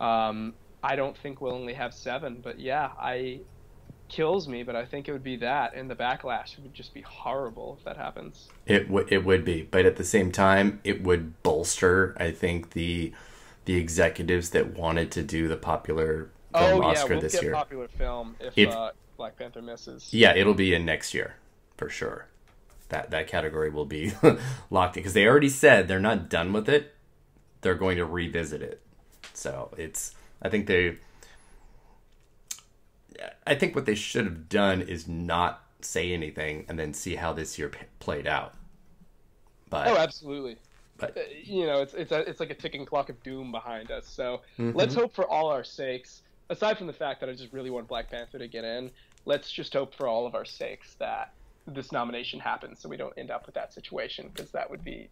I don't think we'll only have 7, but yeah, kills me, but I think it would be that, and the backlash would just be horrible if that happens. It would be, but at the same time, it would bolster, I think, the executives that wanted to do the popular film Oscar this year. Popular film if Black Panther misses. Yeah, it'll be in next year for sure. That category will be locked in because they already said they're not done with it. They're going to revisit it. So I think what they should have done is not say anything and then see how this year played out. But absolutely. But it's like a ticking clock of doom behind us. So let's hope for all our sakes. Aside from the fact that I just really want Black Panther to get in, let's just hope for all of our sakes that this nomination happens so we don't end up with that situation, because that would be,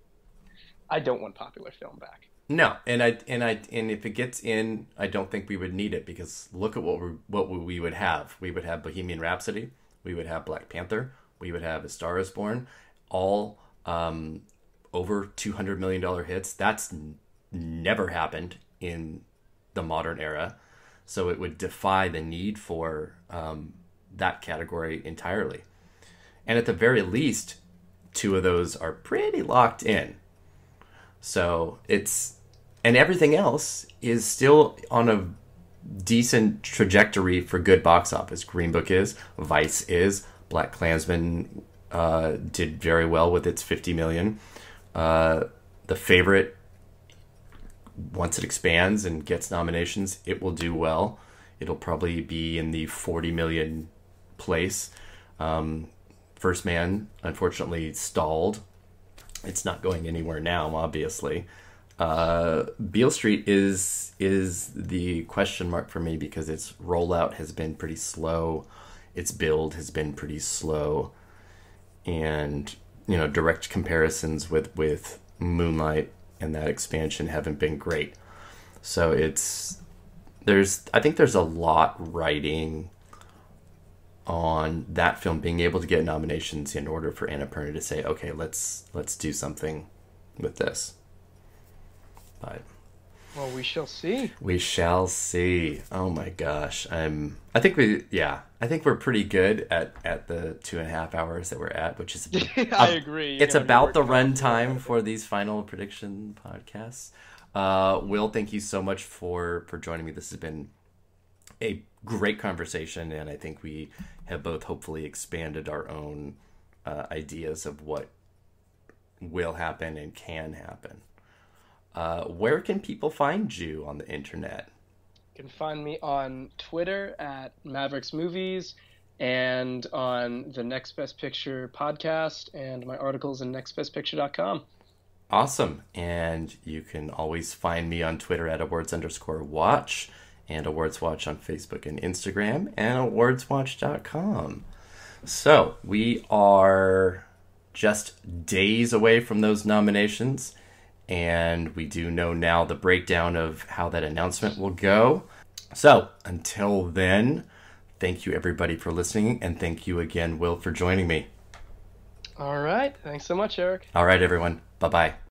I don't want popular film back. No, and if it gets in, I don't think we would need it, because look at what we would have. We would have Bohemian Rhapsody, we would have Black Panther, we would have A Star Is Born, all over $200 million hits. That's never happened in the modern era, so it would defy the need for that category entirely. And at the very least, 2 of those are pretty locked in. So and everything else is still on a decent trajectory for good box office. Green Book is, Vice is, Black Klansman did very well with its 50 million. The Favorite, once it expands and gets nominations, it will do well. It'll probably be in the 40 million place. First Man, unfortunately, stalled. It's not going anywhere now, obviously. Beale Street is the question mark for me, because its rollout has been pretty slow. Its build has been pretty slow. And, direct comparisons with Moonlight and that expansion haven't been great. So I think there's a lot riding on that film being able to get nominations in order for Annapurna to say, okay, let's do something with this. But Well, we shall see. We shall see. Oh my gosh. I think we're pretty good at the 2.5 hours that we're at, which is I agree. It's about the runtime for these final prediction podcasts. Will, thank you so much for joining me. This has been a great conversation, and I think we have both hopefully expanded our own ideas of what will happen and can happen. Where can people find you on the internet? You can find me on Twitter at Mavericks Movies, and on the Next Best Picture podcast, and my articles in nextbestpicture.com. Awesome. And you can always find me on Twitter at awards_watch, and awardswatch on Facebook and Instagram, and awardswatch.com. So we are just days away from those nominations, and we do know now the breakdown of how that announcement will go. So until then, thank you everybody for listening, and thank you again, Will, for joining me. All right. Thanks so much, Eric. All right, everyone. Bye-bye.